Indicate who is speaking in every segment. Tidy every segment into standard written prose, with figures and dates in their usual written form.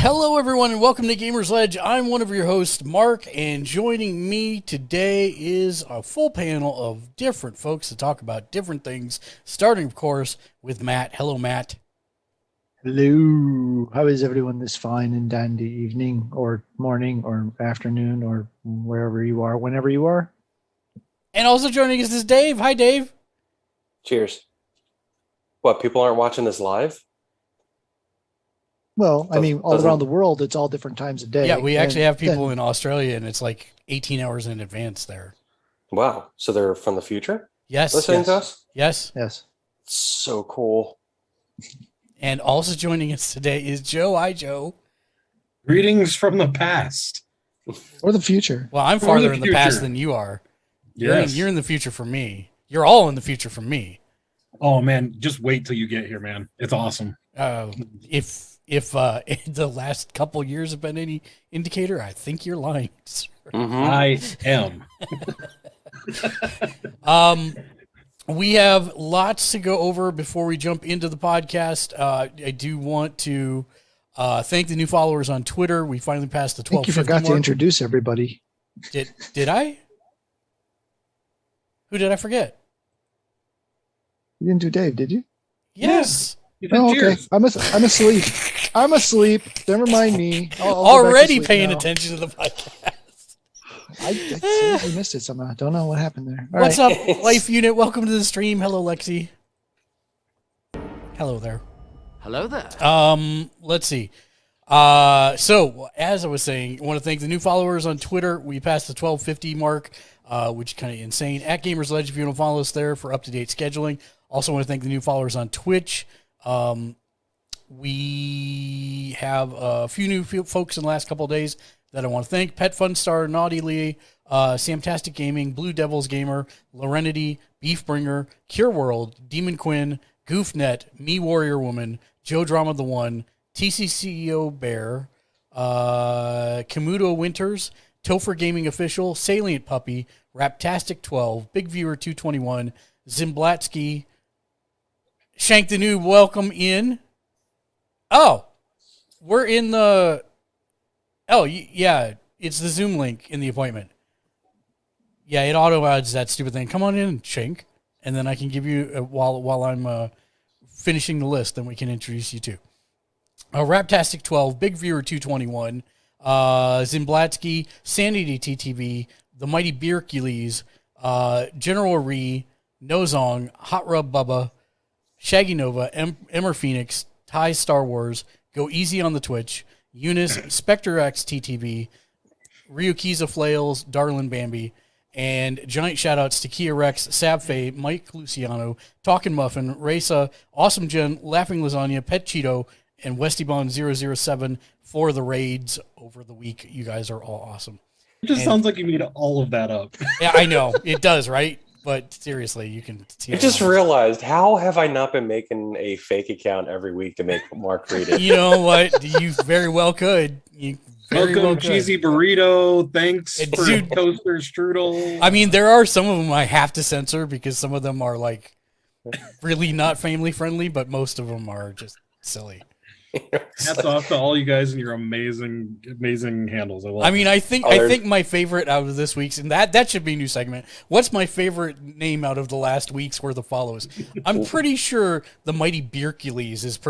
Speaker 1: Hello, everyone, and welcome to Gamersledge. I'm one of your hosts, Mark, and joining me today is a full panel of different folks to talk about different things, starting, of course, with Matt. Hello, Matt.
Speaker 2: Hello. How is everyone this fine and dandy evening or morning or afternoon or wherever you are, whenever you are?
Speaker 1: And also joining us is Dave. Hi, Dave.
Speaker 3: Cheers. What, people aren't watching this live?
Speaker 2: Well, I mean, all around the world, it's all different times of day.
Speaker 1: Yeah, we actually have people in Australia, and it's like 18 hours in advance there.
Speaker 3: Wow. So they're from the future?
Speaker 1: Yes.
Speaker 3: Listening to us?
Speaker 1: Yes.
Speaker 2: Yes.
Speaker 3: So cool.
Speaker 1: And also joining us today is Joe. Hi, Joe.
Speaker 4: Greetings from the past.
Speaker 2: Or the future.
Speaker 1: Well, I'm farther in the past than you are.
Speaker 4: Yes.
Speaker 1: You're in the future from me. You're all in the future from me.
Speaker 4: Oh, man. Just wait till you get here, man. It's awesome.
Speaker 1: If the last couple years have been any indicator, I think you're lying.
Speaker 4: I am.
Speaker 1: We have lots to go over before we jump into the podcast. I do want to thank the new followers on Twitter. We finally passed the 1250
Speaker 2: I think you forgot
Speaker 1: mark.
Speaker 2: to introduce everybody.
Speaker 1: Did I? Who did I forget?
Speaker 2: You didn't do Dave, did you?
Speaker 1: Yes.
Speaker 2: Oh, okay. I'm asleep. I'm asleep. Never mind me. I'll go
Speaker 1: Already
Speaker 2: back to sleep
Speaker 1: paying
Speaker 2: now.
Speaker 1: attention to the podcast.
Speaker 2: I seriously missed it somehow. I don't know what happened there. All
Speaker 1: What's
Speaker 2: right.
Speaker 1: up, Life Unit? Welcome to the stream. Hello, Lexi. Hello there.
Speaker 5: Hello there.
Speaker 1: Let's see. So as I was saying, I want to thank the new followers on Twitter. We passed the 1250 mark, which is kind of insane. At Gamersledge, if you want to follow us there for up-to-date scheduling. Also want to thank the new followers on Twitch. We have a few new folks in the last couple of days that I want to thank. Pet Fun Star, Naughty Lee, Samtastic Gaming, Blue Devils Gamer, Lorenity, Beefbringer, Cure World, Demon Quinn, Goofnet, Me Warrior Woman, Joe Drama the One, TCCEO Bear, Kamuto Winters, Topher Gaming Official, Salient Puppy, Raptastic 12, Big Viewer 221, Zimblatsky, Shank the Noob, welcome in. Oh, we're in the... Oh, yeah, it's the Zoom link in the appointment. Yeah, it auto-adds that stupid thing. Come on in, Shank, and then I can give you, while I'm finishing the list, then we can introduce you to. Raptastic 12, Big Viewer 221, Zimblatsky, Sanity TTV, The Mighty Beercules, General Ree, Nozong, Hot Rub Bubba, Shaggy Nova, Emmer Phoenix, Ty Star Wars, Go Easy on the Twitch, Eunice, Spectre X TTV, Ryukiza Flails, Darlin Bambi, and giant shoutouts to Kia Rex, Sabfaye, Mike Luciano, Talkin' Muffin, Rasa, Awesome Jen, Laughing Lasagna, Pet Cheeto, and WestyBond007 for the raids over the week. You guys are all awesome.
Speaker 4: It just sounds like you made all of that up.
Speaker 1: Yeah, I know. It does, right? But seriously, you can see.
Speaker 3: I just realized, how have I not been making a fake account every week to make Mark read it?
Speaker 1: You know what? You very well could.
Speaker 4: Welcome, cheesy burrito. Thanks
Speaker 1: And
Speaker 4: for
Speaker 1: dude,
Speaker 4: toaster strudel.
Speaker 1: I mean, there are some of them I have to censor because some of them are like really not family friendly, but most of them are just silly.
Speaker 4: Hats off to all you guys and your amazing handles.
Speaker 1: I mean, I think my favorite out of this week's, and that should be a new segment. What's my favorite name out of the last week's worth of follows? I'm pretty sure the Mighty Beercules is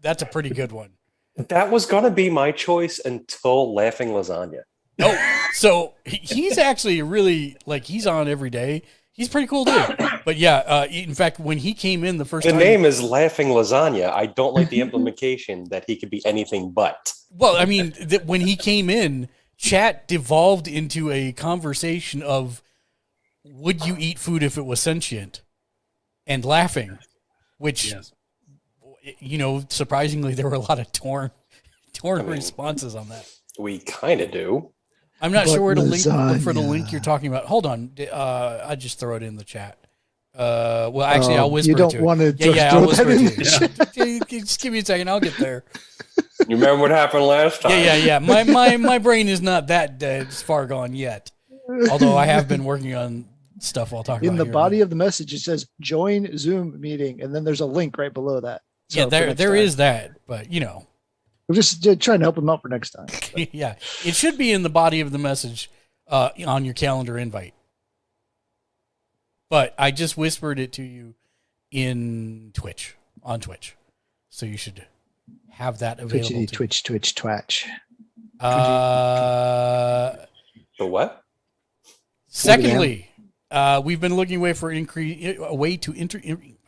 Speaker 1: that's a pretty good one.
Speaker 3: That was going to be my choice until Laughing Lasagna.
Speaker 1: Oh, so he's actually really, like, he's on every day. He's pretty cool dude. But yeah, in fact, when he came in the first time...
Speaker 3: The name is Laughing Lasagna. I don't like the implication that he could be anything but.
Speaker 1: Well, I mean, when he came in, chat devolved into a conversation of, would you eat food if it was sentient? And laughing, which,
Speaker 4: Yes.
Speaker 1: you know, surprisingly, there were a lot of torn responses on that.
Speaker 3: We kind of do.
Speaker 1: I'm not sure where to look for the
Speaker 2: lasagna.
Speaker 1: link you're talking about. Hold on. I'll just throw it in the chat. Well, actually, I'll whisper
Speaker 2: you don't
Speaker 1: it to
Speaker 2: want to
Speaker 1: it. Yeah,
Speaker 2: throw
Speaker 1: I'll
Speaker 2: that
Speaker 1: whisper
Speaker 2: in
Speaker 1: it to you. Just give me a second. I'll get there.
Speaker 3: You remember what happened last time?
Speaker 1: Yeah. My brain is not that far gone yet. Although I have been working on stuff I'll talk about
Speaker 2: In the
Speaker 1: here
Speaker 2: body of the message, it says join Zoom meeting, and then there's a link right below that. So
Speaker 1: yeah,
Speaker 2: for
Speaker 1: there
Speaker 2: next
Speaker 1: there
Speaker 2: time.
Speaker 1: is that, but you know,
Speaker 2: We're just trying to help them out for next time.
Speaker 1: Yeah, it should be in the body of the message on your calendar invite. But I just whispered it to you on Twitch. So you should have that available.
Speaker 2: Twitch, twatch.
Speaker 3: The what?
Speaker 1: Secondly, we've been looking a way to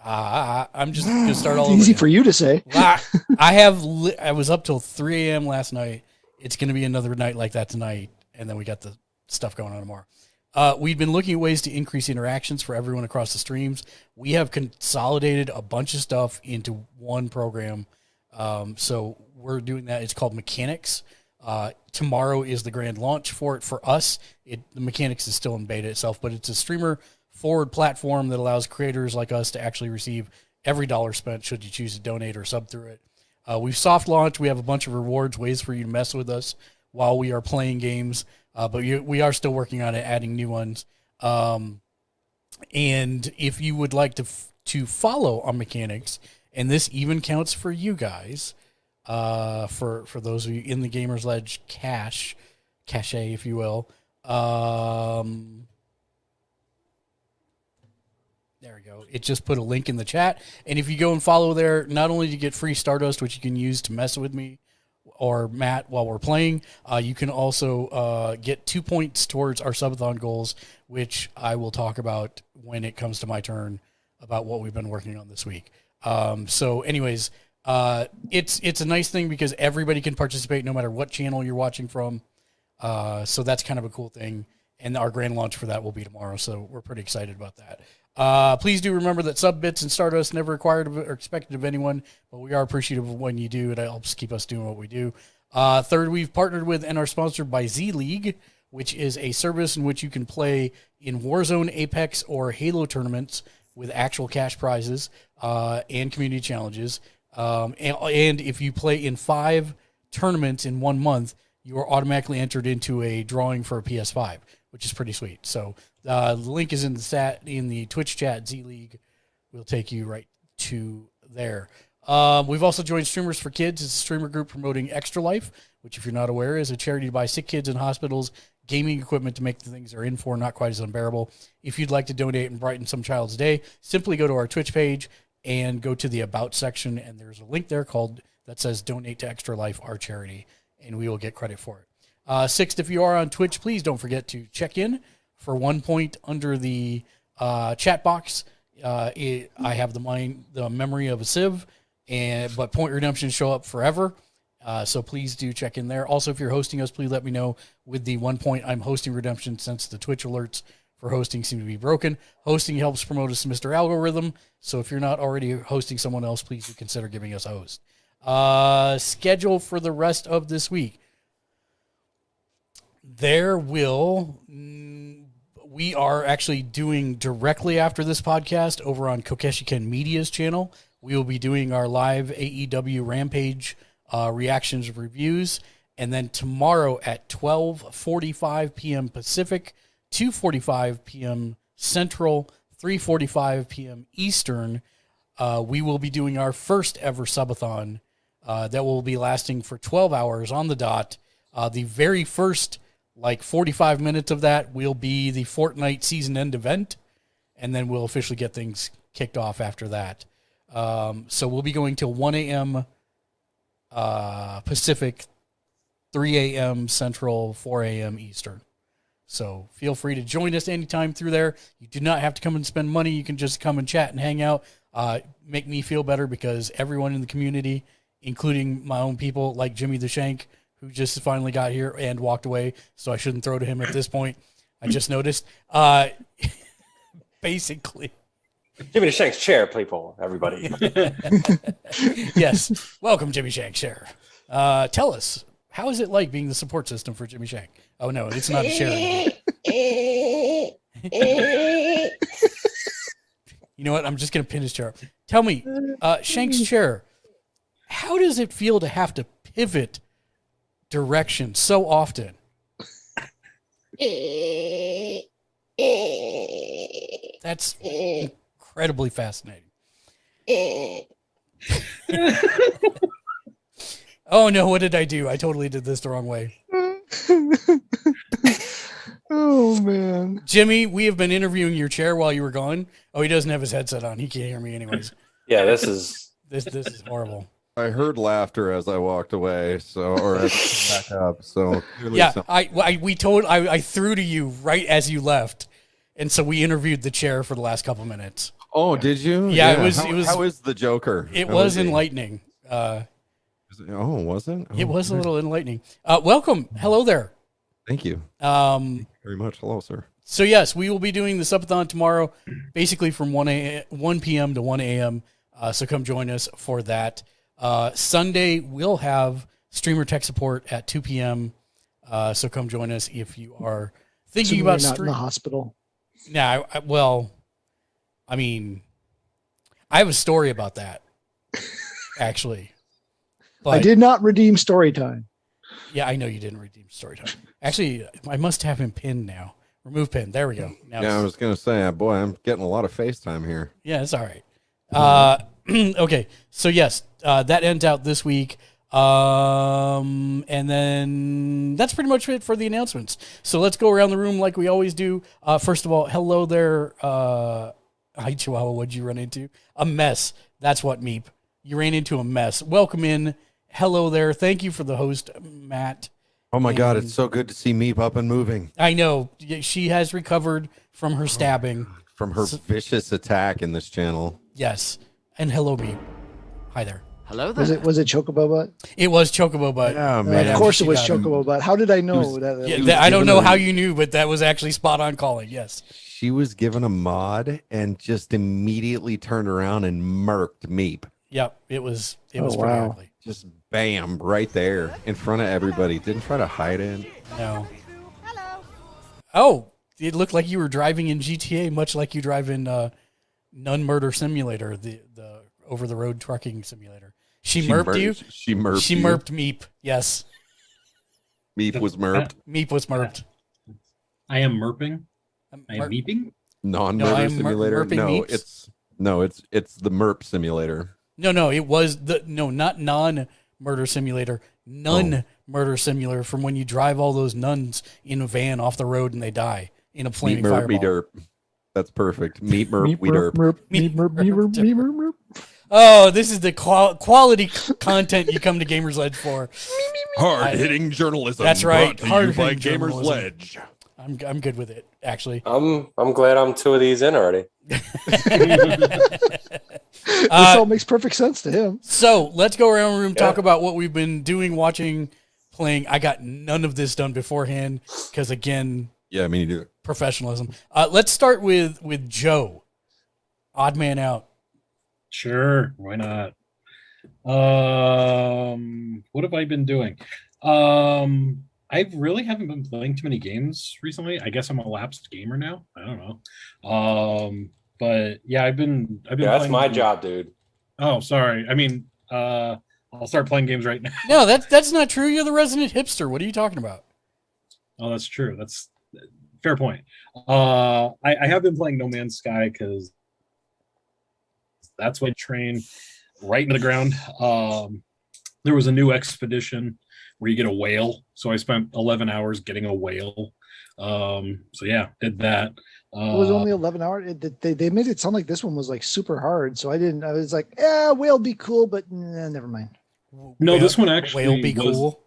Speaker 1: I'm just going to start all over.
Speaker 2: Easy
Speaker 1: again.
Speaker 2: for you to say.
Speaker 1: I was up till 3 a.m. last night. It's going to be another night like that tonight, and then we got the stuff going on tomorrow. We've been looking at ways to increase interactions for everyone across the streams. We have consolidated a bunch of stuff into one program. So we're doing that. It's called Mechanics. Tomorrow is the grand launch for it. For us, the Mechanics is still in beta itself, but it's a streamer forward platform that allows creators like us to actually receive every dollar spent should you choose to donate or sub through it. We've soft launched. We have a bunch of rewards, ways for you to mess with us while we are playing games. But we are still working on it, adding new ones. And if you would like to follow on Mechanics, and this even counts for you guys, for those of you in the Gamersledge cache, if you will. There we go. It just put a link in the chat. And if you go and follow there, not only do you get free Stardust, which you can use to mess with me or Matt while we're playing, you can also get 2 points towards our subathon goals, which I will talk about when it comes to my turn about what we've been working on this week. So anyways, it's a nice thing because everybody can participate no matter what channel you're watching from. So that's kind of a cool thing. And our grand launch for that will be tomorrow. So we're pretty excited about that. Please do remember that sub bits and Stardust never required or expected of anyone, but we are appreciative of when you do. It helps keep us doing what we do. Third, we've partnered with and are sponsored by Z League, which is a service in which you can play in Warzone, Apex, or Halo tournaments with actual cash prizes and community challenges. And if you play in 5 tournaments in 1 month, you are automatically entered into a drawing for a PS5, which is pretty sweet. So the link is in the Twitch chat. Z League will take you right to there. We've also joined Streamers for Kids. It's a streamer group promoting Extra Life, which, if you're not aware, is a charity to buy sick kids in hospitals gaming equipment to make the things they're in for not quite as unbearable. If you'd like to donate and brighten some child's day, simply go to our Twitch page and go to the About section, and there's a link there that says Donate to Extra Life, our charity, and we will get credit for it. Sixth, if you are on Twitch, please don't forget to check in for 1 point under the chat box. I have the memory of a sieve, but point redemptions show up forever. So please do check in there. Also, if you're hosting us, please let me know with the 1 point. I'm hosting redemption since the Twitch alerts for hosting seem to be broken. Hosting helps promote us to Mr. Algorithm. So if you're not already hosting someone else, please do consider giving us a host. Schedule for the rest of this week. We are actually doing directly after this podcast over on Kokeshi Ken Media's channel. We will be doing our live AEW Rampage reactions reviews. And then tomorrow at 12:45 p.m. Pacific, 2:45 p.m. Central, 3:45 p.m. Eastern, we will be doing our first ever subathon that will be lasting for 12 hours on the dot. The very first 45 minutes of that will be the Fortnite season end event, and then we'll officially get things kicked off after that. So we'll be going till 1 a.m. Pacific, 3 a.m. Central, 4 a.m. Eastern. So feel free to join us anytime through there. You do not have to come and spend money. You can just come and chat and hang out. Make me feel better because everyone in the community, including my own people like Jimmy the Shank, who just finally got here and walked away, so I shouldn't throw to him at this point. I just noticed. Basically.
Speaker 3: Jimmy the Shank's chair, people, everybody.
Speaker 1: Yes. Welcome, Jimmy Shank's chair. Tell us, how is it like being the support system for Jimmy Shank? Oh, no, it's not a chair anymore. You know what? I'm just going to pin his chair up. Tell me, Shank's chair, how does it feel to have to pivot direction so often? That's incredibly fascinating. Oh no, what did I do? I totally did this the wrong way.
Speaker 2: Oh man.
Speaker 1: Jimmy, we have been interviewing your chair while you were gone. Oh, he doesn't have his headset on. He can't hear me anyways.
Speaker 3: Yeah, this is
Speaker 1: This is horrible.
Speaker 5: I heard laughter as I walked away, or as I came back up. So clearly
Speaker 1: Yeah,
Speaker 5: some-
Speaker 1: I threw to you right as you left, and so we interviewed the chair for the last couple minutes.
Speaker 5: Oh, did you?
Speaker 1: Yeah, it was.
Speaker 5: How is the Joker?
Speaker 1: It
Speaker 5: How
Speaker 1: was
Speaker 5: is he?
Speaker 1: enlightening.
Speaker 5: Was it?
Speaker 1: It was a
Speaker 5: okay.
Speaker 1: little enlightening. Welcome, hello there.
Speaker 5: Thank you very much. Hello, sir.
Speaker 1: So yes, we will be doing the Subathon tomorrow, basically from 1 p.m. to 1 a.m. So come join us for that. Sunday we'll have streamer tech support at 2 p.m. So come join us if you are thinking about
Speaker 2: not in the hospital.
Speaker 1: Now, I mean, I have a story about that, actually. But,
Speaker 2: I did not redeem story time.
Speaker 1: Yeah, I know you didn't redeem story time. Actually, I must have him pinned now. Remove pin. There we go. Now
Speaker 5: Yeah, I was gonna say, boy, I'm getting a lot of FaceTime here.
Speaker 1: yeah, it's all right. Okay, so yes, that ends out this week. And then that's pretty much it for the announcements. So let's go around the room like we always do. First of all, hello there. Hi, Chihuahua. What'd you run into? A mess. That's what, Meep. You ran into a mess. Welcome in. Hello there. Thank you for the host, Matt.
Speaker 5: Oh my God, it's so good to see Meep up and moving
Speaker 1: I know she has recovered from her stabbing.
Speaker 5: from her vicious attack in this channel.
Speaker 1: Yes. And hello, Meep. Hi there.
Speaker 6: Hello there.
Speaker 2: Was it Chocobo Butt?
Speaker 1: It was Chocobo Butt.
Speaker 5: Yeah,
Speaker 2: Of
Speaker 5: man.
Speaker 2: course
Speaker 1: she
Speaker 2: it was
Speaker 1: got it.
Speaker 2: Chocobo Butt. How did I know that?
Speaker 1: Yeah,
Speaker 5: was
Speaker 1: I don't
Speaker 5: given
Speaker 1: know
Speaker 5: a-
Speaker 1: how you knew, but that was actually spot on calling. Yes.
Speaker 5: She was given a mod and just immediately turned around and murked Meep.
Speaker 1: Yep. It was
Speaker 2: Oh,
Speaker 1: pretty
Speaker 2: wow.
Speaker 1: ugly.
Speaker 5: Just bam, right there in front of everybody. Didn't try to hide it.
Speaker 1: No. Oh, it looked like you were driving in GTA, much like you drive in Nun Murder Simulator, the over the road trucking simulator. She murped you.
Speaker 5: She murked.
Speaker 1: She
Speaker 5: you.
Speaker 1: murped Meep. Yes,
Speaker 5: Meep was murped.
Speaker 1: Meep was murped.
Speaker 4: I am murping. I am
Speaker 1: Mur-
Speaker 4: meeping.
Speaker 5: Non-murder
Speaker 1: I'm
Speaker 5: simulator.
Speaker 1: murping
Speaker 5: No,
Speaker 1: Meeps?
Speaker 5: it's the merp simulator.
Speaker 1: No, it was not non-murder simulator, murder simulator from when you drive all those nuns in a van off the road and they die in a
Speaker 5: Meep
Speaker 1: flaming
Speaker 5: merp me
Speaker 1: fireball.
Speaker 5: derp. That's perfect. Meep merp
Speaker 2: Meep,
Speaker 5: we
Speaker 2: merp,
Speaker 5: derp.
Speaker 2: merp, meep, merp, meep, merp, meep, merp, merp.
Speaker 1: Oh, this is the quality content you come to Gamersledge for.
Speaker 5: Hard-hitting journalism.
Speaker 1: That's right,
Speaker 5: Brought to you by
Speaker 1: hard-hitting journalism.
Speaker 5: Gamersledge.
Speaker 1: I'm good with it, actually.
Speaker 3: I'm glad I'm 2 of these in already.
Speaker 2: This all makes perfect sense to him.
Speaker 1: So let's go around the room, talk
Speaker 3: Yeah.
Speaker 1: about what we've been doing, watching, playing. I got none of this done beforehand because, again,
Speaker 5: Yeah, me neither.
Speaker 1: professionalism. Let's start with Joe. Odd man out.
Speaker 4: Sure, why not? What have I been doing? I really haven't been playing too many games recently. I guess I'm a lapsed gamer now. I don't know. But yeah, I've been
Speaker 3: Yeah, that's
Speaker 4: playing-
Speaker 3: my job, dude.
Speaker 4: Oh, sorry. I mean, I'll start playing games right now.
Speaker 1: No, that's not true. You're the resident hipster. What are you talking about?
Speaker 4: Oh, that's true. That's fair point. I have been playing No Man's Sky because that's what I train right into the ground. There was a new expedition where you get a whale, so I spent 11 hours getting a whale. So yeah, did that.
Speaker 2: It was only 11 hours. They made it sound like this one was like super hard. So I was like, yeah, whale be cool, but never mind.
Speaker 4: No,
Speaker 1: Whale-
Speaker 4: this one actually
Speaker 1: Whale be
Speaker 4: was-
Speaker 1: cool.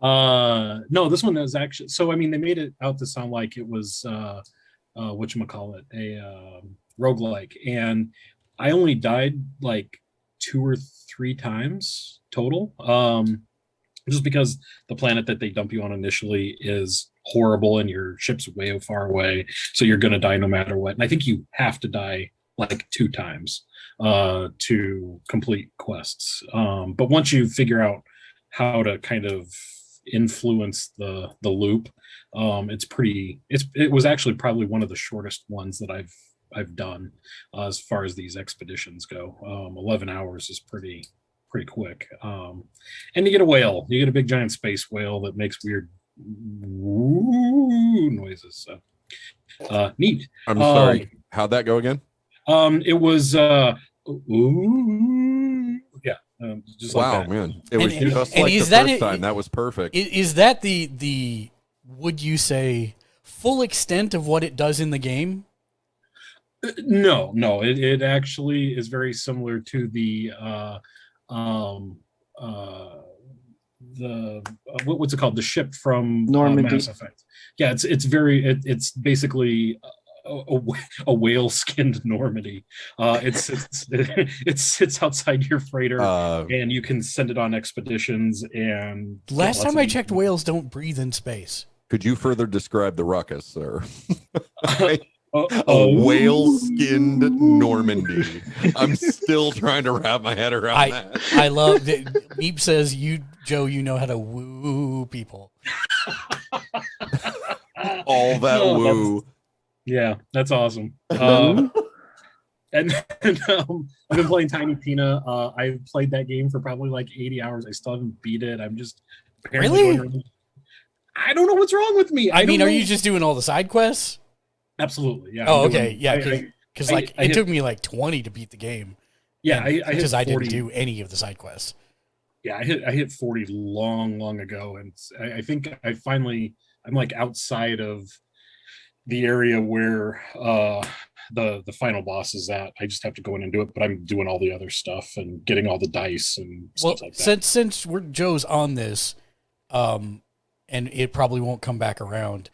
Speaker 4: No, this one is actually, so I mean, they made it out to sound like it was whatchamacallit, a roguelike, and I only died like 2 or 3 times total, just because the planet that they dump you on initially is horrible and your ship's way far away, so you're gonna die no matter what. And I think you have to die like 2 times to complete quests. But once you figure out how to kind of influence the loop, it was actually probably one of the shortest ones that I've done as far as these expeditions go. 11 hours is pretty quick. And you get a whale. You get a big giant space whale that makes weird noises. So neat.
Speaker 5: I'm sorry. How'd that go again?
Speaker 4: It was Ooh, yeah, just like
Speaker 5: Wow,
Speaker 4: that.
Speaker 5: man. It was
Speaker 1: And-
Speaker 5: just
Speaker 1: and
Speaker 5: like the
Speaker 1: is that
Speaker 5: first
Speaker 1: it-
Speaker 5: time. That was perfect.
Speaker 1: Is that the would you say full extent of what it does in the game?
Speaker 4: No, it actually is very similar to um, uh, what's it called? The ship from
Speaker 2: Normandy.
Speaker 4: Mass Effect. Yeah, it's basically a whale skinned Normandy. It sits outside your freighter, and you can send it on expeditions. And get
Speaker 1: Last
Speaker 4: lots
Speaker 1: time
Speaker 4: of
Speaker 1: I checked, whales don't breathe in space.
Speaker 5: Could you further describe the ruckus, sir? A
Speaker 4: oh.
Speaker 5: whale-skinned Normandy. I'm still trying to wrap my head around that.
Speaker 1: I love that. Meep says, Joe, you know how to woo people.
Speaker 5: All that
Speaker 4: Oh,
Speaker 5: woo.
Speaker 4: Yeah, that's awesome. And I've been playing Tiny Tina. I've played that game for probably like 80 hours. I still haven't beat it. I'm just apparently
Speaker 1: Really?
Speaker 4: going around. I don't know what's wrong with me.
Speaker 1: I mean,
Speaker 4: don't
Speaker 1: are
Speaker 4: know.
Speaker 1: you just doing all the side quests?
Speaker 4: Absolutely, yeah.
Speaker 1: Oh,
Speaker 4: I'm
Speaker 1: okay,
Speaker 4: doing-
Speaker 1: yeah.
Speaker 4: I
Speaker 1: Because
Speaker 4: I
Speaker 1: like
Speaker 4: hit-
Speaker 1: it took me like 20 to beat the game.
Speaker 4: yeah, I
Speaker 1: because
Speaker 4: hit
Speaker 1: I
Speaker 4: 40.
Speaker 1: didn't do any of the side quests.
Speaker 4: Yeah, I hit 40 long ago, and I think I'm like outside of the area where the final boss is at. I just have to go in and do it, but I'm doing all the other stuff and getting all the dice and
Speaker 1: Well,
Speaker 4: stuff like that.
Speaker 1: since Joe's on this, and it probably won't come back around.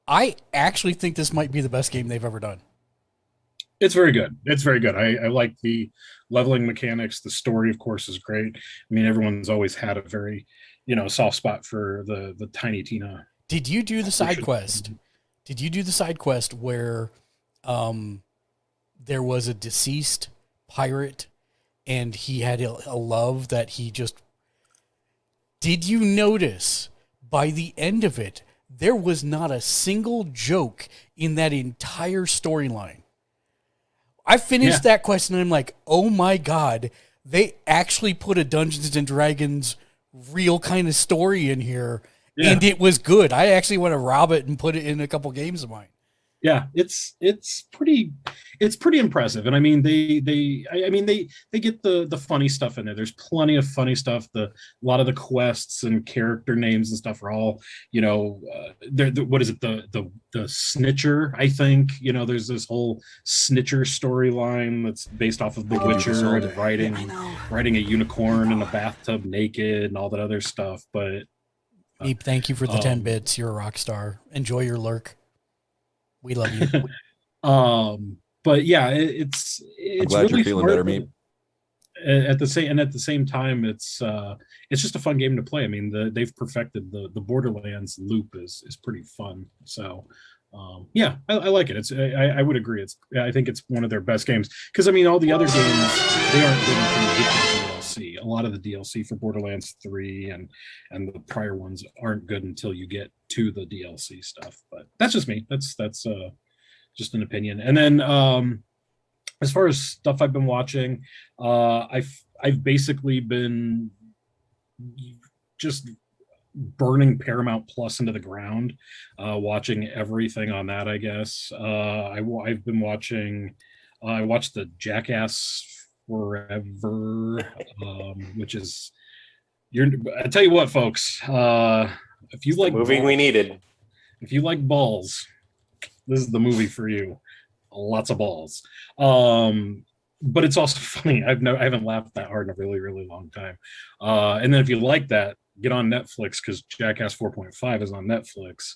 Speaker 1: I actually think this might be the best game they've ever done.
Speaker 4: It's very good. It's very good. I like the leveling mechanics. The story, of course, is great. I mean, everyone's always had a very, soft spot for the Tiny Tina.
Speaker 1: Did you do the side quest? Did you do the side quest where there was a deceased pirate and he had a love that he just... Did you notice by the end of it, there was not a single joke in that entire storyline? I finished that quest and I'm like, oh my God, they actually put a Dungeons and Dragons real kind of story in here. Yeah. And it was good. I actually want to rob it and put it in a couple games of mine.
Speaker 4: Yeah, it's pretty impressive. And I mean they get the funny stuff in there. There's plenty of funny stuff. A lot of the quests and character names and stuff are all, what is it, the Snitcher, I think. There's this whole Snitcher storyline that's based off of The Witcher and riding a unicorn in a bathtub naked and all that other stuff. But
Speaker 1: Meep, thank you for the 10 bits. You're a rock star. Enjoy your lurk. We love you.
Speaker 4: But yeah, it's
Speaker 5: glad
Speaker 4: really
Speaker 5: you're feeling better, Meep.
Speaker 4: At the same time, it's just a fun game to play. I mean, they've perfected the Borderlands loop is pretty fun. So yeah, I like it. I would agree. I think it's one of their best games, because I mean, all the other games, they aren't good until you get to the DLC. A lot of the DLC for Borderlands 3 and the prior ones aren't good until you get to the DLC stuff. But that's just me. That's just an opinion. And then as far as stuff I've been watching, I've basically been just burning Paramount Plus into the ground, watching everything on that, I guess. I've been watching, I watched the Jackass Forever, which is, I tell you what, folks, if you like
Speaker 3: movie
Speaker 4: balls,
Speaker 3: we needed.
Speaker 4: if you like balls, this is the movie for you. Lots of balls. But it's also funny. I haven't laughed that hard in a really, really long time. And then if you like that, get on Netflix, because Jackass 4.5 is on Netflix.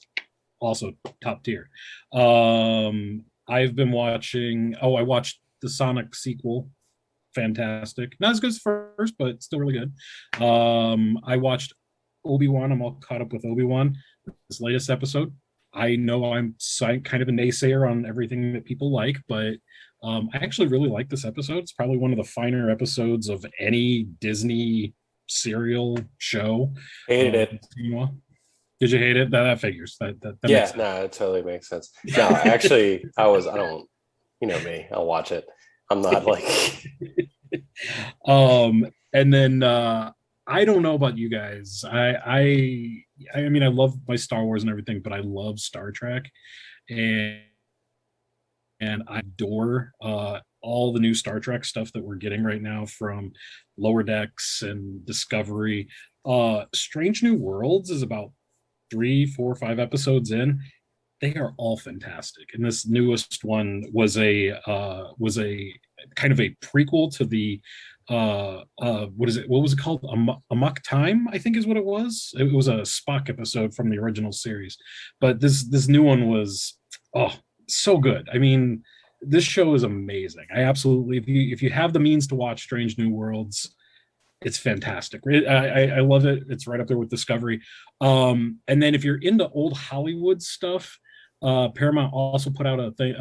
Speaker 4: Also top tier. I've been watching, I watched the Sonic sequel. Fantastic. Not as good as first, but still really good. I watched Obi-Wan. I'm all caught up with Obi-Wan. This latest episode. I know I'm kind of a naysayer on everything that people like, but I actually really like this episode. It's probably one of the finer episodes of any Disney serial show.
Speaker 3: Hated it.
Speaker 4: Did you hate it? That figures. That
Speaker 3: yeah,
Speaker 4: makes sense.
Speaker 3: No, it totally makes sense. No, actually, I don't, me, I'll watch it. I'm not like.
Speaker 4: And then I don't know about you guys. I mean, I love my Star Wars and everything, but I love Star Trek, and I adore all the new Star Trek stuff that we're getting right now from Lower Decks and Discovery. Strange New Worlds is about 3, 4, 5 episodes in. They are all fantastic, and this newest one was a kind of a prequel to the what is it? What was it called? Amok Time, I think is what it was. It was a Spock episode from the original series, but this new one was so good. I mean, this show is amazing. I absolutely, if you have the means to watch Strange New Worlds, it's fantastic. I love it. It's right up there with Discovery. And then if you're into old Hollywood stuff, Paramount also put out a thing.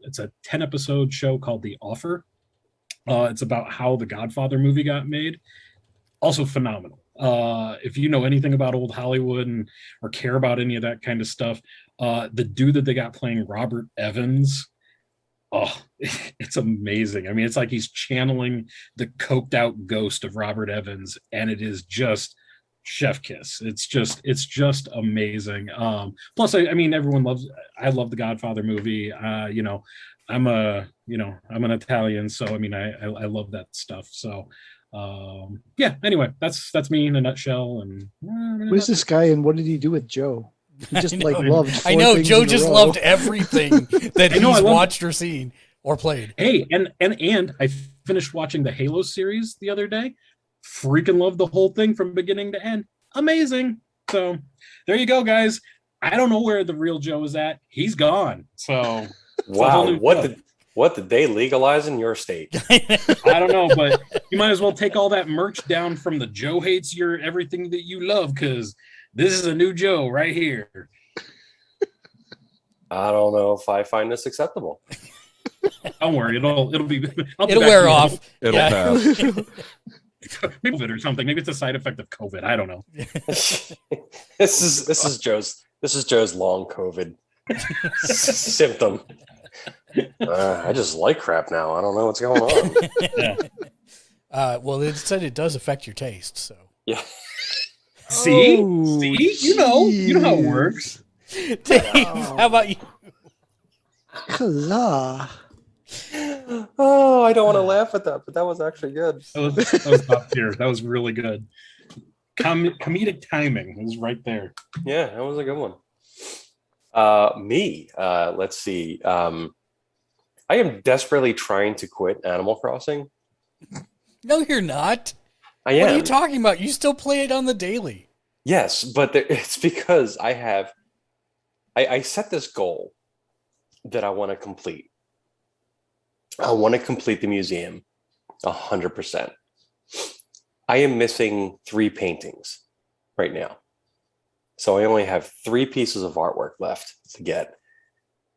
Speaker 4: It's a 10-episode show called The Offer. It's about how the Godfather movie got made. Also phenomenal. If you know anything about old Hollywood or care about any of that kind of stuff, the dude that they got playing Robert Evans, it's amazing. I mean, it's like he's channeling the coked out ghost of Robert Evans, and it is just chef kiss. It's just amazing. Plus, I mean, I love the Godfather movie. I'm an Italian, so I mean, I love that stuff. So yeah, anyway, that's me in a nutshell. And
Speaker 2: who is this guy, and what did he do with Joe? He just loved.
Speaker 1: I know Joe just loved everything that he's watched or seen or played.
Speaker 4: Hey, and I finished watching the Halo series the other day. Freaking loved the whole thing from beginning to end. Amazing. So there you go, guys. I don't know where the real Joe is at. He's gone. So
Speaker 3: wow, what did they legalize in your state?
Speaker 4: I don't know, but you might as well take all that merch down from the Joe hates your everything that you love, because this is a new Joe right here.
Speaker 3: I don't know if I find this acceptable.
Speaker 4: Don't worry, it'll
Speaker 1: wear off.
Speaker 5: It'll pass.
Speaker 4: COVID or something. Maybe it's a side effect of COVID. I don't know.
Speaker 3: This is Joe's long COVID symptom. I just like crap now. I don't know what's going on.
Speaker 4: Yeah.
Speaker 1: Well, it said it does affect your taste. So
Speaker 3: Yeah.
Speaker 4: See, you know how it works.
Speaker 1: Dave, how about you?
Speaker 2: Huzzah.
Speaker 3: Oh, I don't want to laugh at that, but that was actually good.
Speaker 4: That was top tier. That was really good. Comedic timing was right there.
Speaker 3: Yeah, that was a good one. Let's see. I am desperately trying to quit Animal Crossing.
Speaker 1: No, you're not.
Speaker 3: I am.
Speaker 1: What are you talking about? You still play it on the daily.
Speaker 3: Yes, but it's because I set this goal that I want to complete. I want to complete the museum 100%. I am missing 3 paintings right now. So I only have 3 pieces of artwork left to get.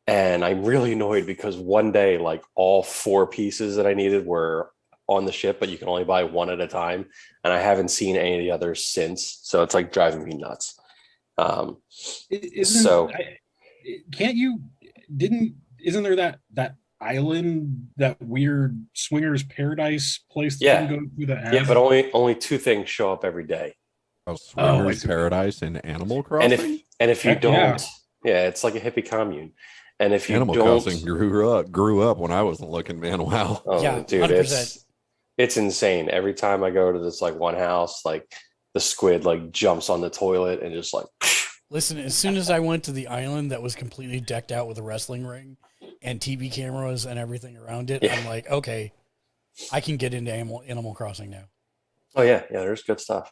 Speaker 3: And I'm really annoyed because one day, like, all 4 pieces that I needed were on the ship, but you can only buy one at a time. And I haven't seen any of the others since. So it's like driving me nuts.
Speaker 4: Isn't there that island, that weird swingers paradise place that you can go through the ads?
Speaker 3: Yeah, but only 2 things show up every day.
Speaker 5: Swingers Paradise and Animal Crossing?
Speaker 3: And if you don't, it's like a hippie commune. And if you
Speaker 5: Animal
Speaker 3: don't,
Speaker 5: Crossing grew up when I wasn't looking, man. Wow.
Speaker 3: Oh,
Speaker 1: Yeah,
Speaker 3: dude,
Speaker 1: 100%.
Speaker 3: it's insane. Every time I go to this like one house, like the squid like jumps on the toilet and just like.
Speaker 1: Listen, as soon as I went to the island that was completely decked out with a wrestling ring and TV cameras and everything around it, I'm like, okay, I can get into Animal Crossing now.
Speaker 3: Oh yeah, there's good stuff.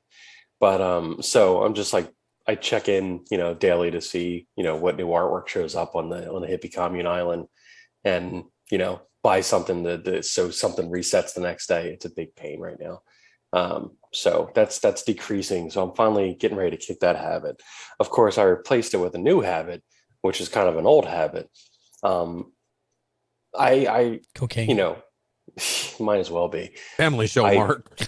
Speaker 3: But so I'm just like, I check in, daily to see, what new artwork shows up on the hippie commune island, and buy something so something resets the next day. It's a big pain right now. So that's decreasing. So I'm finally getting ready to kick that habit. Of course, I replaced it with a new habit, which is kind of an old habit. I
Speaker 1: cocaine.
Speaker 3: Might as well be.
Speaker 5: Family show, Mark.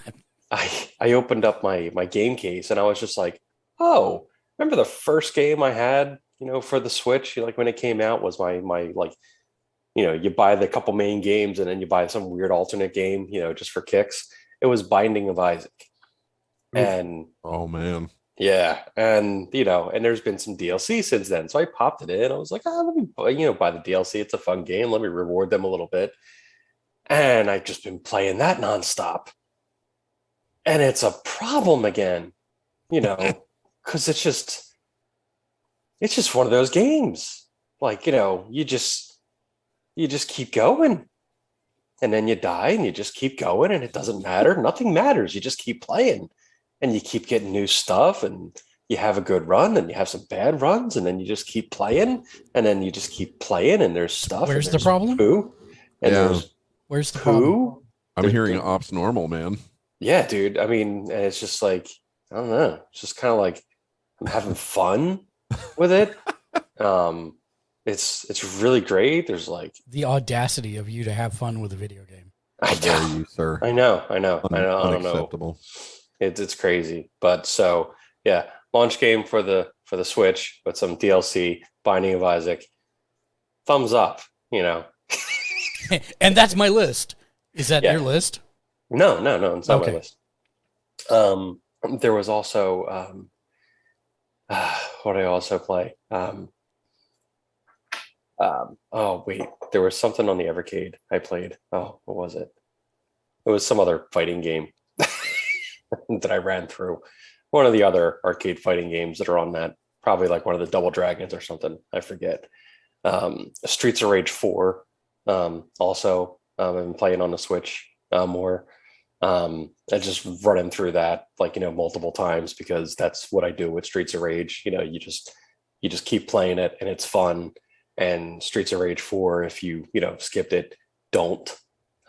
Speaker 3: I opened up my game case and I was just like, oh, remember the first game I had, for the Switch, like when it came out, was my like, you buy the couple main games and then you buy some weird alternate game, just for kicks. It was Binding of Isaac. And
Speaker 5: oh man.
Speaker 3: Yeah. And and there's been some DLC since then. So I popped it in. I was like, let me buy the DLC. It's a fun game. Let me reward them a little bit. And I've just been playing that nonstop. And it's a problem again, because it's just one of those games. Like, you just keep going. And then you die and you just keep going and it doesn't matter. Nothing matters. You just keep playing and you keep getting new stuff and you have a good run and you have some bad runs and then you just keep playing and then you just keep playing and there's stuff.
Speaker 1: Where's
Speaker 3: and
Speaker 1: the problem?
Speaker 3: Poo, and there's
Speaker 1: Where's the problem?
Speaker 3: poo.
Speaker 5: I'm hearing ops normal, man.
Speaker 3: Yeah, dude. I mean, and it's just like, I don't know. It's just kind of like I'm having fun with it. It's really great. There's like
Speaker 1: The audacity of you to have fun with a video game.
Speaker 3: I
Speaker 5: How dare
Speaker 3: know.
Speaker 5: you, sir?
Speaker 3: I know. I don't know.
Speaker 5: Unacceptable.
Speaker 3: It's crazy. But so yeah, launch game for the Switch with some DLC, Binding of Isaac. Thumbs up,
Speaker 1: And that's my list. Is that
Speaker 3: Yeah.
Speaker 1: your list?
Speaker 3: No, it's not
Speaker 1: Okay.
Speaker 3: my list. There was also what did I also play? Oh wait, there was something on the Evercade I played. Oh, what was it? It was some other fighting game that I ran through. One of the other arcade fighting games that are on that, probably like one of the Double Dragons or something. I forget. Streets of Rage 4. Also, I've been playing on the Switch more. I just running through that multiple times because that's what I do with Streets of Rage. You just keep playing it and it's fun. And Streets of Rage 4, if you skipped it, don't.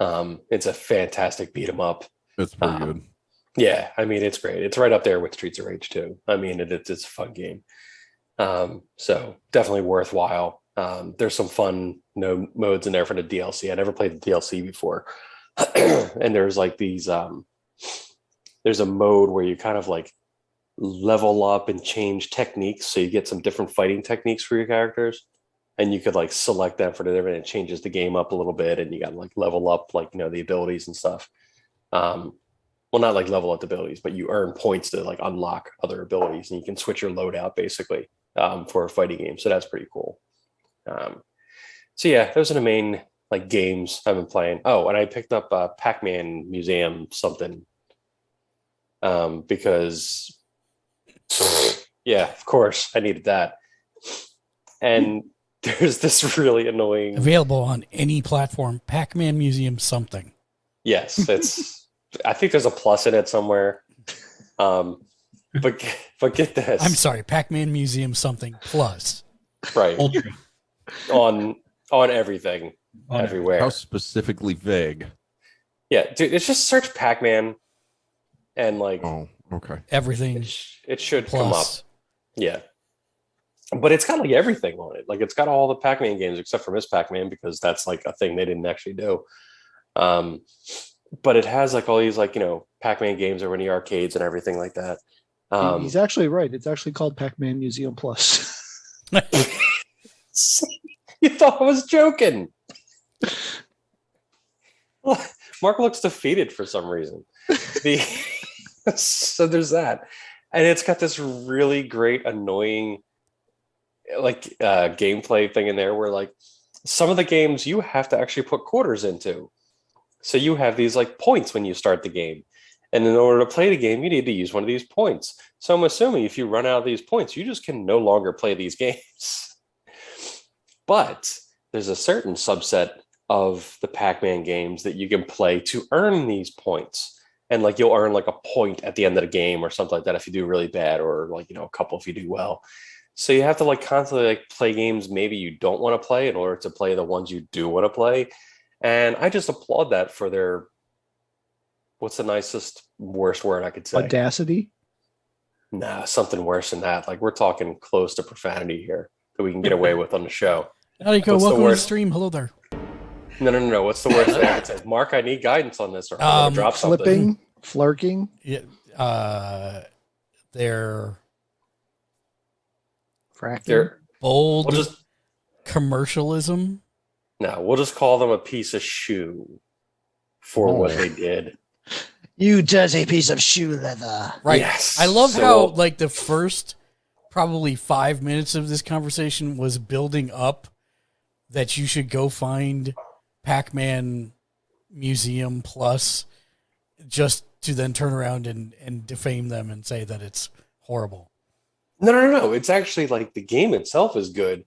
Speaker 3: It's a fantastic beat 'em up.
Speaker 5: It's pretty good.
Speaker 3: Yeah, I mean it's great. It's right up there with Streets of Rage 2. I mean it's a fun game. So definitely worthwhile. There's some fun modes in there for the DLC. I never played the DLC before. And there's like these there's a mode where you kind of like level up and change techniques, so you get some different fighting techniques for your characters, and you could like select them for the different. It changes the game up a little bit, and you got to like level up the abilities and stuff. Well, not like level up the abilities, but you earn points to like unlock other abilities, and you can switch your loadout basically for a fighting game. So that's pretty cool. So yeah, those are the main like games I've been playing. Oh, and I picked up Pac-Man Museum something because yeah, of course I needed that. And there's this really annoying
Speaker 1: Available on any platform. Pac-Man Museum something.
Speaker 3: Yes, it's I think there's a plus in it somewhere. But get this.
Speaker 1: I'm sorry, Pac-Man Museum something plus.
Speaker 3: Right.
Speaker 4: Ultra.
Speaker 3: on everything. Everywhere.
Speaker 5: How specifically vague?
Speaker 3: Yeah, dude, it's just search Pac-Man and like
Speaker 5: Oh, okay.
Speaker 1: Everything
Speaker 3: it should come up.
Speaker 1: plus.
Speaker 3: Yeah. But it's got like everything on it. Like it's got all the Pac-Man games except for Miss Pac-Man because that's like a thing they didn't actually do. But it has like all these like, Pac-Man games over in the arcades and everything like that.
Speaker 2: He's actually right. It's actually called Pac-Man Museum Plus.
Speaker 3: You thought I was joking. Mark looks defeated for some reason. So there's that. And it's got this really great, annoying like gameplay thing in there where like some of the games you have to actually put quarters into. So you have these like points when you start the game. And in order to play the game, you need to use one of these points. So I'm assuming if you run out of these points, you just can no longer play these games. But there's a certain subset of the Pac-Man games that you can play to earn these points. And like you'll earn like a point at the end of the game or something like that if you do really bad, or like, a couple if you do well. So you have to like constantly like play games maybe you don't want to play in order to play the ones you do want to play. And I just applaud that for their, what's the nicest, worst word I could say?
Speaker 2: Audacity?
Speaker 3: Nah, something worse than that. Like we're talking close to profanity here that we can get away with on the show.
Speaker 1: Howdy, go.
Speaker 3: What's the
Speaker 1: Welcome to the
Speaker 3: worst?
Speaker 1: stream. Hello there.
Speaker 3: No. What's the worst thing I could say? Mark, I need guidance on this or I'm going to drop something.
Speaker 2: Flipping, flirking.
Speaker 1: Yeah, they're
Speaker 2: Fracking.
Speaker 3: They're,
Speaker 1: bold
Speaker 3: we'll just
Speaker 1: commercialism.
Speaker 3: we'll just call them a piece of shoe for what they did.
Speaker 2: You dirty piece of shoe leather.
Speaker 1: Right.
Speaker 3: Yes.
Speaker 1: I love
Speaker 3: So-
Speaker 1: how like the first probably 5 minutes of this conversation was building up that you should go find Pac-Man Museum Plus just to then turn around and defame them and say that it's horrible.
Speaker 3: No. It's actually like the game itself is good,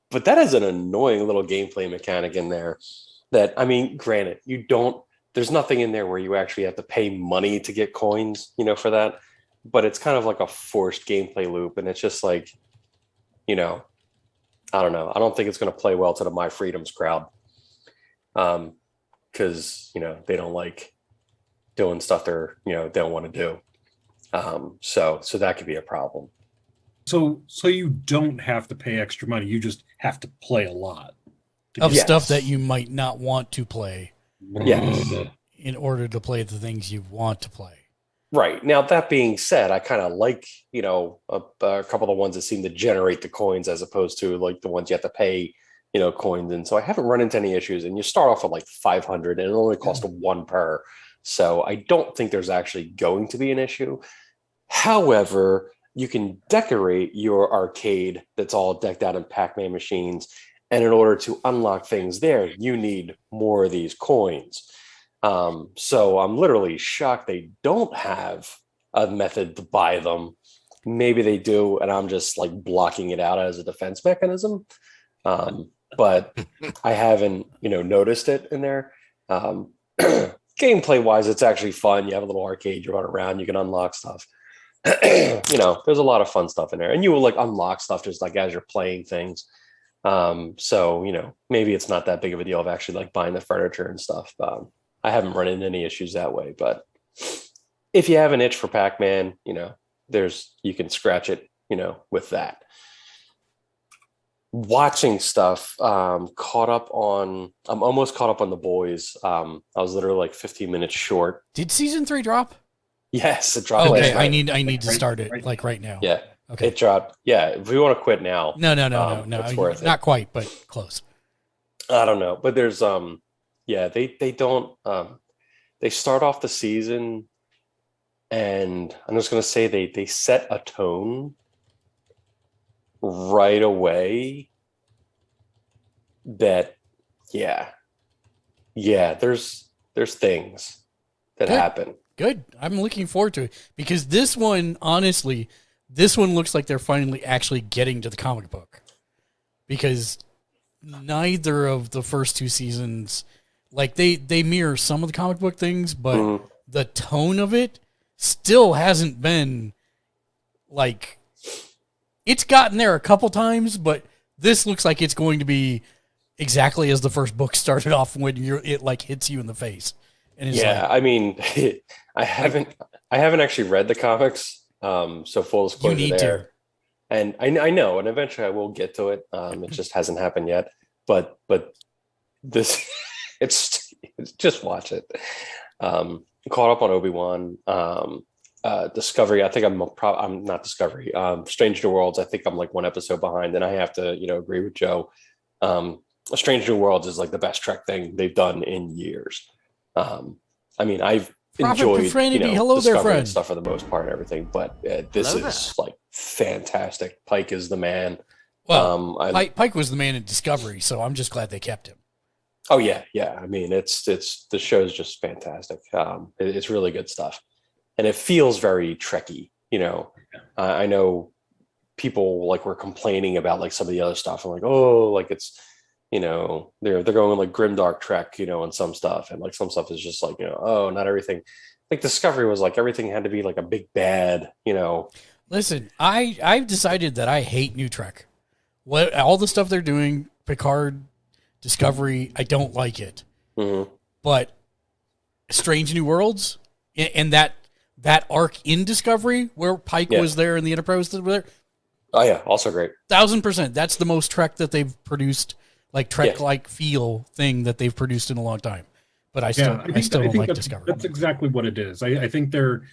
Speaker 3: but that is an annoying little gameplay mechanic in there that, I mean, granted, there's nothing in there where you actually have to pay money to get coins, for that, but it's kind of like a forced gameplay loop. And it's just like, I don't know. I don't think it's going to play well to the My Freedoms crowd. Cause they don't like doing stuff they don't want to do. So that could be a problem.
Speaker 4: So you don't have to pay extra money. You just have to play a lot
Speaker 1: of stuff that you might not want to play.
Speaker 3: Yes.
Speaker 1: In order to play the things you want to play.
Speaker 3: Right. Now, that being said, I kind of like, a couple of the ones that seem to generate the coins as opposed to like the ones you have to pay, coins. And so I haven't run into any issues. And you start off with like 500 and it only costs one per. So I don't think there's actually going to be an issue. However, you can decorate your arcade that's all decked out in Pac-Man machines. And in order to unlock things there, you need more of these coins. So I'm literally shocked they don't have a method to buy them. Maybe they do, and I'm just like blocking it out as a defense mechanism. But I haven't, noticed it in there. Gameplay wise, it's actually fun. You have a little arcade, you run around, you can unlock stuff. There's a lot of fun stuff in there, and you will like unlock stuff just like as you're playing things. So, maybe it's not that big of a deal of actually like buying the furniture and stuff. I haven't run into any issues that way, but if you have an itch for Pac-Man, you can scratch it, with that. Watching stuff, I'm almost caught up on The Boys. I was literally like 15 minutes short.
Speaker 1: Did season 3 drop?
Speaker 3: Yes, it dropped.
Speaker 1: Okay, I need to start it like right now.
Speaker 3: Yeah.
Speaker 1: Okay.
Speaker 3: It dropped. Yeah. If we want to quit now.
Speaker 1: No.
Speaker 3: It's worth
Speaker 1: not
Speaker 3: it.
Speaker 1: quite, but close.
Speaker 3: I don't know. But there's, they don't, they start off the season and I'm just going to say they set a tone right away that, there's things that happen.
Speaker 1: Good. I'm looking forward to it because this one, honestly, looks like they're finally actually getting to the comic book because neither of the first 2 seasons, like they mirror some of the comic book things, but the tone of it still hasn't been like, it's gotten there a couple times, but this looks like it's going to be exactly as the first book started off when it like hits you in the face. And it's
Speaker 3: I mean, I haven't actually read the comics. So full disclosure,
Speaker 1: you need
Speaker 3: there.
Speaker 1: to.
Speaker 3: And I know, and eventually I will get to it. It just hasn't happened yet. But this, it's just watch it. Caught up on Obi-Wan. Discovery. I think I'm not Discovery. Strange New Worlds. I think I'm like one episode behind, and I have to agree with Joe. Strange New Worlds is like the best Trek thing they've done in years. I mean, I've enjoyed
Speaker 1: hello
Speaker 3: Discovery
Speaker 1: there, friend.
Speaker 3: and stuff for the most part and everything, but this is like fantastic. Pike is the man.
Speaker 1: Well, Pike was the man in Discovery, so I'm just glad they kept him.
Speaker 3: Oh yeah. I mean, it's the show's just fantastic. It's really good stuff, and it feels very Trekky. I know people like were complaining about like some of the other stuff. I'm like, oh, like it's they're going like grimdark Trek, and some stuff, and like some stuff is just like oh, not everything. Like Discovery was like everything had to be like a big bad.
Speaker 1: Listen, I've decided that I hate New Trek. What all the stuff they're doing, Picard, Discovery, I don't like it.
Speaker 3: Mm-hmm.
Speaker 1: But Strange New Worlds and that arc in Discovery where Pike was there and the Enterprise was there.
Speaker 3: Oh yeah, also great.
Speaker 1: 1000%. That's the most Trek that they've produced, like Trek-like feel thing that they've produced in a long time. But I still don't like Discovery.
Speaker 4: That's exactly what it is. I think they're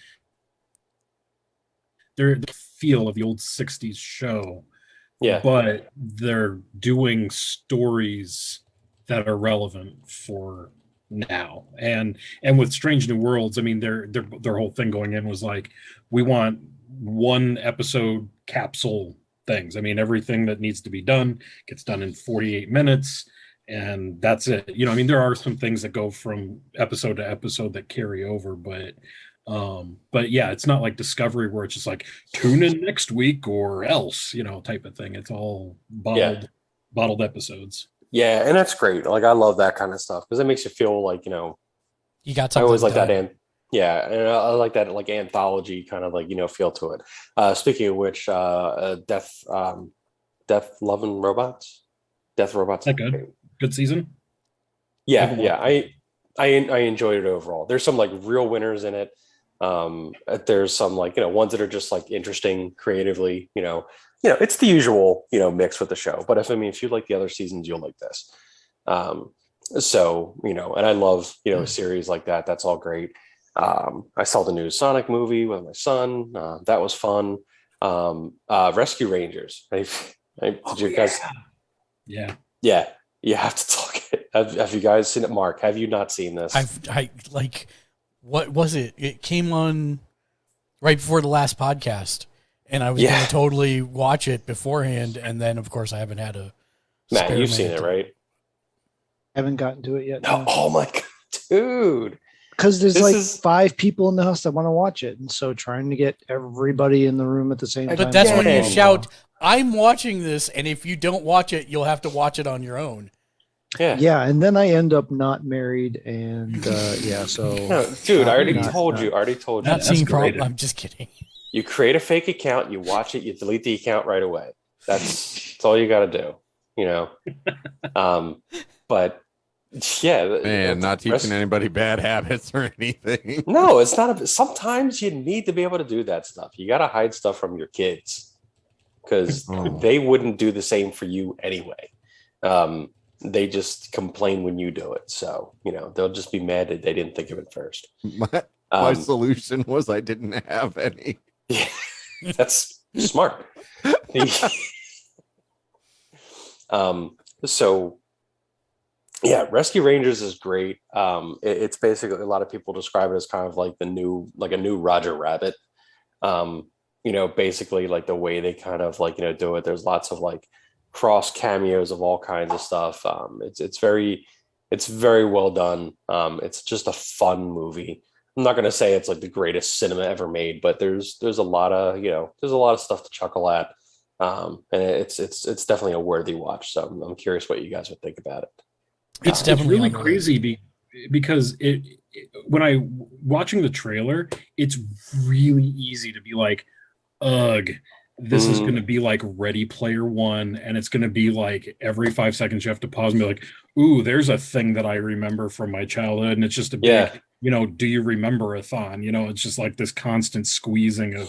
Speaker 4: the feel of the old 60s show.
Speaker 3: Yeah.
Speaker 4: But they're doing stories that are relevant for now. And with Strange New Worlds, I mean, their whole thing going in was like, we want one episode capsule things. I mean, everything that needs to be done gets done in 48 minutes. and that's it. You know, I mean, there are some things that go from episode to episode that carry over, but yeah, it's not like Discovery where it's just like tune in next week or else, you know, type of thing. It's all bottled episodes.
Speaker 3: Yeah, and that's great. Like I love that kind of stuff because it makes you feel like, you know,
Speaker 1: You got
Speaker 3: I
Speaker 1: something.
Speaker 3: always like
Speaker 1: done.
Speaker 3: that. Yeah, and I like that like anthology kind of like, you know, feel to it. Speaking of which, Death, Love and Robots, Death Robots.
Speaker 4: That good season.
Speaker 3: Yeah, yeah. I enjoyed it overall. There's some like real winners in it. There's some like, you know, ones that are just like interesting creatively, you know, it's the usual, you know, mix with the show. But if you like the other seasons, you'll like this. So, you know, and I love, you know, a series like that. That's all great. I saw the new Sonic movie with my son. That was fun. Rescue Rangers. Did you guys?
Speaker 4: Yeah.
Speaker 3: Yeah. You have to talk. Have you guys seen it? Mark, have you not seen this?
Speaker 1: I like, what was it? It came on right before the last podcast, and I was going to totally watch it beforehand. And then, of course, I haven't had a.
Speaker 3: Matt, you've seen it, right?
Speaker 2: Haven't gotten to it yet.
Speaker 3: No. Oh my God, dude.
Speaker 2: Because there's 5 people in the house that want to watch it. And so trying to get everybody in the room at the same time.
Speaker 1: But that's when you
Speaker 3: Yeah.
Speaker 1: shout, I'm watching this, and if you don't watch it, you'll have to watch it on your own.
Speaker 3: Yeah.
Speaker 2: Yeah, and then I end up not married, and so
Speaker 3: No, dude, I already
Speaker 2: Not-
Speaker 3: told
Speaker 2: not-
Speaker 3: you. Not
Speaker 1: Not seeing
Speaker 4: Masquerade.
Speaker 1: problem. I'm just kidding.
Speaker 3: You create a fake account, you watch it, you delete the account right away. That's all you got to do, you know. But yeah,
Speaker 5: Man, not teaching anybody bad habits or anything.
Speaker 3: No, it's not. Sometimes you need to be able to do that stuff. You got to hide stuff from your kids because
Speaker 5: Oh.
Speaker 3: they wouldn't do the same for you anyway. They just complain when you do it. So, you know, they'll just be mad that they didn't think of it first.
Speaker 5: My solution was I didn't have any.
Speaker 3: Yeah, that's smart. So yeah, Rescue Rangers is great. It's basically, a lot of people describe it as kind of like a new Roger Rabbit. You know, basically like the way they kind of like, you know, do it. There's lots of like cross cameos of all kinds of stuff. It's very well done. It's just a fun movie. I'm not going to say it's like the greatest cinema ever made, but there's a lot of, you know, there's a lot of stuff to chuckle at. And it's definitely a worthy watch. So I'm curious what you guys would think about it.
Speaker 1: It's
Speaker 4: It's
Speaker 1: definitely
Speaker 4: really
Speaker 1: on the list.
Speaker 4: crazy because when I watching the trailer, it's really easy to be like, ugh, this is going to be like Ready Player One, and it's going to be like every 5 seconds you have to pause and be like, ooh, there's a thing that I remember from my childhood, and it's just a big, you know, do you remember a thon? You know, it's just like this constant squeezing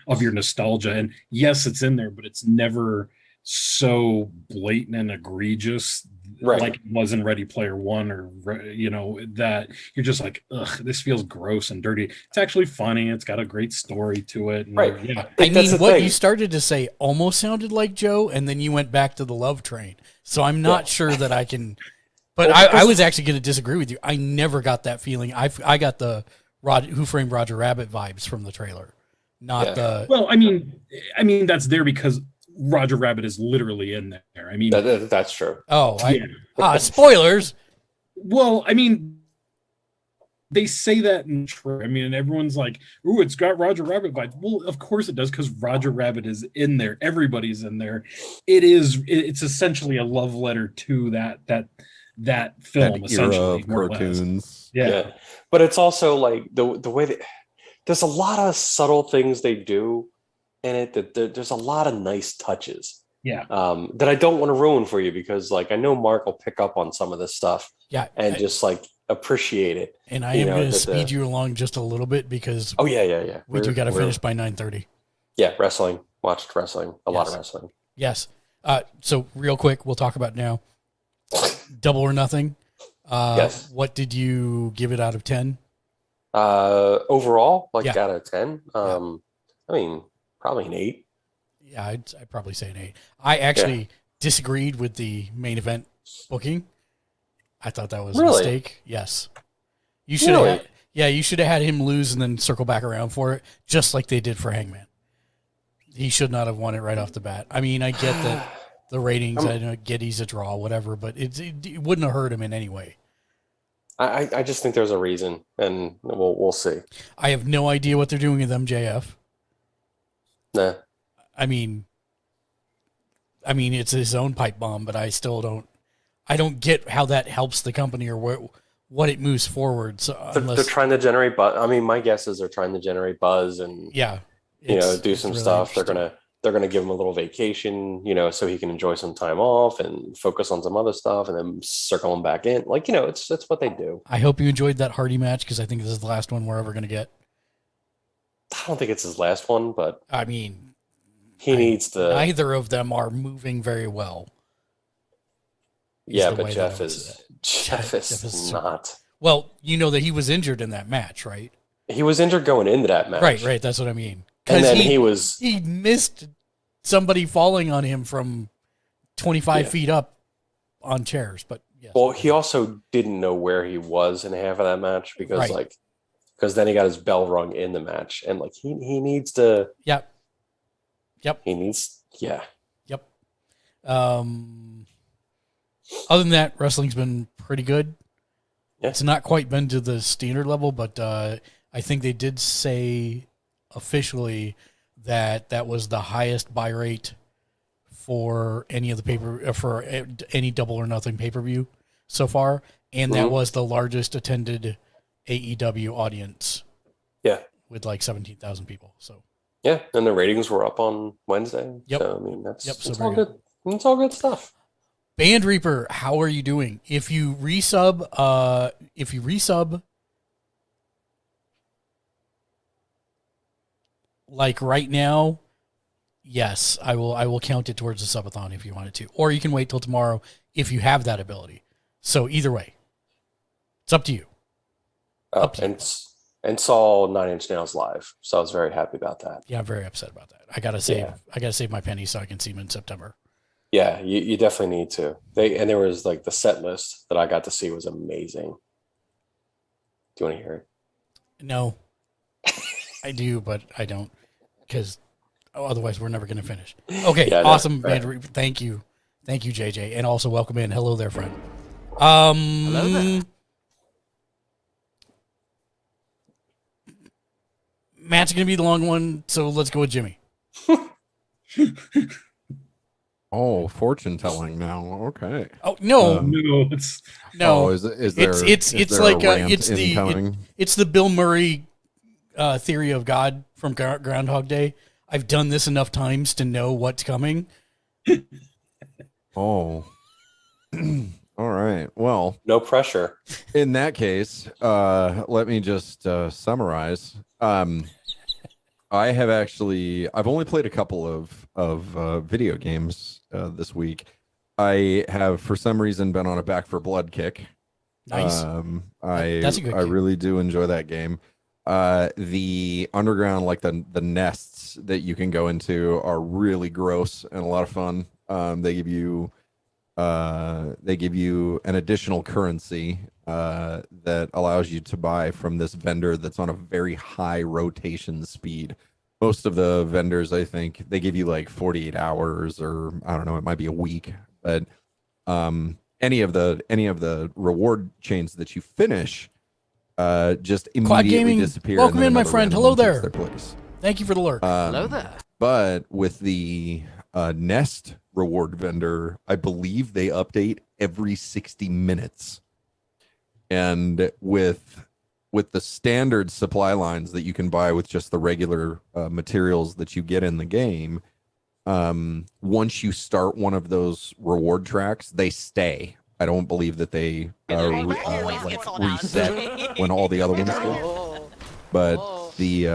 Speaker 4: of your nostalgia. And yes, it's in there, but it's never so blatant and egregious like it was in Ready Player One, or, you know, that you're just like, ugh, this feels gross and dirty. It's actually funny. It's got a great story to it. And,
Speaker 3: Right.
Speaker 4: yeah.
Speaker 1: I
Speaker 3: That's
Speaker 1: mean,
Speaker 3: the
Speaker 1: what
Speaker 3: thing.
Speaker 1: you started to say almost sounded like Joe, and then you went back to the love train. So I'm not sure that I can. But
Speaker 3: Well, because-
Speaker 1: I was actually going to disagree with you. I never got that feeling. I got the Who Framed Roger Rabbit vibes from the trailer, not the.
Speaker 4: Well, I mean that's there because Roger Rabbit is literally in there. I mean,
Speaker 3: That's true.
Speaker 1: Oh,
Speaker 4: yeah.
Speaker 1: Spoilers.
Speaker 4: Well, I mean, they say that in I mean, and everyone's like, "Ooh, it's got Roger Rabbit vibes." Well, of course it does, because Roger Rabbit is in there. Everybody's in there. It's essentially a love letter to that film,
Speaker 5: That era
Speaker 4: essentially,
Speaker 5: of
Speaker 4: more or less.
Speaker 5: cartoons.
Speaker 4: Yeah.
Speaker 3: But it's also like the way that there's a lot of subtle things they do in it, that there's a lot of nice touches.
Speaker 4: Yeah.
Speaker 3: That I don't want to ruin for you, because like I know Mark will pick up on some of this stuff
Speaker 1: Yeah,
Speaker 3: and just like appreciate it.
Speaker 1: and I
Speaker 3: you
Speaker 1: am
Speaker 3: know,
Speaker 1: going to
Speaker 3: that
Speaker 1: speed you along just a little bit because
Speaker 3: Oh yeah.
Speaker 1: we do got to finish by 9:30.
Speaker 3: Yeah, wrestling. Watched wrestling. A lot of
Speaker 1: Yes.
Speaker 3: wrestling.
Speaker 1: Yes. So real quick, we'll talk about now. Double or Nothing.
Speaker 3: Yes.
Speaker 1: What did you give it out of 10?
Speaker 3: Overall, like
Speaker 1: Yeah.
Speaker 3: out of 10, I mean, probably an 8.
Speaker 1: Yeah, I'd probably say an 8. I actually disagreed with the main event booking. I thought that was a
Speaker 3: Really?
Speaker 1: mistake. Yes. You should have
Speaker 3: Really?
Speaker 1: you should have had him lose and then circle back around for it, just like they did for Hangman. He should not have won it right off the bat. I mean, I get that. the ratings. I know Giddy's a draw, whatever, but it wouldn't have hurt him in any way.
Speaker 3: I just think there's a reason, and we'll see.
Speaker 1: I have no idea what they're doing with MJF.
Speaker 3: Nah.
Speaker 1: I mean, it's his own pipe bomb, but I still don't. I don't get how that helps the company or what it moves forward. So
Speaker 3: They're trying to generate buzz. I mean, my guess is they're trying to generate buzz and do some
Speaker 1: really
Speaker 3: stuff. They're gonna give him a little vacation, so he can enjoy some time off and focus on some other stuff, and then circle him back in. Like, it's what they do.
Speaker 1: I hope you enjoyed that Hardy match because I think this is the last one we're ever gonna get.
Speaker 3: I don't think it's his last one, but
Speaker 1: I mean,
Speaker 3: needs to.
Speaker 1: Neither of them are moving very well.
Speaker 3: Yeah, but Jeff is not.
Speaker 1: Well, you know that he was injured in that match, right?
Speaker 3: He was injured going into that match.
Speaker 1: Right. That's what I mean.
Speaker 3: And then
Speaker 1: he missed somebody falling on him from 25 feet up on chairs. But yes.
Speaker 3: Well, he also didn't know where he was in half of that match because then he got his bell rung in the match, and he needs to.
Speaker 1: Yep.
Speaker 3: He needs. Yeah.
Speaker 1: Yep. Other than that, wrestling's been pretty good.
Speaker 3: Yeah.
Speaker 1: It's not quite been to the standard level, but I think they did say officially that was the highest buy rate for any of the for any Double or Nothing pay-per-view so far, and that was the largest attended AEW audience.
Speaker 3: Yeah,
Speaker 1: with 17,000 people. So
Speaker 3: yeah, and the ratings were up on Wednesday.
Speaker 1: Yep.
Speaker 3: So, I mean, that's
Speaker 1: all
Speaker 3: good. It's all good stuff.
Speaker 1: Band Reaper, how are you doing? If you resub, right now, yes, I will count it towards the subathon if you wanted to. Or you can wait till tomorrow if you have that ability. So either way, it's up to you.
Speaker 3: And saw 9 Inch Nails live, so I was very happy about that.
Speaker 1: Yeah, I'm very upset about that. I gotta save my pennies so I can see them in September.
Speaker 3: Yeah, you definitely need to. There was the set list that I got to see was amazing. Do you want to hear it?
Speaker 1: No, I do, but I don't, because otherwise we're never going to finish. Okay, awesome, man. Thank you, JJ, and also welcome in. Hello there, friend.
Speaker 6: Hello there.
Speaker 1: Matt's going to be the long one, so let's go with Jimmy.
Speaker 5: Oh, fortune telling now. Okay.
Speaker 1: Oh no,
Speaker 4: no.
Speaker 5: Oh, is there?
Speaker 1: It's the Bill Murray theory of God from Groundhog Day. I've done this enough times to know what's coming.
Speaker 5: Oh. All right. Well,
Speaker 3: no pressure.
Speaker 5: In that case, let me just summarize. I've only played a couple of video games this week. I have, for some reason, been on a Back for Blood kick.
Speaker 1: Nice. That's a good game.
Speaker 5: I really do enjoy that game. The underground, the nests that you can go into, are really gross and a lot of fun. They give you an additional currency that allows you to buy from this vendor that's on a very high rotation speed. Most of the vendors, I think, they give you 48 hours, or I don't know, it might be a week. But any of the reward chains that you finish just immediately disappear.
Speaker 1: Welcome in, my friend. Hello there.
Speaker 5: Their place.
Speaker 1: Thank you for the lurk.
Speaker 6: Hello there.
Speaker 5: But with the Nest reward vendor, I believe they update every 60 minutes. And with the standard supply lines that you can buy with just the regular materials that you get in the game, once you start one of those reward tracks, they stay. I don't believe that they reset when all the other ones do. But the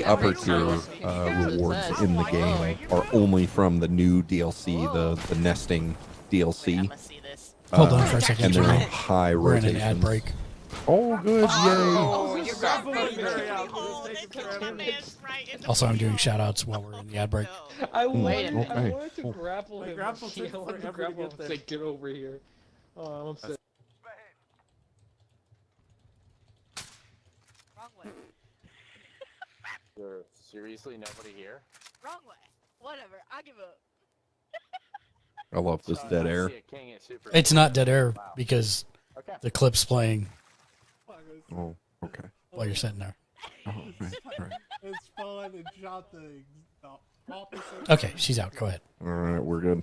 Speaker 5: upper tier rewards in the game are only from the new DLC, the nesting DLC.
Speaker 1: Hold on for a second.
Speaker 5: And they're in high
Speaker 1: We're
Speaker 5: rotation.
Speaker 1: in an ad break.
Speaker 5: Oh, good! Yay!
Speaker 1: Also, I'm doing shout outs while we're in the ad break.
Speaker 7: I wanted
Speaker 5: okay.
Speaker 7: to grapple him. I wanted to grapple him and say, get over here. Oh, I'm upset.
Speaker 6: Wrong way.
Speaker 8: There's seriously nobody here?
Speaker 6: Wrong way. Whatever. I give up.
Speaker 5: I love this dead air.
Speaker 1: It's not dead air because the clip's playing
Speaker 5: Oh, okay.
Speaker 1: while you're sitting there.
Speaker 5: Oh, right, right.
Speaker 8: It's fun and shot things. The opposite.
Speaker 1: Okay, she's out. Go ahead.
Speaker 5: All right, we're good.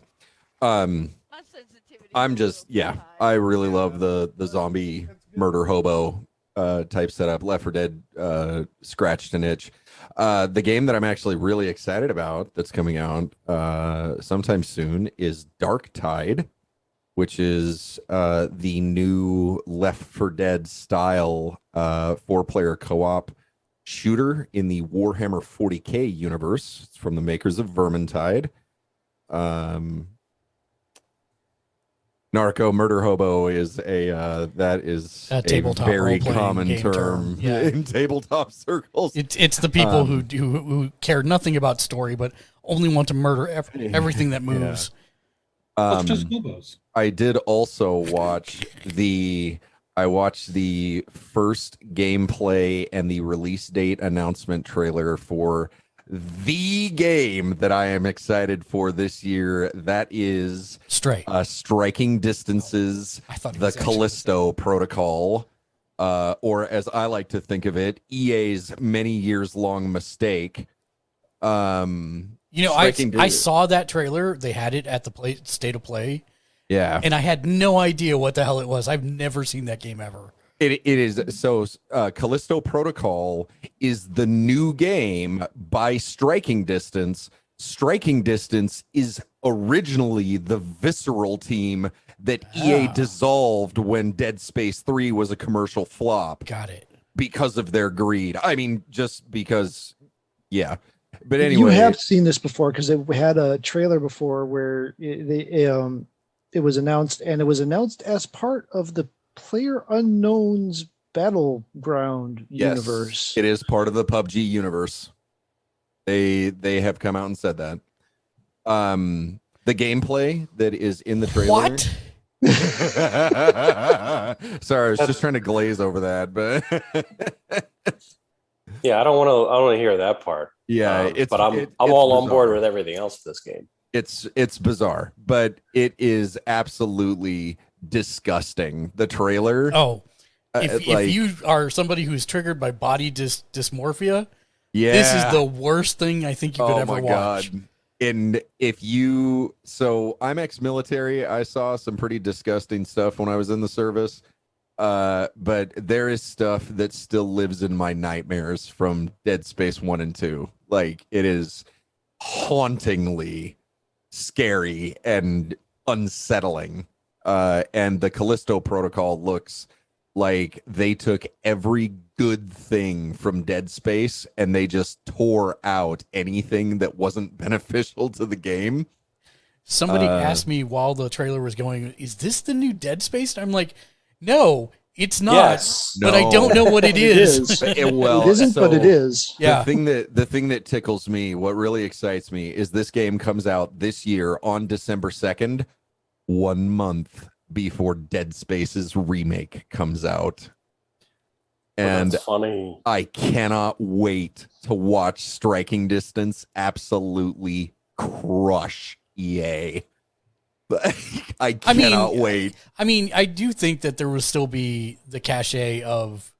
Speaker 5: I'm just, I really love the zombie murder hobo type setup. Left 4 Dead scratched an itch. The game that I'm actually really excited about that's coming out sometime soon is Dark Tide, which is the new Left 4 Dead style 4-player co-op shooter in the Warhammer 40K universe. It's from the makers of Vermintide. Narco murder hobo is a
Speaker 1: tabletop
Speaker 5: very
Speaker 1: role-playing
Speaker 5: common
Speaker 1: game
Speaker 5: term
Speaker 1: Yeah.
Speaker 5: in tabletop circles.
Speaker 1: It's the people who care nothing about story but only want to murder everything that moves.
Speaker 4: Let's just hobos.
Speaker 5: I did also watch the first gameplay and the release date announcement trailer for the game that I am excited for this year. That is Striking Distances,
Speaker 1: I thought he
Speaker 5: the
Speaker 1: was actually
Speaker 5: Callisto Protocol, or as I like to think of it, EA's many years long mistake.
Speaker 1: I saw that trailer. They had it at the State of Play.
Speaker 5: Yeah.
Speaker 1: And I had no idea what the hell it was. I've never seen that game ever.
Speaker 5: It is. So Callisto Protocol is the new game by Striking Distance. Striking Distance is originally the Visceral team that EA dissolved when Dead Space 3 was a commercial flop.
Speaker 1: Got it.
Speaker 5: Because of their greed. I mean, just because, yeah. But anyway.
Speaker 2: You have seen this before because they had a trailer before where it was announced, and it was announced as part of the Player Unknown's Battleground universe.
Speaker 5: It is part of the PUBG universe. They have come out and said that. The gameplay that is in the trailer.
Speaker 1: What?
Speaker 5: Sorry, I was just trying to glaze over that, but
Speaker 3: yeah, I don't want to hear that part.
Speaker 5: Yeah,
Speaker 3: but I'm all on board with everything else in this game.
Speaker 5: It's bizarre, but it is absolutely disgusting. The trailer.
Speaker 1: Oh, if you are somebody who's triggered by body dysmorphia,
Speaker 5: yeah,
Speaker 1: this is the worst thing I think you could ever watch.
Speaker 5: God. And I'm ex-military. I saw some pretty disgusting stuff when I was in the service. But there is stuff that still lives in my nightmares from Dead Space 1 and 2. Like, it is hauntingly scary and unsettling. And the Callisto Protocol looks like they took every good thing from Dead Space and they just tore out anything that wasn't beneficial to the game.
Speaker 1: Somebody asked me while the trailer was going, is this the new Dead Space? And I'm like, no, it's not.
Speaker 3: Yes.
Speaker 1: But I don't know what it is.
Speaker 2: It isn't, but it is.
Speaker 1: Yeah.
Speaker 5: The thing that tickles me, what really excites me, is this game comes out this year on December 2nd, 1 month before Dead Space's remake comes out. And
Speaker 3: that's funny.
Speaker 5: I cannot wait to watch Striking Distance absolutely crush EA. I cannot wait.
Speaker 1: I mean, I do think that there will still be the cachet of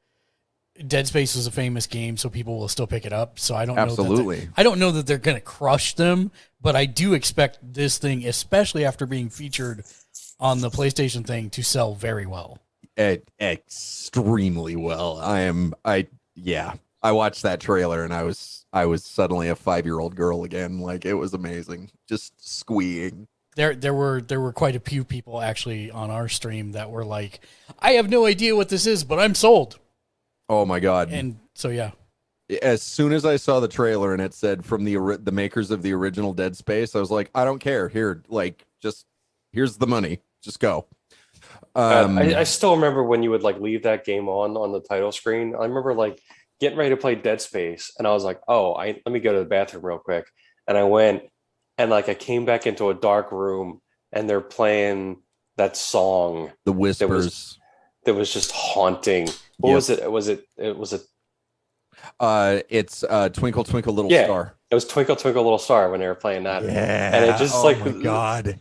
Speaker 1: Dead Space was a famous game, so people will still pick it up. So I don't know. I don't know that they're going to crush them, but I do expect this thing, especially after being featured on the PlayStation thing, to sell very well.
Speaker 5: Extremely well. I watched that trailer and I was suddenly a 5-year-old girl again. Like, it was amazing. Just squeeing.
Speaker 1: There were quite a few people actually on our stream that were like, I have no idea what this is, but I'm sold.
Speaker 5: Oh my God.
Speaker 1: And so, yeah.
Speaker 5: As soon as I saw the trailer and it said from the makers of the original Dead Space, I was like, I don't care. Here, like, just here's the money. Just go.
Speaker 3: I still remember when you would like leave that game on the title screen. I remember like getting ready to play Dead Space, and I was like, let me go to the bathroom real quick. And I went, and like I came back into a dark room, and they're playing that song,
Speaker 5: The Whispers.
Speaker 3: That was just haunting. What was it? It was
Speaker 5: It's Twinkle Twinkle Little
Speaker 3: Yeah.
Speaker 5: Star.
Speaker 3: It was Twinkle Twinkle Little Star when they were playing that.
Speaker 5: Yeah.
Speaker 3: And it just
Speaker 5: oh
Speaker 3: like
Speaker 5: my god.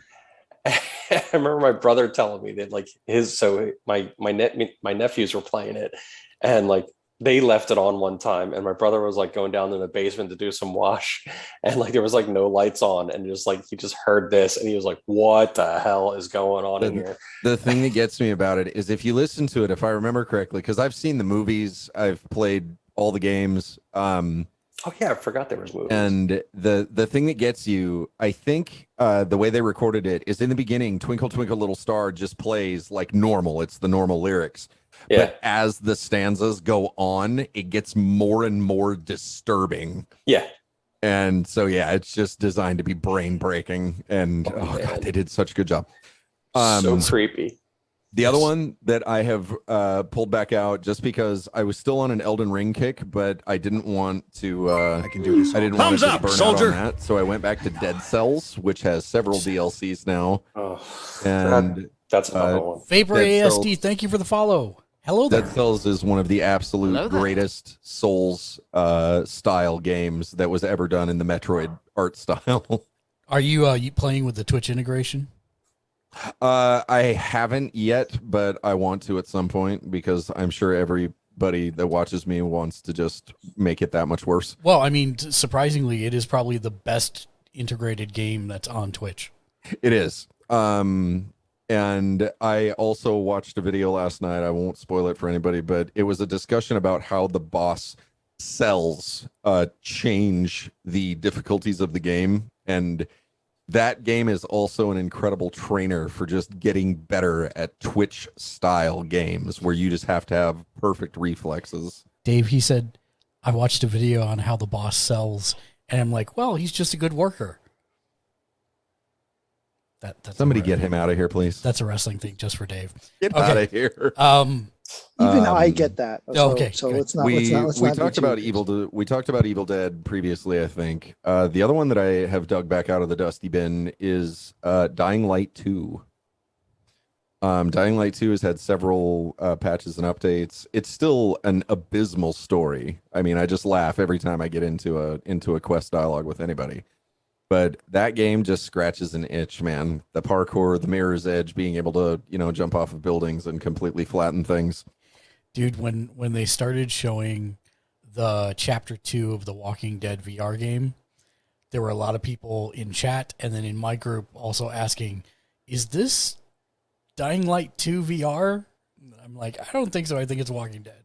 Speaker 3: I remember my brother telling me that like my nephews were playing it, and like they left it on one time, and my brother was like going down in the basement to do some wash, and like there was like no lights on, and just like he just heard this, and he was like, "What the hell is going on in here?"
Speaker 5: The thing that gets me about it is if you listen to it, if I remember correctly, because I've seen the movies, I've played all the games.
Speaker 3: Oh yeah, I forgot there was movies.
Speaker 5: And the thing that gets you, I think, the way they recorded it is in the beginning, Twinkle Twinkle Little Star just plays like normal. It's the normal lyrics.
Speaker 3: Yeah.
Speaker 5: But as the stanzas go on, it gets more and more disturbing.
Speaker 3: Yeah.
Speaker 5: And so, yeah, it's just designed to be brain breaking. And oh god, they did such a good job.
Speaker 3: So creepy.
Speaker 5: The other one that I have pulled back out just because I was still on an Elden Ring kick, but I didn't want to. I can do this. I didn't want to just burn out on that, so I went back to Dead Cells, which has several DLCs now.
Speaker 3: Oh,
Speaker 5: and
Speaker 3: that's another one.
Speaker 1: Vapor
Speaker 5: Dead
Speaker 1: ASD,
Speaker 5: Cells.
Speaker 1: thank you for the follow. Hello there.
Speaker 5: Dead Cells is one of the absolute greatest Souls style games that was ever done in the Metroid art style.
Speaker 1: Are you playing with the Twitch integration?
Speaker 5: I haven't yet, but I want to at some point because I'm sure everybody that watches me wants to just make it that much worse.
Speaker 1: Well, I mean, surprisingly, it is probably the best integrated game that's on Twitch.
Speaker 5: It is. And I also watched a video last night. I won't spoil it for anybody, but it was a discussion about how the boss cells change the difficulties of the game. And that game is also an incredible trainer for just getting better at Twitch style games where you just have to have perfect reflexes.
Speaker 1: Dave, he said, I watched a video on how the boss sells, and I'm like, well, he's just a good worker. That's
Speaker 5: Somebody get him out of here, please.
Speaker 1: That's a wrestling thing just for Dave.
Speaker 5: Get out of here.
Speaker 2: Even I get that. So,
Speaker 1: okay,
Speaker 2: so
Speaker 1: good.
Speaker 2: let's not.
Speaker 5: We
Speaker 2: let's
Speaker 5: talked about we talked about Evil Dead previously, I think. The other one that I have dug back out of the dusty bin is Dying Light 2. Dying Light 2 has had several patches and updates. It's still an abysmal story. I mean, I just laugh every time I get into a quest dialogue with anybody. But that game just scratches an itch, man. The parkour, the mirror's edge, being able to, jump off of buildings and completely flatten things.
Speaker 1: Dude, when they started showing the chapter 2 of the Walking Dead VR game, there were a lot of people in chat and then in my group also asking, is this Dying Light 2 VR? I'm like, I don't think so. I think it's Walking Dead.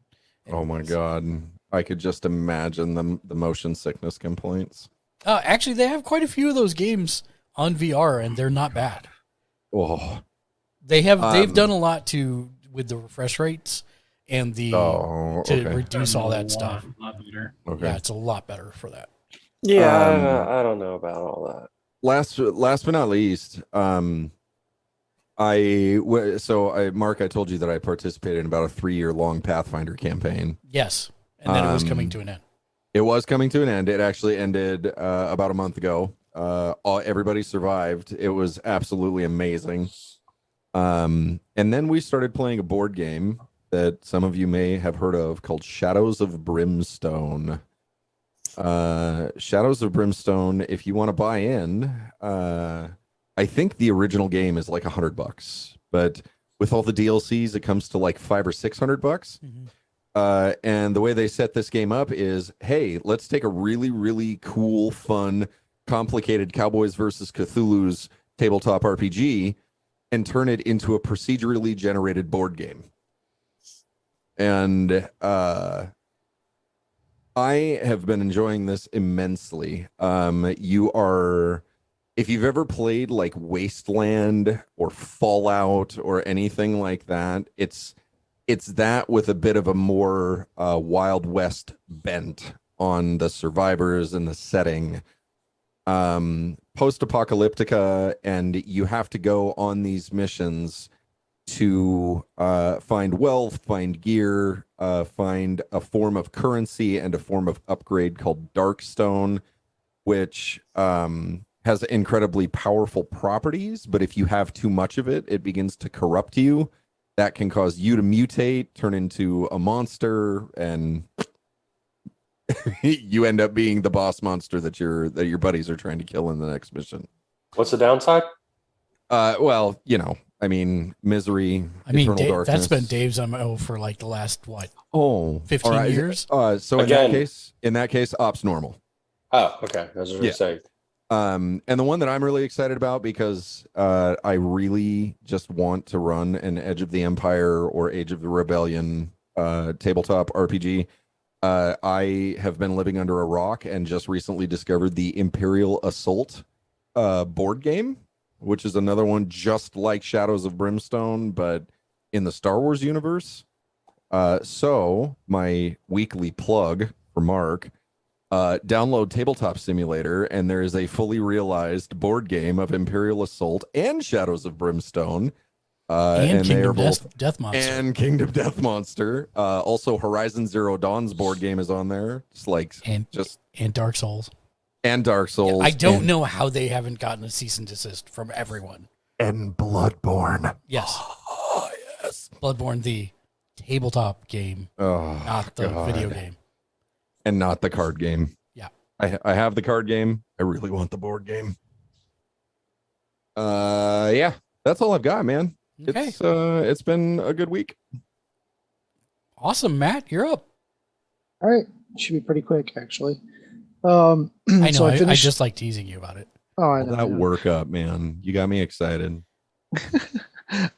Speaker 5: Oh my God. I could just imagine the motion sickness complaints.
Speaker 1: Actually, they have quite a few of those games on VR, and they're not bad.
Speaker 5: Oh,
Speaker 1: they've done a lot with the refresh rates and to reduce all that stuff.
Speaker 4: A lot better.
Speaker 5: Okay.
Speaker 1: Yeah, it's a lot better for that.
Speaker 3: Yeah, I don't know about all that.
Speaker 5: Last but not least, Mark, I told you that I participated in about a 3-year long Pathfinder campaign.
Speaker 1: Yes, and then it was coming to an end.
Speaker 5: It was coming to an end. It actually ended about a month ago. Everybody survived. It was absolutely amazing. And then we started playing a board game that some of you may have heard of called Shadows of Brimstone. Shadows of Brimstone, if you want to buy in, I think the original game is like $100, but with all the DLCs, it comes to like $500 or $600. Mm-hmm. And the way they set this game up is, hey, let's take a really, really cool, fun, complicated Cowboys versus Cthulhu's tabletop RPG and turn it into a procedurally generated board game. And I have been enjoying this immensely. If you've ever played like Wasteland or Fallout or anything like that, it's that with a bit of a more Wild West bent on the survivors and the setting. Post-apocalyptica, and you have to go on these missions to find wealth, find gear, find a form of currency and a form of upgrade called Darkstone, which has incredibly powerful properties, but if you have too much of it, it begins to corrupt you. That can cause you to mutate, turn into a monster, and you end up being the boss monster that your buddies are trying to kill in the next mission.
Speaker 3: What's the downside?
Speaker 5: Well, I mean, misery.
Speaker 1: I mean,
Speaker 5: eternal darkness.
Speaker 1: that's been Dave's MO for like the last 15
Speaker 5: all right.
Speaker 1: years.
Speaker 5: So in that case, ops normal.
Speaker 3: Oh, okay. I was going to say.
Speaker 5: And the one that I'm really excited about because I really just want to run an Edge of the Empire or Age of the Rebellion tabletop RPG. I have been living under a rock and just recently discovered the Imperial Assault board game, which is another one just like Shadows of Brimstone, but in the Star Wars universe. So my weekly plug for Mark, download Tabletop Simulator, and there is a fully realized board game of Imperial Assault and Shadows of Brimstone. And they are both
Speaker 1: Death Monster.
Speaker 5: And Kingdom Death Monster. Also, Horizon Zero Dawn's board game is on there. It's
Speaker 1: and Dark Souls.
Speaker 5: And Dark Souls.
Speaker 1: Yeah, I don't know how they haven't gotten a cease and desist from everyone.
Speaker 5: And Bloodborne.
Speaker 1: Yes.
Speaker 5: Oh, yes.
Speaker 1: Bloodborne, the tabletop game, not the video game.
Speaker 5: And not the card game.
Speaker 1: Yeah.
Speaker 5: I have the card game. I really want the board game. Yeah. That's all I've got, man.
Speaker 1: Okay.
Speaker 5: It's been a good week.
Speaker 1: Awesome, Matt. You're up.
Speaker 2: All right. Should be pretty quick, actually.
Speaker 1: I know.
Speaker 2: So
Speaker 1: I just like teasing you about it.
Speaker 2: Oh, I know.
Speaker 5: That work up, man. You got me excited.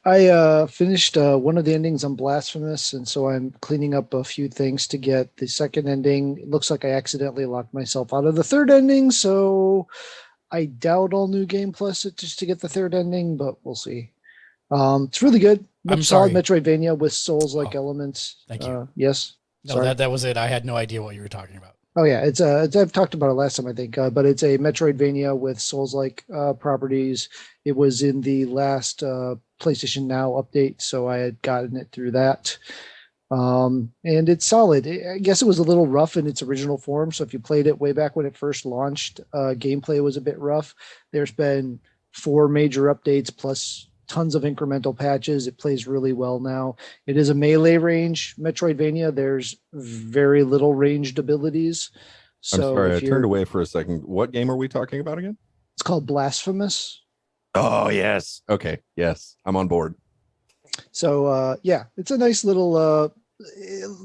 Speaker 2: I finished one of the endings on Blasphemous, and so I'm cleaning up a few things to get the second ending. It looks like I accidentally locked myself out of the third ending, so I doubt I'll new game plus it just to get the third ending, but we'll see. It's really good. Solid Metroidvania with Souls-like elements.
Speaker 1: Thank you.
Speaker 2: Yes.
Speaker 1: No, that was it. I had no idea what you were talking about.
Speaker 2: Oh yeah, it's I've talked about it last time, I think, but it's a Metroidvania with Souls-like properties. It was in the last PlayStation Now update, so I had gotten it through that. And it's solid. I guess it was a little rough in its original form. So if you played it way back when it first launched, gameplay was a bit rough. There's been 4 major updates plus tons of incremental patches. It plays really well now. It is a melee range Metroidvania. There's very little ranged abilities. So
Speaker 5: I'm sorry, I turned away for a second. What game are we talking about again?
Speaker 2: It's called Blasphemous.
Speaker 5: Oh, yes. Okay. Yes. I'm on board.
Speaker 2: So, yeah, it's a nice little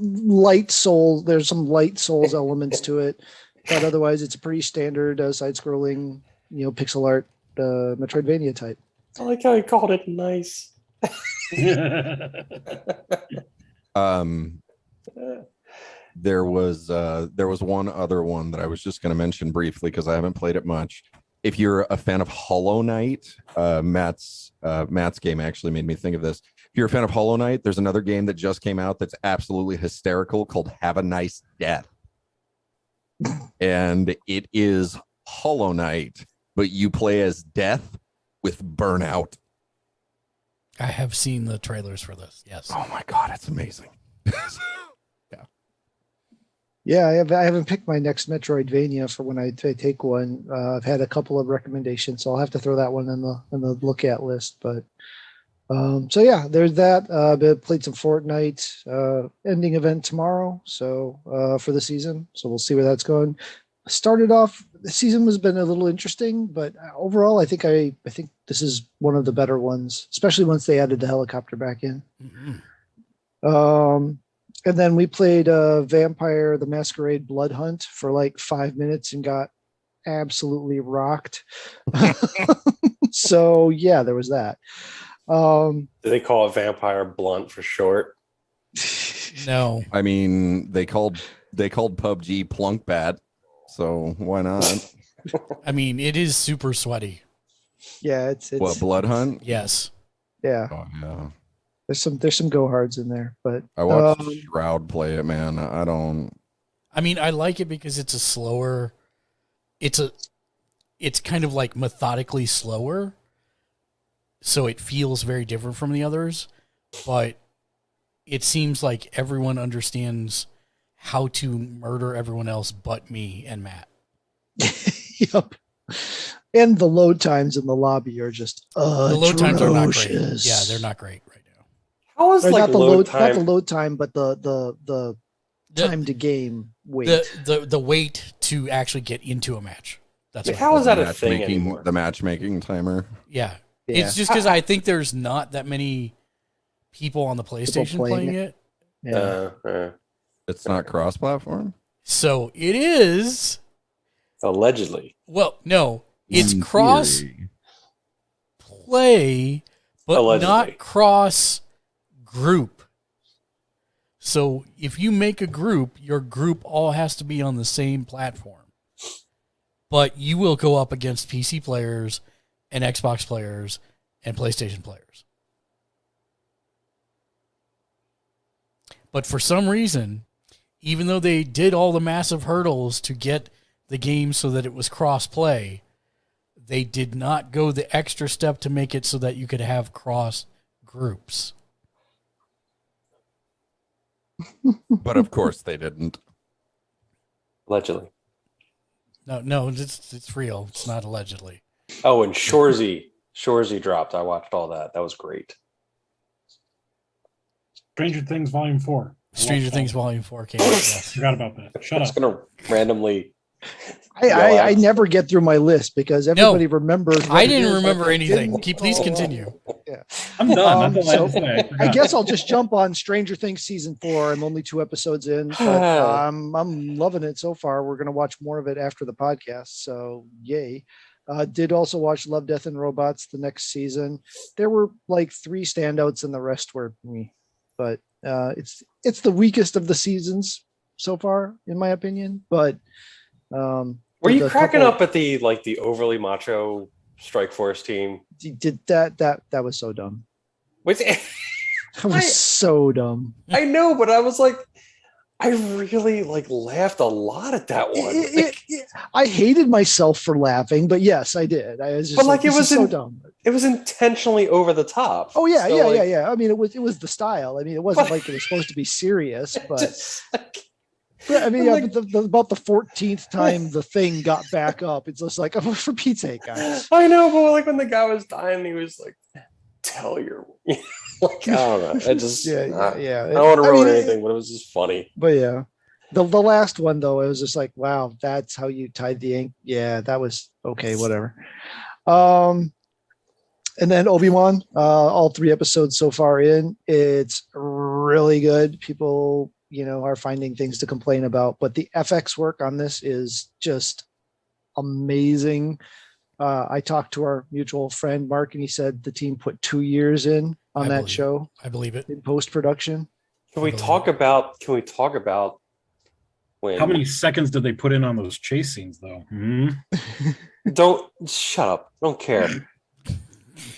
Speaker 2: light soul. There's some light souls elements to it, but otherwise it's a pretty standard side-scrolling, pixel art Metroidvania type.
Speaker 3: I like how you called it nice.
Speaker 5: There was one other one that I was just going to mention briefly because I haven't played it much. If you're a fan of Hollow Knight, Matt's game actually made me think of this. If you're a fan of Hollow Knight, there's another game that just came out that's absolutely hysterical called Have a Nice Death. And it is Hollow Knight, but you play as Death with Burnout.
Speaker 1: I have seen the trailers for this. Yes.
Speaker 5: Oh my God, it's amazing.
Speaker 2: Yeah, I haven't picked my next Metroidvania for when I take one. I've had a couple of recommendations, so I'll have to throw that one in the look at list. But so yeah, there's that. Played some Fortnite ending event tomorrow, so for the season. So we'll see where that's going. Started off, the season has been a little interesting, but overall, I think this is one of the better ones, especially once they added the helicopter back in.
Speaker 1: Mm-hmm.
Speaker 2: And then we played Vampire the Masquerade Blood Hunt for like 5 minutes and got absolutely rocked. So yeah, there was that.
Speaker 3: Do they call it Vampire Blunt for short?
Speaker 1: No.
Speaker 5: I mean, they called PUBG Plunkbat, so why not?
Speaker 1: I mean, it is super sweaty.
Speaker 2: Yeah, it's
Speaker 5: what, Blood Hunt?
Speaker 1: Yes.
Speaker 2: Yeah.
Speaker 5: Oh, yeah.
Speaker 2: There's some go hards in there, but
Speaker 5: I watched Shroud play it, man. I don't.
Speaker 1: I mean, I like it because it's a slower. It's kind of like methodically slower, so it feels very different from the others. But it seems like everyone understands how to murder everyone else but me and Matt.
Speaker 2: Yep. And the load times in the lobby are just
Speaker 1: the load times are not great. Yeah, they're not great right now.
Speaker 3: How is like
Speaker 2: not the
Speaker 3: load time?
Speaker 2: Not the load time, but the time to game wait.
Speaker 1: The wait to actually get into a match. That's
Speaker 3: How is that a thing
Speaker 5: Matchmaking-
Speaker 3: anymore?
Speaker 5: The matchmaking timer.
Speaker 1: Yeah.
Speaker 2: Yeah.
Speaker 1: It's just because I think there's not that many people on the PlayStation
Speaker 2: playing
Speaker 1: playing it.
Speaker 2: Yeah.
Speaker 5: It's not cross-platform.
Speaker 1: So it is.
Speaker 3: Allegedly.
Speaker 1: Well, no, it's
Speaker 5: In
Speaker 1: cross
Speaker 5: theory.
Speaker 1: play, but
Speaker 3: Allegedly.
Speaker 1: not cross group. So if you make a group, your group all has to be on the same platform. But you will go up against PC players and Xbox players and PlayStation players. But for some reason, even though they did all the massive hurdles to get the game so that it was cross-play, they did not go the extra step to make it so that you could have cross groups.
Speaker 5: But of course they didn't.
Speaker 3: Allegedly.
Speaker 1: No, it's real. It's not allegedly.
Speaker 3: Oh, and Shorzy dropped. I watched all that. That was great.
Speaker 4: Stranger Things Volume 4.
Speaker 1: Stranger Things Volume 4 came out. Yes.
Speaker 4: Forgot about that. Shut
Speaker 3: I'm just
Speaker 4: up.
Speaker 3: gonna randomly.
Speaker 2: I never get through my list because everybody remembers. what
Speaker 1: I
Speaker 2: it
Speaker 1: didn't
Speaker 2: is,
Speaker 1: remember
Speaker 2: but I
Speaker 1: anything.
Speaker 2: didn't.
Speaker 1: Please continue.
Speaker 4: I'm done.
Speaker 2: Um,
Speaker 4: That's all I have
Speaker 2: so-
Speaker 4: to say.
Speaker 2: I
Speaker 4: forgot.
Speaker 2: guess I'll just jump on Stranger Things season 4. I'm only 2 episodes in, but I'm loving it so far. We're gonna watch more of it after the podcast, so yay. Did also watch Love, Death, and Robots the next season. There were like 3 standouts, and the rest were me. But it's the weakest of the seasons so far, in my opinion. But
Speaker 3: Were you cracking up at the overly macho Strike Force team?
Speaker 2: Did that was so dumb.
Speaker 3: Which
Speaker 2: That was so dumb.
Speaker 3: I know, but I was like, I really laughed a lot at that one.
Speaker 2: I hated myself for laughing, but yes, I did. I was just
Speaker 3: But,
Speaker 2: this is so
Speaker 3: in-
Speaker 2: dumb.
Speaker 3: It was intentionally over the top.
Speaker 2: Oh yeah,
Speaker 3: So,
Speaker 2: yeah. I mean, it was the style. I mean, it wasn't like it was supposed to be serious, but
Speaker 3: just,
Speaker 2: yeah, I mean,
Speaker 3: I'm
Speaker 2: yeah, but about the 14th time the thing got back up, it's just like, oh, for Pete's sake, guys.
Speaker 3: I know, but when the guy was dying, he was like, "Tell your," I don't know. I just,
Speaker 2: Yeah.
Speaker 3: I don't want to ruin anything, but it was just funny.
Speaker 2: But yeah, the last one though, it was just like, wow, that's how you tied the ink. Yeah, that was okay, whatever. And then Obi-Wan, all 3 episodes so far in, it's really good. People, are finding things to complain about, but the FX work on this is just amazing. I talked to our mutual friend Mark, and he said the team put 2 years in on
Speaker 1: I
Speaker 2: that
Speaker 1: believe
Speaker 2: show
Speaker 1: I believe it.
Speaker 2: in post-production.
Speaker 3: Can we talk about when?
Speaker 4: How many seconds did they put in on those chase scenes, though?
Speaker 3: Don't shut up. I don't care.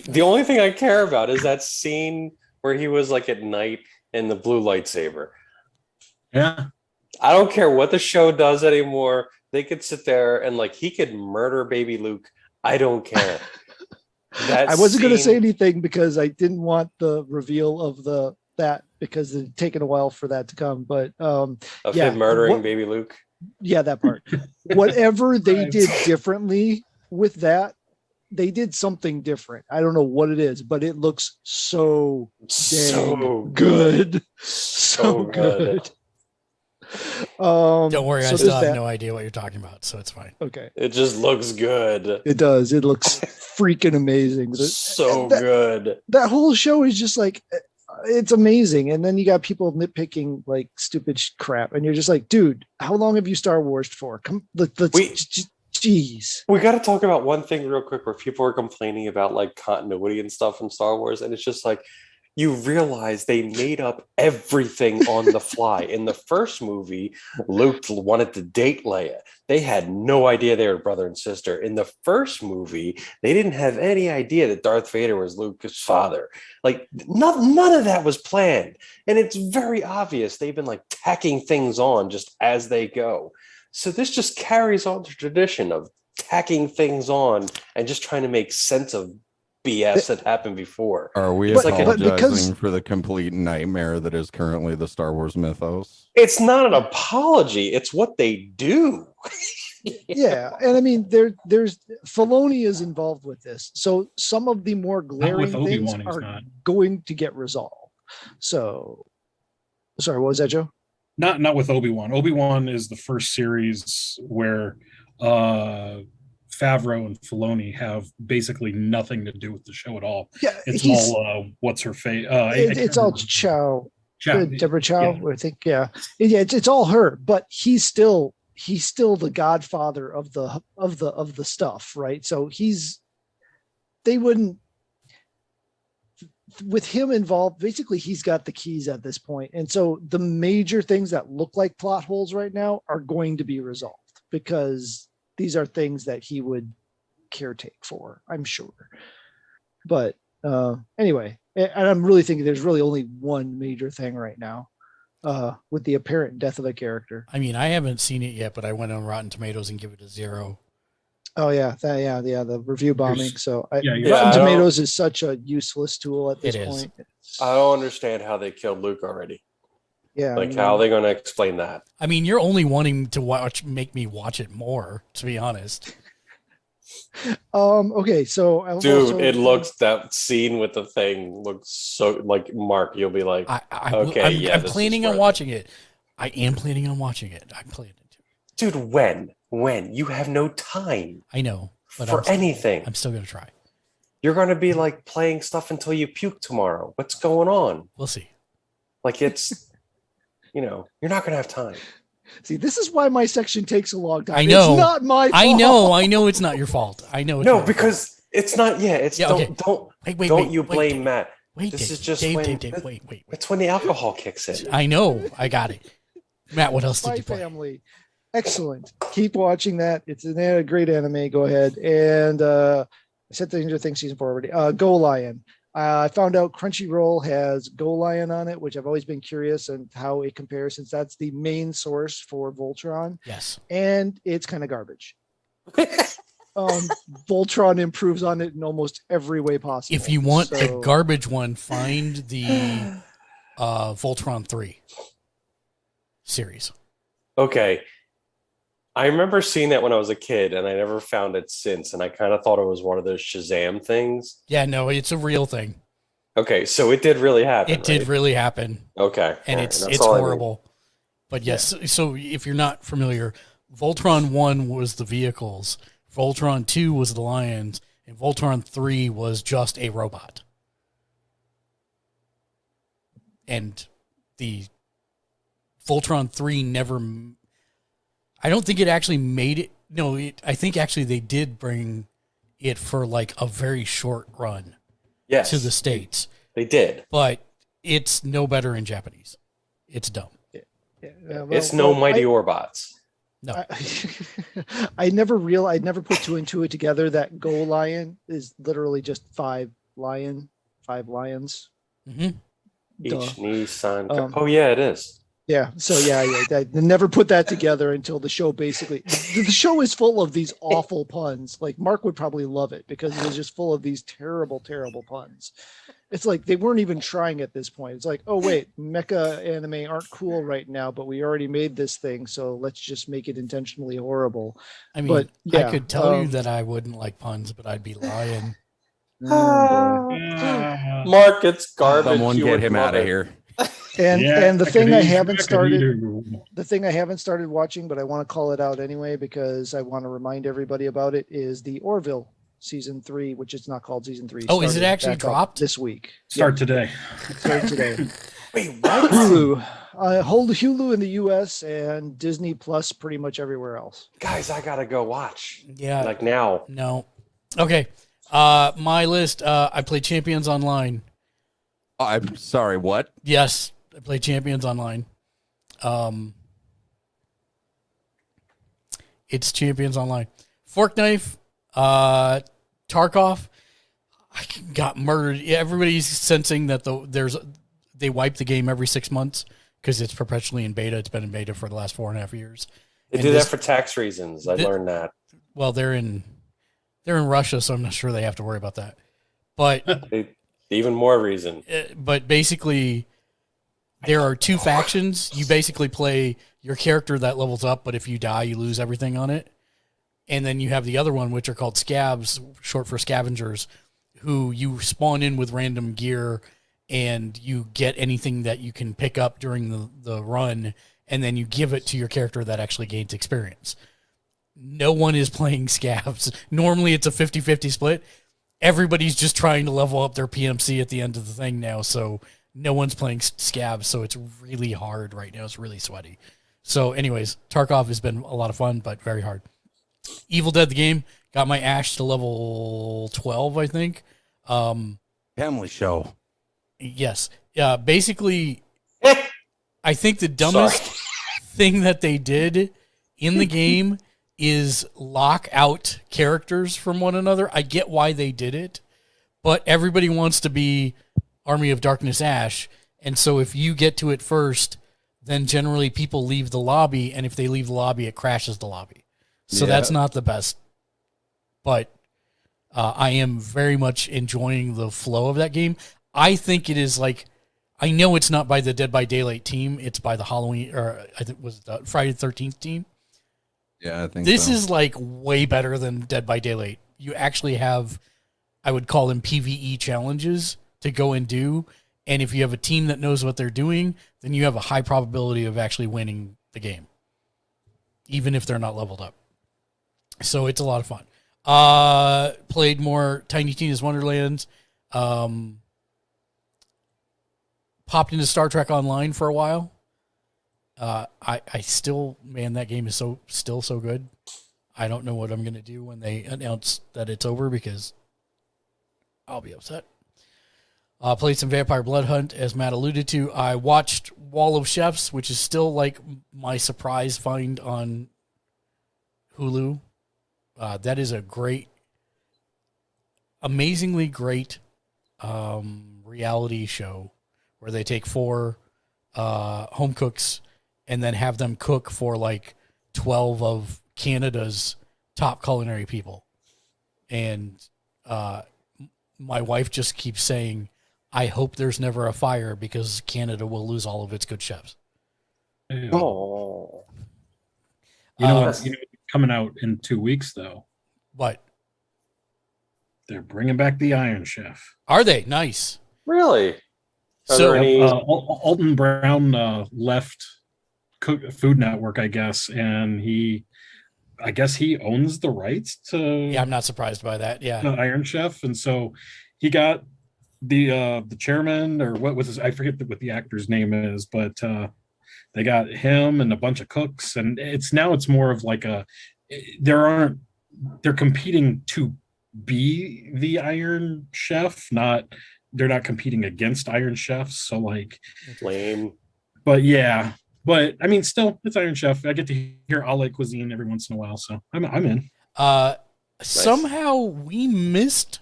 Speaker 3: The only thing I care about is that scene where he was at night in the blue lightsaber.
Speaker 4: Yeah.
Speaker 3: I don't care what the show does anymore. They could sit there and he could murder baby Luke. I don't care.
Speaker 2: I wasn't going to say anything because I didn't want the reveal of that because it's taken a while for that to come. But
Speaker 3: of him murdering baby Luke.
Speaker 2: Yeah, that part. Whatever they did differently with that, they did something different. I don't know what it is, but it looks so good. So good.
Speaker 1: Don't worry, I
Speaker 2: so
Speaker 1: still
Speaker 2: there's
Speaker 1: have
Speaker 2: that.
Speaker 1: no idea what you're talking about, so it's fine.
Speaker 2: Okay.
Speaker 3: It just looks good.
Speaker 2: It does. It looks freaking amazing.
Speaker 3: So good.
Speaker 2: That whole show is just it's amazing. And then you got people nitpicking stupid crap, and you're just like, dude, how long have you Star Wars for? Come, jeez.
Speaker 3: We got to talk about one thing real quick where people are complaining about continuity and stuff from Star Wars, and it's just you realize they made up everything on the fly. In the first movie, Luke wanted to date Leia. They had no idea they were brother and sister. In the first movie, they didn't have any idea that Darth Vader was Luke's father. None of that was planned. And it's very obvious they've been tacking things on just as they go. So this just carries on the tradition of tacking things on and just trying to make sense of BS that happened before.
Speaker 5: Are we apologizing for the complete nightmare that is currently the Star Wars mythos?
Speaker 3: It's not an apology. It's what they do.
Speaker 2: Yeah, and I mean, there's Filoni is involved with this, so some of the more glaring things are going to get resolved. So, sorry, what was that, Joe?
Speaker 4: Not with Obi-Wan. Obi-Wan is the first series where Favreau and Filoni have basically nothing to do with the show at all.
Speaker 2: Yeah,
Speaker 4: It's all what's her face?
Speaker 2: It's all Chow.
Speaker 4: Chow.
Speaker 2: Deborah Chow,
Speaker 4: Yeah.
Speaker 2: I think. Yeah, it's all her, but he's still the godfather of the stuff, right? So they wouldn't, with him involved, basically he's got the keys at this point. And so the major things that look like plot holes right now are going to be resolved because these are things that he would caretake for, I'm sure. But anyway, and I'm really thinking there's really only one major thing right now with the apparent death of a character.
Speaker 1: I mean, I haven't seen it yet, but I went on Rotten Tomatoes and give it a 0.
Speaker 2: Oh yeah, the review bombing. So Rotten
Speaker 3: I
Speaker 2: Tomatoes is such a useless tool at this
Speaker 1: It is.
Speaker 2: point.
Speaker 3: I don't understand how they killed Luke already.
Speaker 2: Yeah,
Speaker 3: Like, how are they going to explain that?
Speaker 1: I mean, you're only wanting to make me watch it more, to be honest.
Speaker 2: Okay, so I've
Speaker 3: Dude,
Speaker 2: also-
Speaker 3: it looks, that scene with the thing looks so, like, Mark, you'll be like, okay,
Speaker 1: I'm
Speaker 3: this
Speaker 1: planning
Speaker 3: is
Speaker 1: on
Speaker 3: worth it.
Speaker 1: watching it. I am planning on watching it. I'm planning to.
Speaker 3: Dude, when? You have no time
Speaker 1: I know, but
Speaker 3: for anything.
Speaker 1: I'm still gonna try.
Speaker 3: You're going to be, like, playing stuff until you puke tomorrow. What's going on?
Speaker 1: We'll see.
Speaker 3: Like, it's, you're not going to have time.
Speaker 2: See, this is why my section takes a long time.
Speaker 1: I know.
Speaker 2: It's not my fault.
Speaker 1: I know it's not your fault. I know it's
Speaker 3: No,
Speaker 1: not your
Speaker 3: because it's not, it's,
Speaker 1: Yeah, okay.
Speaker 3: don't
Speaker 1: Wait,
Speaker 3: you blame
Speaker 1: Dave.
Speaker 3: Matt.
Speaker 1: Wait,
Speaker 3: This
Speaker 1: Dave,
Speaker 3: is just
Speaker 1: Dave,
Speaker 3: when,
Speaker 1: Dave, wait.
Speaker 3: it's when the alcohol kicks in.
Speaker 1: I know. I got it. Matt, what else did
Speaker 2: My
Speaker 1: you play?
Speaker 2: family. Excellent. Keep watching that. It's a great anime. Go ahead. And I said Stranger Things season 4 already. Go Lion. I found out Crunchyroll has Go Lion on it, which I've always been curious and how it compares since that's the main source for Voltron.
Speaker 1: Yes.
Speaker 2: And it's kind of garbage. Voltron improves on it in almost every way possible.
Speaker 1: If you want the
Speaker 2: So-
Speaker 1: garbage one, find the Voltron 3 series.
Speaker 3: Okay. I remember seeing that when I was a kid, and I never found it since, and I kind of thought it was one of those Shazam things.
Speaker 1: Yeah, no, it's a real thing.
Speaker 3: Okay, so it did really happen.
Speaker 1: It did
Speaker 3: right?
Speaker 1: really happen,
Speaker 3: Okay.
Speaker 1: and
Speaker 3: all right,
Speaker 1: it's
Speaker 3: that's all I need.
Speaker 1: horrible. But yes, so if you're not familiar, Voltron 1 was the vehicles, Voltron 2 was the lions, and Voltron 3 was just a robot. And the Voltron 3 never... I don't think it actually made it... No, I think actually they did bring it for like a very short run
Speaker 3: Yes,
Speaker 1: to the States.
Speaker 3: they did.
Speaker 1: But it's no better in Japanese. It's dumb.
Speaker 2: Yeah, well,
Speaker 3: It's no
Speaker 2: well,
Speaker 3: Mighty Orbots.
Speaker 1: No.
Speaker 2: I never put two and two together that Go Lion is literally just five lions.
Speaker 1: Mm-hmm.
Speaker 3: Each
Speaker 2: Duh.
Speaker 3: Nissan. Oh, yeah, it is.
Speaker 2: Yeah. So I never put that together until the show basically. The show is full of these awful puns. Like Mark would probably love it because it was just full of these terrible, terrible puns. It's like they weren't even trying at this point. It's like, oh wait, mecha anime aren't cool right now, but we already made this thing, so let's just make it intentionally horrible.
Speaker 1: I mean,
Speaker 2: But, yeah,
Speaker 1: I could tell you that I wouldn't like puns, but I'd be lying.
Speaker 4: Yeah.
Speaker 3: Mark, it's garbage.
Speaker 5: Someone
Speaker 3: You
Speaker 5: get
Speaker 3: would
Speaker 5: him
Speaker 3: love
Speaker 5: out of
Speaker 3: it.
Speaker 5: here.
Speaker 2: And the thing I haven't started.
Speaker 4: started.
Speaker 2: The thing I haven't started watching, but I want to call it out anyway because I want to remind everybody about it, is the Orville season 3, which is not called season 3.
Speaker 1: Oh, is it
Speaker 2: started
Speaker 1: actually
Speaker 2: back up
Speaker 1: dropped?
Speaker 2: this week?
Speaker 4: Start today.
Speaker 2: Started today.
Speaker 3: Wait, what?
Speaker 2: Hulu, hold Hulu in the U.S. and Disney Plus pretty much everywhere else.
Speaker 3: Guys, I gotta go watch.
Speaker 1: Yeah.
Speaker 3: Like now.
Speaker 1: No. Okay. My list, I played Champions Online.
Speaker 5: I'm sorry, what?
Speaker 1: Yes, I played Champions Online. It's Champions Online. Fork Knife, Tarkov, I got murdered. Yeah, everybody's sensing that they wipe the game every 6 months because it's perpetually in beta. It's been in beta for the last 4.5 years.
Speaker 3: They
Speaker 1: And
Speaker 3: do
Speaker 1: this-
Speaker 3: that for tax reasons. I learned that.
Speaker 1: Well, they're in Russia, so I'm not sure they have to worry about that. But
Speaker 3: Even more reason.
Speaker 1: but basically, there are two factions. You basically play your character that levels up, but if you die, you lose everything on it. And then you have the other one, which are called scavs, short for scavengers, who you spawn in with random gear, and you get anything that you can pick up during the run, and then you give it to your character that actually gains experience. No one is playing scavs. Normally it's a 50-50 split. Everybody's just trying to level up their PMC at the end of the thing now, so no one's playing scavs, so it's really hard right now. It's really sweaty. So anyways, Tarkov has been a lot of fun, but very hard. Evil Dead the game, got my Ash to level 12, I think.
Speaker 5: Family show.
Speaker 1: Yes. Basically, I think the dumbest thing that they did in the game is lock out characters from one another. I get why they did it, but everybody wants to be Army of Darkness Ash, and so if you get to it first, then generally people leave the lobby, and if they leave the lobby, it crashes the lobby. So that's not the best. But I am very much enjoying the flow of that game. I think it is like, I know it's not by the Dead by Daylight team. It's by the Halloween, or I think it was the Friday the 13th team.
Speaker 5: Yeah, I think
Speaker 1: this
Speaker 5: so.
Speaker 1: is like way better than Dead by Daylight. You actually have, I would call them PvE challenges to go and do. And if you have a team that knows what they're doing, then you have a high probability of actually winning the game, even if they're not leveled up. So it's a lot of fun. Played more Tiny Tina's Wonderlands. Popped into Star Trek Online for a while. I still, man, that game is still so good. I don't know what I'm going to do when they announce that it's over, because I'll be upset. Played some Vampire Blood Hunt, as Matt alluded to. I watched Wall of Chefs, which is still like my surprise find on Hulu. That is a great, amazingly great reality show where they take 4 home cooks and then have them cook for like 12 of Canada's top culinary people. And my wife just keeps saying, I hope there's never a fire, because Canada will lose all of its good chefs.
Speaker 3: Oh,
Speaker 4: You know what's coming out in 2 weeks, though?
Speaker 1: What?
Speaker 4: They're bringing back the Iron Chef.
Speaker 1: Are they? Nice.
Speaker 3: really? Are
Speaker 1: So,
Speaker 3: there any?
Speaker 4: Alton Brown left Food Network, I guess, and I guess he owns the rights to
Speaker 1: Yeah, I'm not surprised by that. Yeah.
Speaker 4: the Iron Chef, and so he got the chairman, or what was his, I forget what the actor's name is, but they got him and a bunch of cooks, and it's more of like they're competing to be the Iron Chef, they're not competing against Iron Chefs, so like
Speaker 3: Lame.
Speaker 4: But yeah, but I mean, still, it's Iron Chef. I get to hear a la cuisine every once in a while, so I'm in.
Speaker 1: Somehow we missed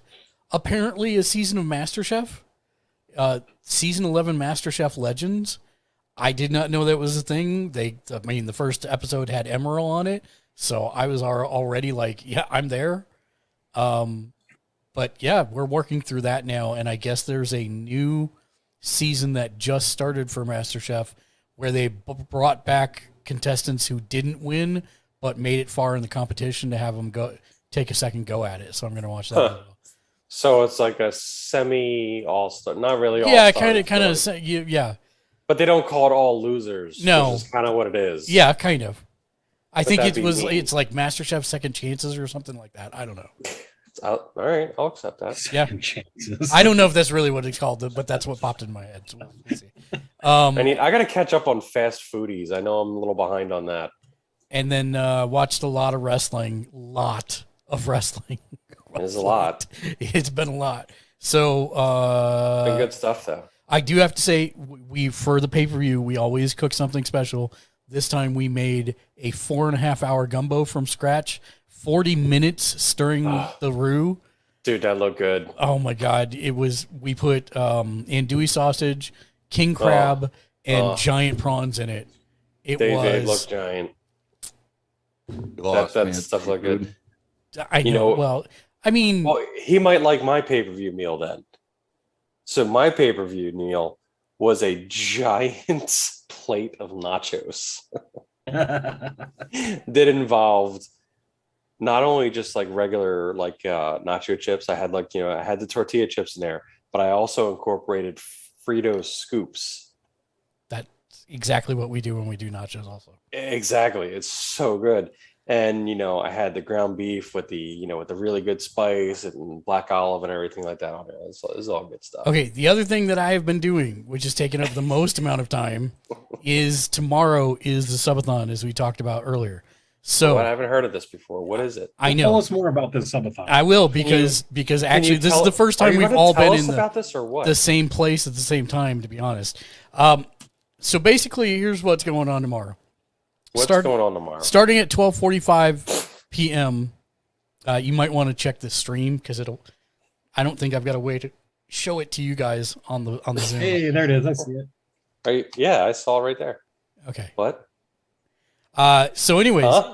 Speaker 1: apparently a season of MasterChef, season 11 MasterChef Legends. I did not know that was a thing. The first episode had Emerald on it, so I was already like, yeah, I'm there. But yeah, we're working through that now, and I guess there's a new season that just started for MasterChef where they brought back contestants who didn't win but made it far in the competition to have them take a second go at it. So I'm going to watch that.
Speaker 3: Huh. So it's like a semi all-star, not really all-star.
Speaker 1: Yeah, kind of, yeah.
Speaker 3: But they don't call it all losers.
Speaker 1: No.
Speaker 3: Which is kind of what it is.
Speaker 1: Yeah, kind of. I think
Speaker 3: that'd be mean.
Speaker 1: it's like MasterChef Second Chances or something like that. I don't know.
Speaker 3: All right, I'll accept that.
Speaker 1: Yeah.
Speaker 4: Chances.
Speaker 1: I don't know if that's really what it's called, but that's what popped in my head. So we'll see.
Speaker 3: I got to catch up on fast foodies. I know I'm a little behind on that.
Speaker 1: And then watched a lot of wrestling.
Speaker 3: There's a lot.
Speaker 1: It's been a lot. So
Speaker 3: Been good stuff though.
Speaker 1: I do have to say, we for the pay-per-view, we always cook something special. This time we made a 4.5 hour gumbo from scratch, 40 minutes stirring the roux.
Speaker 3: Dude, that looked good.
Speaker 1: Oh my God. We put andouille sausage, king crab, and giant prawns in it.
Speaker 3: They look giant. That stuff looked good.
Speaker 1: I know. Well, I mean,
Speaker 3: he might like my pay-per-view meal then. So my pay-per-view meal was a giant plate of nachos that involved not only just like regular nacho chips. I had I had the tortilla chips in there, but I also incorporated Frito scoops.
Speaker 1: It's exactly what we do when we do nachos also.
Speaker 3: Exactly. It's so good. And I had the ground beef with the with the really good spice and black olive and everything like that on it. It's all good stuff.
Speaker 1: Okay, the other thing that I have been doing, which has taken up the most amount of time, is tomorrow is the Subathon, as we talked about earlier. So
Speaker 3: I haven't heard of this before. What is it?
Speaker 1: I know.
Speaker 4: Tell us more about this subathon.
Speaker 1: I will, because actually this is the first time we've all been in
Speaker 3: about this or what?
Speaker 1: the same place at the same time, to be honest. So basically, here's what's going on tomorrow.
Speaker 3: What's going on tomorrow?
Speaker 1: Starting at 12:45 p.m. You might want to check the stream because I don't think I've got a way to show it to you guys on the Zoom.
Speaker 4: Hey, there it is. I see it.
Speaker 3: Yeah, I saw it right there.
Speaker 1: Okay.
Speaker 3: What?
Speaker 1: So anyways,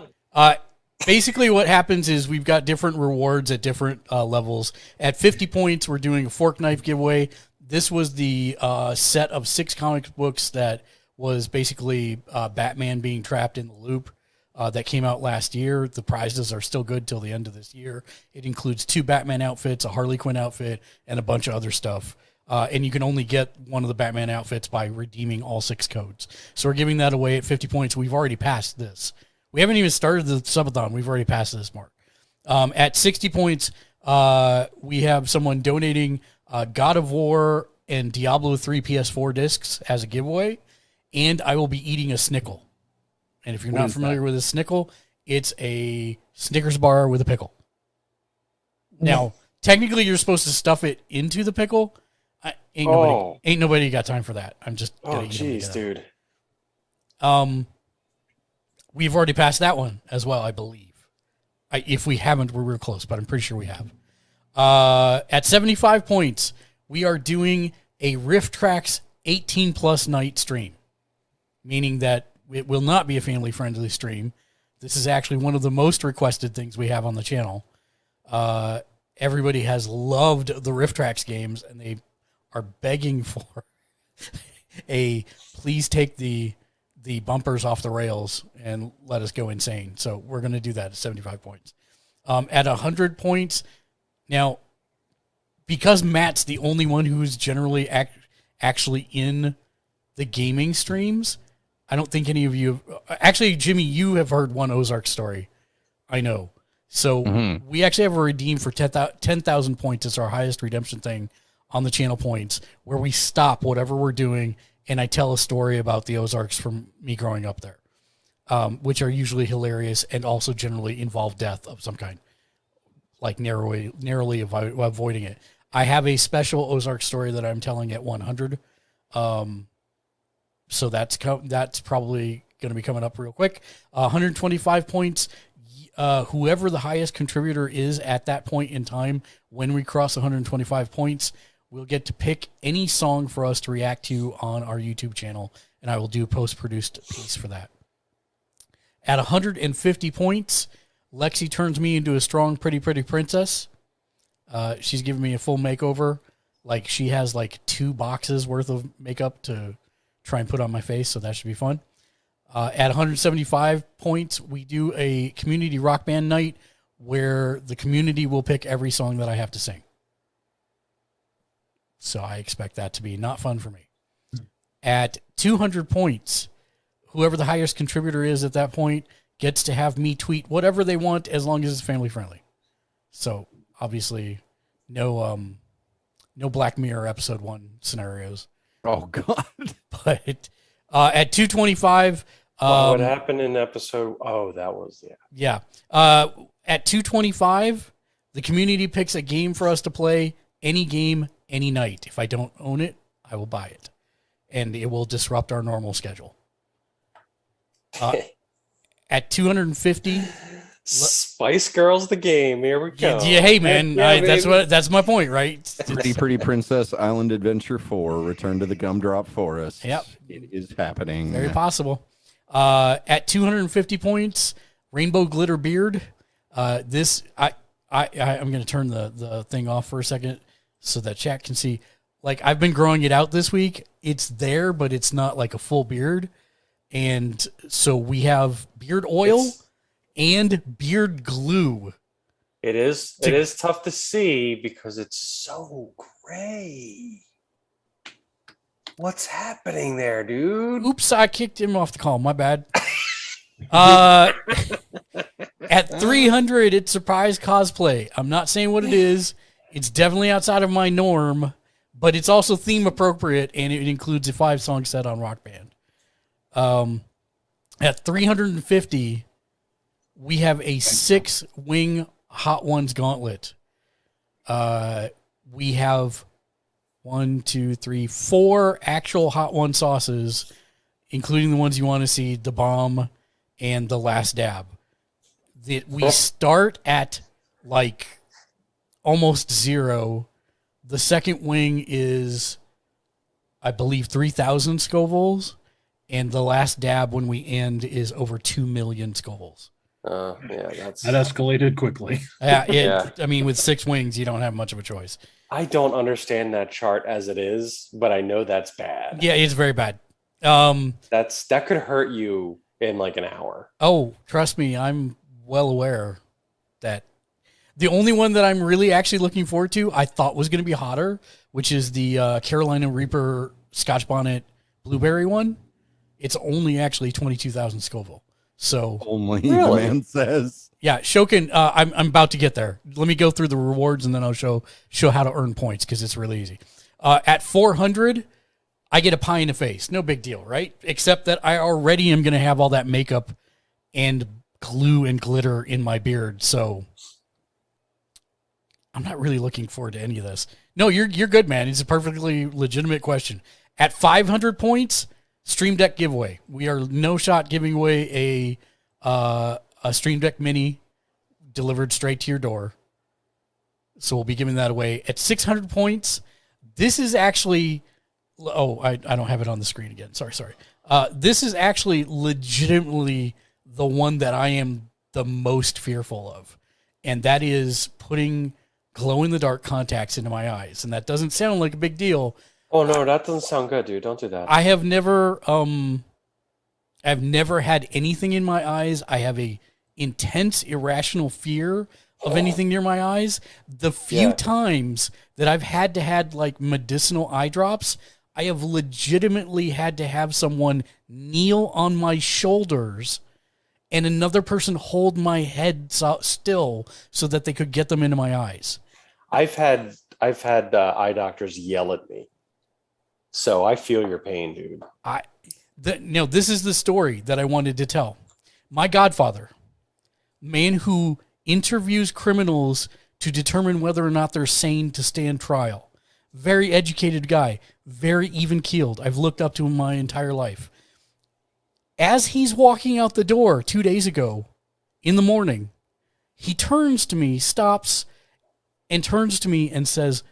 Speaker 1: basically what happens is we've got different rewards at different levels. At 50 points, we're doing a fork knife giveaway. This was the set of 6 comic books that was basically Batman being trapped in the loop that came out last year. The prizes are still good till the end of this year. It includes 2 Batman outfits, a Harley Quinn outfit, and a bunch of other stuff. And you can only get one of the Batman outfits by redeeming all 6 codes. So we're giving that away at 50 points. We've already passed this. We haven't even started the subathon. We've already passed this mark. At 60 points, we have someone donating God of War and Diablo 3 PS4 discs as a giveaway. And I will be eating a Snickle. And if you're not familiar with a Snickle, it's a Snickers bar with a pickle. Now, technically, you're supposed to stuff it into the pickle. Ain't nobody got time for that. I'm just gonna eat
Speaker 3: jeez, dude.
Speaker 1: We've already passed that one as well, I believe. If we haven't, we're real close, but I'm pretty sure we have. At 75 points, we are doing a Rift Tracks 18 plus night stream, meaning that it will not be a family-friendly stream. This is actually one of the most requested things we have on the channel. Everybody has loved the Rift Tracks games, and they are begging for please take the bumpers off the rails and let us go insane. So we're going to do that at 75 points. At 100 points, now, because Matt's the only one who's generally actually in the gaming streams, I don't think any of you actually, Jimmy, you have heard one Ozark story. I know. So we actually have a redeem for 10,000 points. It's our highest redemption thing on the channel points, where we stop whatever we're doing and I tell a story about the Ozarks from me growing up there, which are usually hilarious and also generally involve death of some kind, like narrowly avoiding it. I have a special Ozark story that I'm telling at 100. So that's probably going to be coming up real quick. 125 points. Whoever the highest contributor is at that point in time, when we cross 125 points, we'll get to pick any song for us to react to on our YouTube channel, and I will do a post-produced piece for that. At 150 points, Lexi turns me into a strong, pretty princess. She's giving me a full makeover. Like, she has like 2 boxes worth of makeup to try and put on my face, so that should be fun. At 175 points, we do a community rock band night where the community will pick every song that I have to sing. So I expect that to be not fun for me. At 200 points, whoever the highest contributor is at that point gets to have me tweet whatever they want as long as it's family friendly. So obviously no Black Mirror episode 1 scenarios.
Speaker 5: Oh God.
Speaker 1: But at 225,
Speaker 3: what happened in episode? Oh, that was
Speaker 1: yeah. At 225, the community picks a game for us to play, any game, any night. If I don't own it, I will buy it, and it will disrupt our normal schedule. At 250,
Speaker 3: Spice Girls the game. Here we go.
Speaker 1: Yeah, hey man, that's my point, right?
Speaker 5: Pretty Princess Island Adventure 4: Return to the Gumdrop Forest.
Speaker 1: Yep,
Speaker 5: it is happening.
Speaker 1: Very possible. At 250 points, Rainbow Glitter Beard. I'm going to turn the thing off for a second so that chat can see. Like, I've been growing it out this week. It's there, but it's not like a full beard. And so we have beard oil and beard glue.
Speaker 3: It is tough to see because it's so gray. What's happening there, dude?
Speaker 1: Oops, I kicked him off the call. My bad. At 300, it's surprise cosplay. I'm not saying what it is. It's definitely outside of my norm, but it's also theme appropriate, and it includes a 5-song set on Rock Band. At 350, we have a 6-wing Hot Ones gauntlet. We have 4 actual Hot One sauces, including the ones you want to see, the bomb and the last dab. We start at like almost 0. The second wing is, I believe, 3,000 Scovilles, and the last dab when we end is over 2 million Scovilles.
Speaker 3: Yeah,
Speaker 4: that escalated quickly.
Speaker 3: Yeah.
Speaker 1: I mean, with 6 wings, you don't have much of a choice.
Speaker 3: I don't understand that chart as it is, but I know that's bad.
Speaker 1: Yeah, it's very bad.
Speaker 3: That could hurt you in like an hour.
Speaker 1: Oh, trust me, I'm well aware that the only one that I'm really actually looking forward to, I thought was going to be hotter, which is the Carolina Reaper Scotch Bonnet Blueberry one. It's only actually 22,000 Scoville. So
Speaker 5: Only
Speaker 3: Really?
Speaker 5: the man says.
Speaker 1: yeah, Shokin, I'm about to get there. Let me go through the rewards and then I'll show how to earn points because it's really easy. At 400, I get a pie in the face. No big deal, right? Except that I already am going to have all that makeup and glue and glitter in my beard, so I'm not really looking forward to any of this. No, you're good, man. It's a perfectly legitimate question. At 500 points, Stream Deck giveaway. We are no shot giving away a Stream Deck Mini delivered straight to your door. So we'll be giving that away. At 600 points, this is actually... Oh, I don't have it on the screen again. Sorry. This is actually legitimately the one that I am the most fearful of. And that is putting glow-in-the-dark contacts into my eyes. And that doesn't sound like a big deal.
Speaker 3: Oh no, that doesn't sound good, dude. Don't do that.
Speaker 1: I've never had anything in my eyes. I have a intense irrational fear of anything near my eyes. The few times that I've had like medicinal eye drops, I have legitimately had to have someone kneel on my shoulders and another person hold my head still so that they could get them into my eyes.
Speaker 3: I've had eye doctors yell at me, so I feel your pain, dude.
Speaker 1: This is the story that I wanted to tell. My godfather, man who interviews criminals to determine whether or not they're sane to stand trial. Very educated guy, very even-keeled. I've looked up to him my entire life. As he's walking out the door 2 days ago in the morning, he turns to me, stops, and turns to me and says,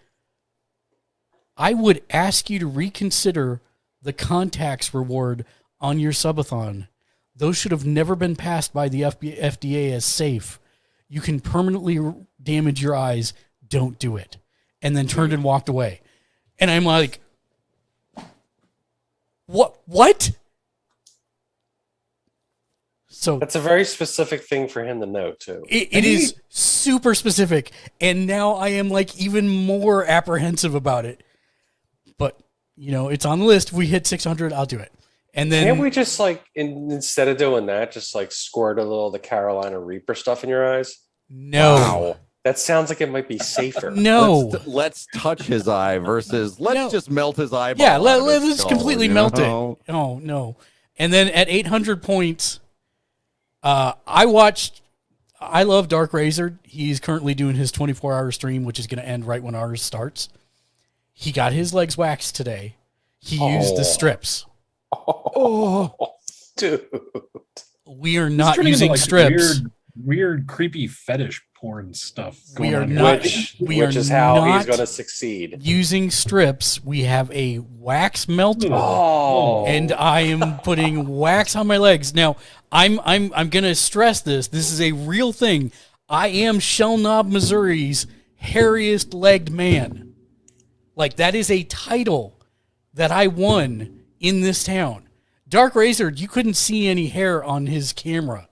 Speaker 1: I would ask you to reconsider the contacts reward on your subathon. Those should have never been passed by the FDA as safe. You can permanently damage your eyes. Don't do it. And then turned and walked away. And I'm like, what? So
Speaker 3: that's a very specific thing for him to know too.
Speaker 1: It is super specific. And now I am like even more apprehensive about it. But, it's on the list. If we hit 600, I'll do it. And then
Speaker 3: can't we just like, instead of doing that, just like squirt a little of the Carolina Reaper stuff in your eyes?
Speaker 1: No.
Speaker 3: Wow. That sounds like it might be safer.
Speaker 1: No.
Speaker 5: Let's touch his eye versus let's just melt his eyeball.
Speaker 1: Yeah,
Speaker 5: out of his
Speaker 1: let's
Speaker 5: skull,
Speaker 1: completely
Speaker 5: you
Speaker 1: melt
Speaker 5: know?
Speaker 1: it. Oh, no. And then at 800 points, I love Dark Razor. He's currently doing his 24-hour stream, which is going to end right when ours starts. He got his legs waxed today. He used the strips.
Speaker 3: Oh, dude.
Speaker 1: We are not
Speaker 4: turning into,
Speaker 1: using
Speaker 4: like,
Speaker 1: strips.
Speaker 4: Weird, creepy fetish porn stuff.
Speaker 1: We are
Speaker 4: on
Speaker 1: not.
Speaker 4: here.
Speaker 3: Which is how he's going to succeed.
Speaker 1: Using strips. We have a wax melter,
Speaker 3: Oh.
Speaker 1: and I am putting wax on my legs. Now, I'm going to stress this. This is a real thing. I am Shell Knob, Missouri's hairiest legged man. Like, that is a title that I won in this town. Dark Razor, you couldn't see any hair on his camera.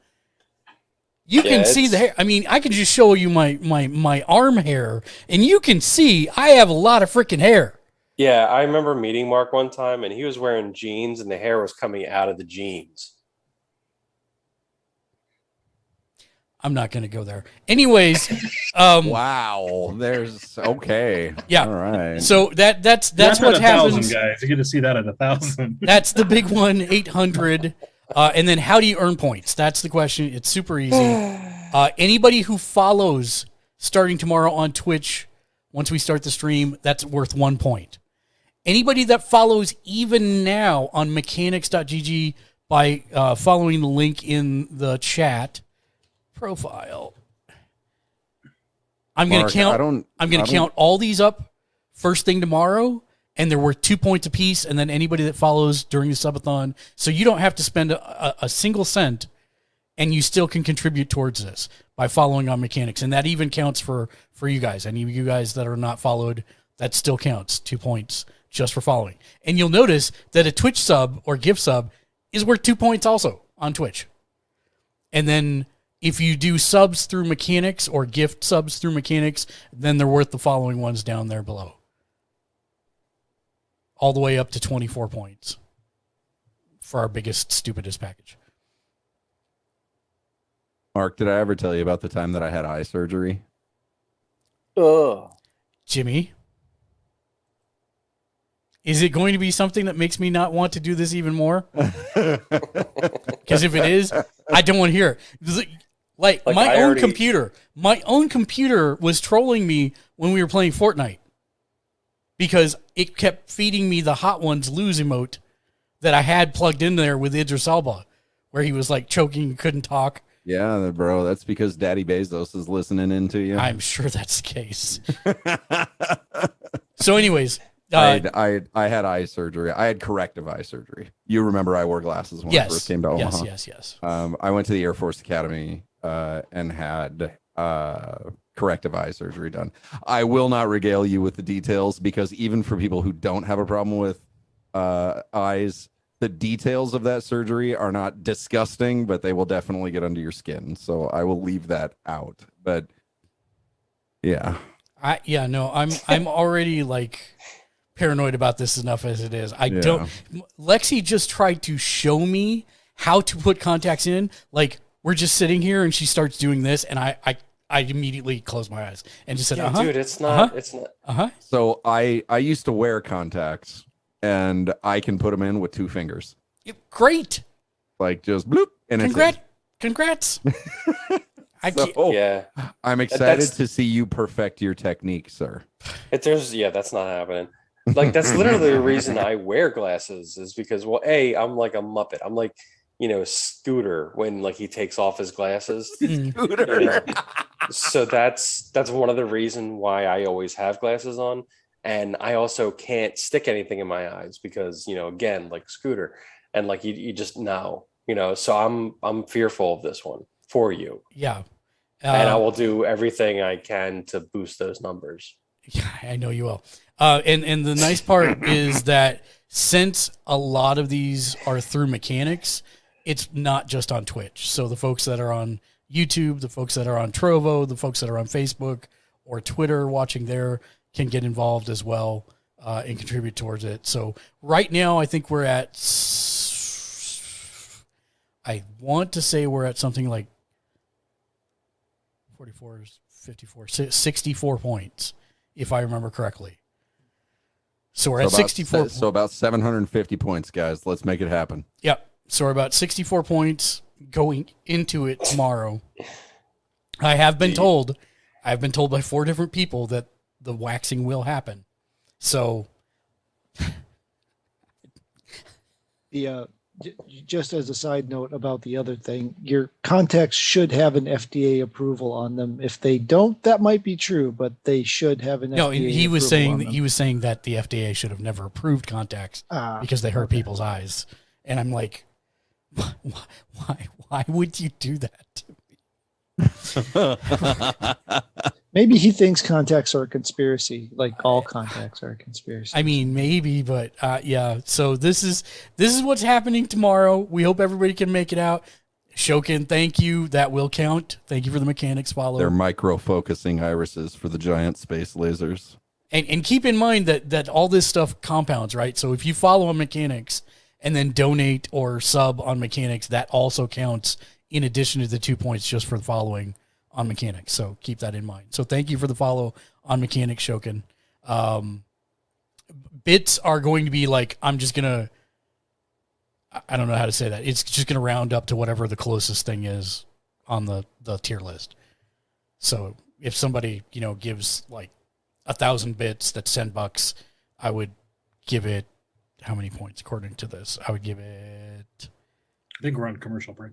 Speaker 1: You can see the hair. I mean, I can just show you my arm hair, and you can see I have a lot of freaking hair.
Speaker 3: Yeah, I remember meeting Mark one time, and he was wearing jeans, and the hair was coming out of the jeans.
Speaker 1: I'm not going to go there. Anyways,
Speaker 5: Wow. There's okay.
Speaker 1: Yeah.
Speaker 5: All right.
Speaker 1: So that's
Speaker 4: That's
Speaker 1: what
Speaker 4: at 1,000,
Speaker 1: happens.
Speaker 4: guys. You get to see that at 1,000.
Speaker 1: That's the big one, 800. And then how do you earn points? That's the question. It's super easy. Anybody who follows starting tomorrow on Twitch, once we start the stream, that's worth 1 point. Anybody that follows even now on mechanics.gg by following the link in the chat profile, I'm going to count. I'm going to count all these up first thing tomorrow, and they're worth 2 points apiece. And then anybody that follows during the subathon, so you don't have to spend a single cent, and you still can contribute towards this by following on Mechanics, and that even counts for you guys. Any of you guys that are not followed, that still counts 2 points just for following. And you'll notice that a Twitch sub or gift sub is worth 2 points also on Twitch. And then if you do subs through Mechanics or gift subs through Mechanics, then they're worth the following ones down there below. All the way up to 24 points for our biggest, stupidest package.
Speaker 5: Mark, did I ever tell you about the time that I had eye surgery?
Speaker 3: Ugh.
Speaker 1: Jimmy, is it going to be something that makes me not want to do this even more? Because if it is, I don't want to hear it. Like my own computer was trolling me when we were playing Fortnite because it kept feeding me the Hot Ones lose emote that I had plugged in there with Idris Elba, where he was like choking, couldn't talk.
Speaker 5: Yeah, bro, that's because Daddy Bezos is listening in to you.
Speaker 1: I'm sure that's the case. So anyways,
Speaker 5: I had eye surgery. I had corrective eye surgery. You remember I wore glasses when I first came to Omaha.
Speaker 1: Yes.
Speaker 5: I went to the Air Force Academy and had corrective eye surgery done. I will not regale you with the details because even for people who don't have a problem with eyes, the details of that surgery are not disgusting, but they will definitely get under your skin. So I will leave that out. But yeah.
Speaker 1: I'm already like paranoid about this enough as it is. Lexi just tried to show me how to put contacts in. Like we're just sitting here and she starts doing this and I immediately closed my eyes and just said,
Speaker 3: dude, it's not.
Speaker 5: So I used to wear contacts and I can put them in with 2 fingers.
Speaker 1: Great.
Speaker 5: Like just bloop. And
Speaker 1: Congrats.
Speaker 3: Yeah.
Speaker 5: I'm excited to see you perfect your technique, sir.
Speaker 3: That's not happening. Like that's literally the reason I wear glasses is because, well, I'm like a Muppet. I'm like, Scooter when like he takes off his glasses.
Speaker 5: Scooter.
Speaker 3: So that's one of the reasons why I always have glasses on. And I also can't stick anything in my eyes because, again, like Scooter and like you just know, so I'm fearful of this one for you.
Speaker 1: Yeah.
Speaker 3: And I will do everything I can to boost those numbers.
Speaker 1: Yeah, I know you will. And the nice part is that since a lot of these are through Mechanics, it's not just on Twitch. So the folks that are on YouTube, the folks that are on Trovo, the folks that are on Facebook or Twitter watching there can get involved as well and contribute towards it. So right now, I think we're at, I want to say we're at something like 44, 54, 64 points, if I remember correctly. So we're at 64.
Speaker 5: So about 750 points, guys. Let's make it happen.
Speaker 1: Yep. So we're about 64 points going into it tomorrow. I have been told by 4 different people that the waxing will happen. So
Speaker 2: just as a side note about the other thing, your contacts should have an FDA approval on them. If they don't, that might be true, but they should have an FDA approval.
Speaker 1: He was saying that the FDA should have never approved contacts because they hurt people's eyes. And I'm like, why would you do that?
Speaker 2: Maybe he thinks contacts are a conspiracy, like all contacts are a conspiracy.
Speaker 1: I mean, maybe, but yeah. So this is what's happening tomorrow. We hope everybody can make it out. Shokin, thank you. That will count. Thank you for the Mechanics follow.
Speaker 5: They're micro-focusing irises for the giant space lasers.
Speaker 1: And keep in mind that all this stuff compounds, right? So if you follow on mechanics and then donate or sub on mechanics, that also counts in addition to the 2 points just for the following on mechanics. So keep that in mind. So thank you for the follow on mechanics, Shokin. Bits are going to be like, I don't know how to say that. It's just going to round up to whatever the closest thing is on the tier list. So if somebody, gives like 1,000 bits, that's $10, I would give it how many points according to this? I would give it,
Speaker 4: I think we're on commercial break.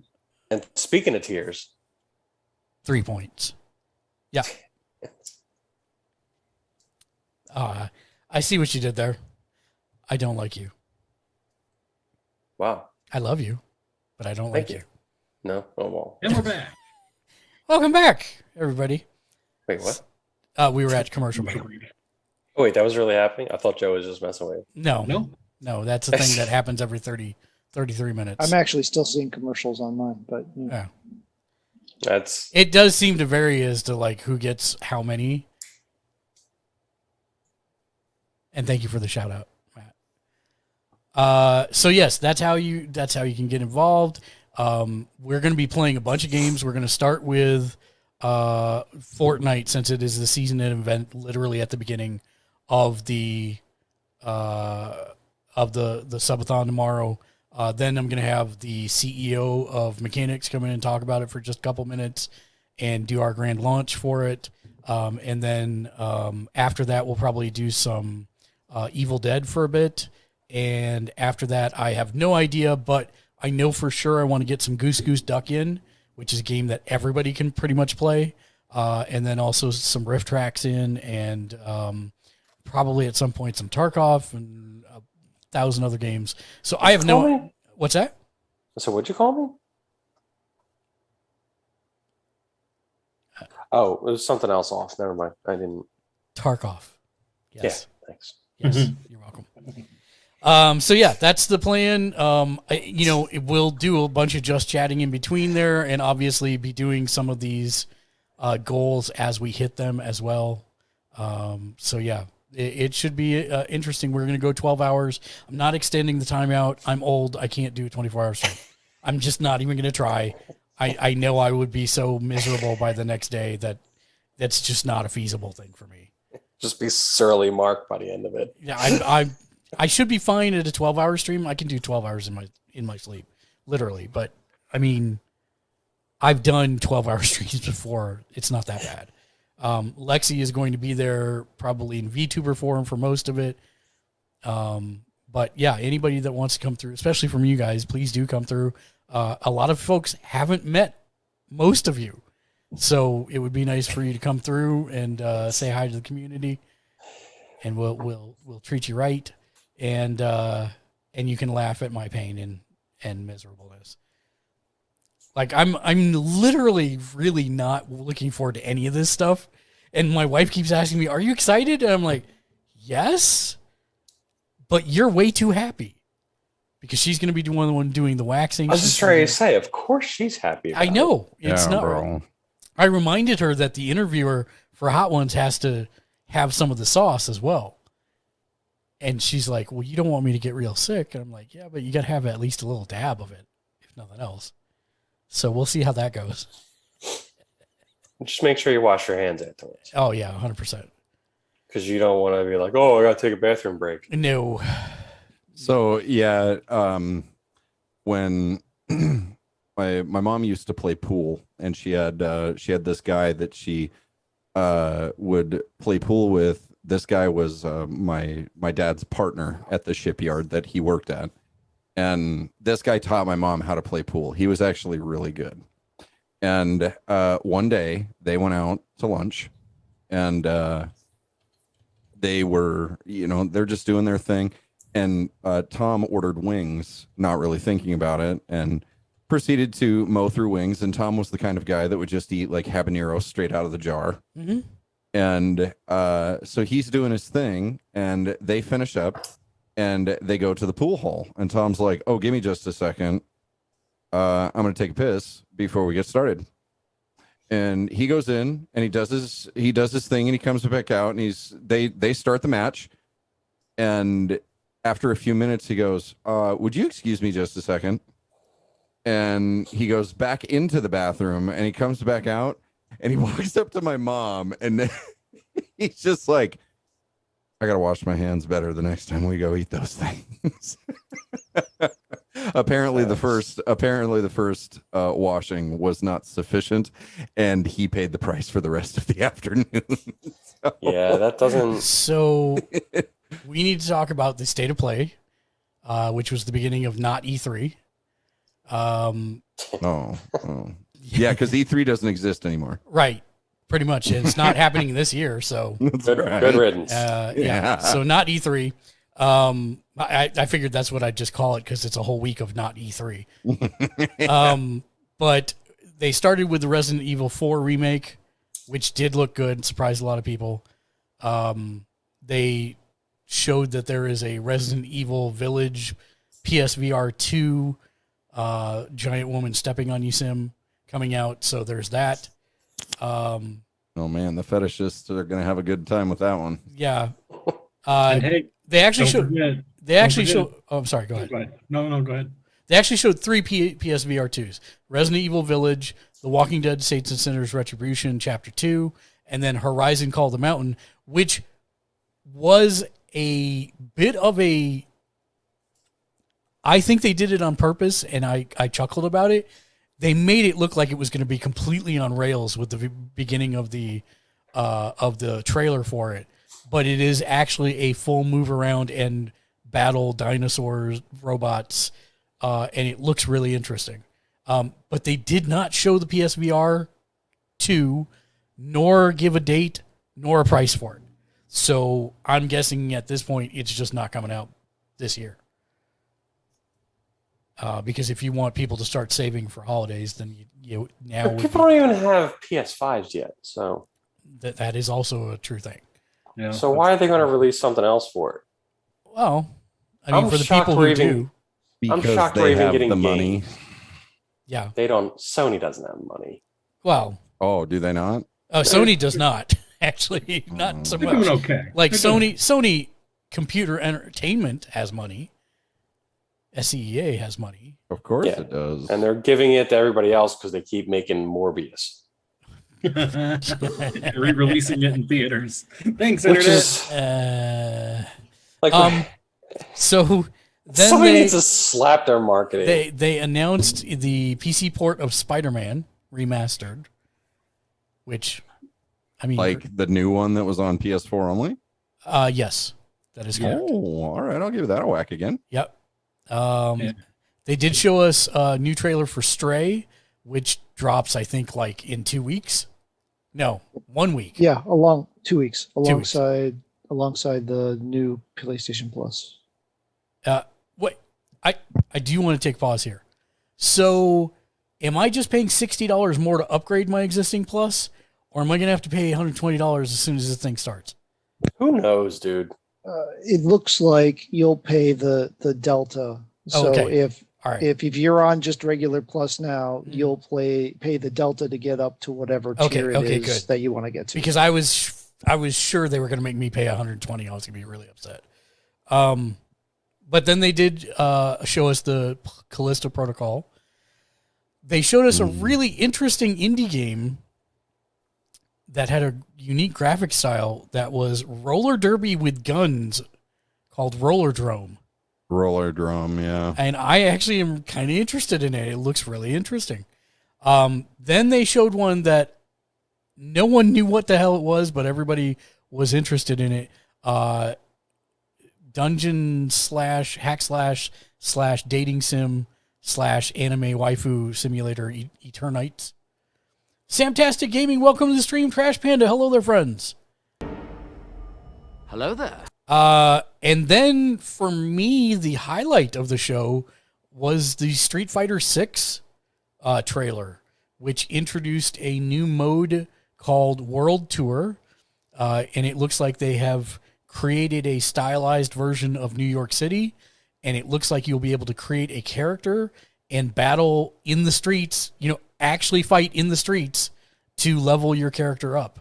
Speaker 3: And speaking of tiers,
Speaker 1: 3 points. Yeah. I see what you did there. I don't like you.
Speaker 3: wow.
Speaker 1: I love you, but I don't
Speaker 3: Thank
Speaker 1: like
Speaker 3: you. No? Oh, well.
Speaker 4: And we're back.
Speaker 1: Welcome back, everybody.
Speaker 3: Wait, what?
Speaker 1: We were at commercial break.
Speaker 3: Oh, wait, that was really happening? I thought Joe was just messing with you.
Speaker 1: No, that's a thing that happens every 33 minutes.
Speaker 2: I'm actually still seeing commercials on mine, but
Speaker 1: Yeah.
Speaker 3: It
Speaker 1: does seem to vary as to like who gets how many. And thank you for the shout out, Matt. So yes, that's how you can get involved. We're going to be playing a bunch of games. We're going to start with Fortnite, since it is the season end event literally at the beginning of the Subathon tomorrow. Then I'm going to have the CEO of Mechanics come in and talk about it for just a couple minutes and do our grand launch for it. And then after that, we'll probably do some Evil Dead for a bit. And after that, I have no idea, but I know for sure I want to get some Goose Goose Duck in, which is a game that everybody can pretty much play. And then also some Rift Tracks in, and probably at some point some Tarkov and 1,000 other games. So I have no... What's that?
Speaker 3: So what'd you call me? Oh, it was something else off. Never mind. I didn't...
Speaker 1: Tarkov. Yes.
Speaker 3: Yeah, thanks.
Speaker 1: Yes, you're welcome. So yeah, that's the plan. We'll do a bunch of just chatting in between there, and obviously be doing some of these goals as we hit them as well. So yeah, it should be interesting. We're going to go 12 hours. I'm not extending the timeout. I'm old. I can't do 24 hours straight. I'm just not even going to try. I know I would be so miserable by the next day that that's just not a feasible thing for me.
Speaker 3: Just be surly Mark by the end of it.
Speaker 1: Yeah, I should be fine at a 12-hour stream. I can do 12 hours in my sleep, literally. But I mean, I've done 12-hour streams before. It's not that bad. Lexi is going to be there probably in VTuber form for most of it. But yeah, anybody that wants to come through, especially from you guys, please do come through. A lot of folks haven't met most of you. So it would be nice for you to come through and say hi to the community, and we'll treat you right, and you can laugh at my pain and miserableness. Like I'm literally really not looking forward to any of this stuff, and my wife keeps asking me, "Are you excited?" And I'm like, "Yes," but you're way too happy. Because she's going to be the one doing the waxing.
Speaker 3: I was just trying to say, of course she's happy about
Speaker 1: I know.
Speaker 3: it.
Speaker 1: It's not.
Speaker 5: bro.
Speaker 1: I reminded her that the interviewer for Hot Ones has to have some of the sauce as well. And she's like, well, you don't want me to get real sick. And I'm like, yeah, but you got to have at least a little dab of it, if nothing else. So we'll see how that goes.
Speaker 3: Just make sure you wash your hands afterwards.
Speaker 1: Oh, yeah, 100%.
Speaker 3: Because you don't want to be like, oh, I got to take a bathroom break.
Speaker 1: No.
Speaker 5: So yeah, when my mom used to play pool, and she had this guy that she would play pool with. This guy was my dad's partner at the shipyard that he worked at, and this guy taught my mom how to play pool. He was actually really good. And one day they went out to lunch, and they were, they're just doing their thing. And Tom ordered wings, not really thinking about it, and proceeded to mow through wings. And Tom was the kind of guy that would just eat like habaneros straight out of the jar.
Speaker 1: Mm-hmm.
Speaker 5: And so he's doing his thing, and they finish up, and they go to the pool hall. And Tom's like, oh, give me just a second. I'm going to take a piss before we get started. and he goes in and he does his thing and he comes back out and they start the match. And after a few minutes, he goes, would you excuse me just a second? And he goes back into the bathroom and he comes back out and he walks up to my mom and he's just like, I got to wash my hands better the next time we go eat those things. Apparently the first washing was not sufficient and he paid the price for the rest of the afternoon.
Speaker 3: Yeah, that doesn't.
Speaker 1: So we need to talk about the state of play, which was the beginning of not E3.
Speaker 5: Yeah, because E3 doesn't exist anymore.
Speaker 1: Right. Pretty much. It's not happening this year. So
Speaker 3: Good riddance.
Speaker 1: yeah. So not E3. I figured that's what I'd just call it because it's a whole week of not E3. But they started with the Resident Evil 4 remake, which did look good, surprised a lot of people. They showed that there is a Resident Evil Village PSVR 2 giant woman stepping on you sim coming out. So there's that.
Speaker 5: Oh man, the fetishists are going to have a good time with that one.
Speaker 1: Yeah.
Speaker 4: Hey,
Speaker 1: they actually showed.
Speaker 4: forget-
Speaker 1: They actually
Speaker 4: forget-
Speaker 1: showed. Oh, I'm sorry. Go ahead.
Speaker 4: Go ahead. No, go ahead.
Speaker 1: They actually showed three PSVR 2s: Resident Evil Village, The Walking Dead: Saints and Sinners Retribution Chapter 2, and then Horizon Call the Mountain, which was a bit of a. I think they did it on purpose, and I chuckled about it. They made it look like it was going to be completely on rails with the beginning of the trailer for it, but it is actually a full move around and battle dinosaurs, robots, and it looks really interesting. But they did not show the PSVR 2, nor give a date, nor a price for it. So I'm guessing at this point it's just not coming out this year. Because if you want people to start saving for holidays, then you now
Speaker 3: But people don't even have PS5s yet, so
Speaker 1: that is also a true thing.
Speaker 4: Yeah.
Speaker 3: so why are they going to release something else for it?
Speaker 1: Well, I mean,
Speaker 3: I'm
Speaker 1: for the
Speaker 3: shocked
Speaker 1: people
Speaker 3: we're
Speaker 1: who
Speaker 3: even-
Speaker 1: do,
Speaker 3: I'm
Speaker 5: Because
Speaker 3: shocked
Speaker 5: they
Speaker 3: we're even
Speaker 5: have
Speaker 3: getting
Speaker 5: the money.
Speaker 3: games.
Speaker 1: yeah.
Speaker 3: They don't. Sony doesn't have money.
Speaker 1: Well,
Speaker 5: Oh, do they not?
Speaker 1: Sony does not actually, not so
Speaker 4: They're doing
Speaker 1: much.
Speaker 4: okay.
Speaker 1: Like
Speaker 4: They're doing-
Speaker 1: Sony Computer Entertainment has money. SCEA has money.
Speaker 5: Of course
Speaker 3: Yeah.
Speaker 5: it does.
Speaker 3: And they're giving it to everybody else because they keep making Morbius.
Speaker 4: Re-releasing it in theaters. Thanks,
Speaker 3: Which
Speaker 4: internet.
Speaker 3: is like
Speaker 1: So then
Speaker 3: somebody
Speaker 1: they
Speaker 3: needs to slap their marketing.
Speaker 1: they announced the PC port of Spider-Man Remastered, which I mean,
Speaker 5: Like the new one that was on PS4 only?
Speaker 1: yes, that is correct.
Speaker 5: Oh, all right. I'll give that a whack again.
Speaker 1: Yep.
Speaker 4: Yeah.
Speaker 1: They did show us a new trailer for Stray, which drops, I think, like in 2 weeks. No, 1 week.
Speaker 2: Yeah, 2 weeks
Speaker 1: weeks.
Speaker 2: alongside the new PlayStation Plus.
Speaker 1: What I do want to take pause here. So, am I just paying $60 more to upgrade my existing Plus, or am I going to have to pay $120 as soon as this thing starts?
Speaker 3: Who knows, dude?
Speaker 2: It looks like you'll pay the Delta. So
Speaker 1: Okay. All right.
Speaker 2: if you're on just regular Plus now, you'll pay the Delta to get up to whatever tier it is
Speaker 1: good.
Speaker 2: that you want to get to.
Speaker 1: Because I was sure they were going to make me pay $120. I was going to be really upset. But then they did show us the Callisto Protocol. They showed us a really interesting indie game that had a unique graphic style that was roller derby with guns called Roller Drome.
Speaker 5: Roller drum, yeah.
Speaker 1: And I actually am kind of interested in it. It looks really interesting. Then they showed one that no one knew what the hell it was, but everybody was interested in it. Dungeon / hack / dating sim / anime waifu simulator Eternites. Samtastic Gaming, welcome to the stream. Trash Panda, hello there, friends.
Speaker 6: Hello there.
Speaker 1: And then for me, the highlight of the show was the Street Fighter 6 trailer, which introduced a new mode called World Tour. And it looks like they have created a stylized version of New York City. And it looks like you'll be able to create a character and battle in the streets, actually fight in the streets to level your character up.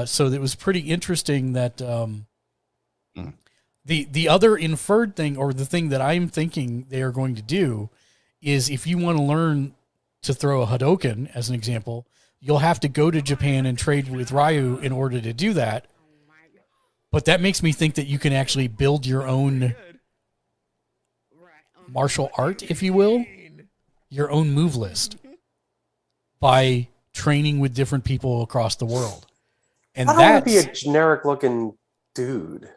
Speaker 1: So it was pretty interesting that the other inferred thing, or the thing that I'm thinking they are going to do, is if you want to learn to throw a Hadoken, as an example, you'll have to go to Japan and trade with Ryu in order to do that. But that makes me think that you can actually build your own martial art, if you will, your own move list by training with different people across the world. And
Speaker 3: I don't want to be a generic looking dude.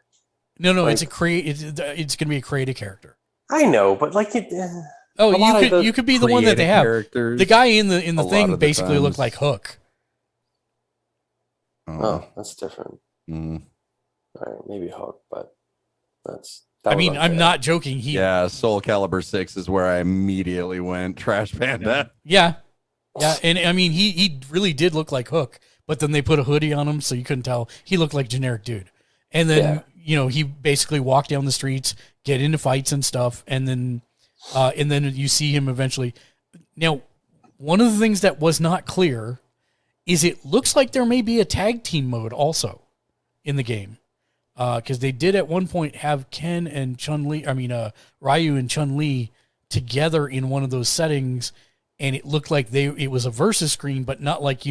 Speaker 1: No,
Speaker 3: like,
Speaker 1: it's it's going to be a creative character.
Speaker 3: I know, but like it.
Speaker 1: You could be the one that they have. The guy in the thing basically looked like Hook.
Speaker 3: Oh, that's different. All right, maybe Hook, but that's.
Speaker 1: I'm not joking.
Speaker 5: Soul Calibur 6 is where I immediately went Trash Panda.
Speaker 1: Yeah, and I mean he really did look like Hook, but then they put a hoodie on him, so you couldn't tell. He looked like generic dude, and then he basically walked down the streets, get into fights and stuff, and then you see him eventually. Now, one of the things that was not clear is it looks like there may be a tag team mode also in the game. Because they did at one point have Ryu and Chun-Li together in one of those settings, and it looked like it was a versus screen, but not like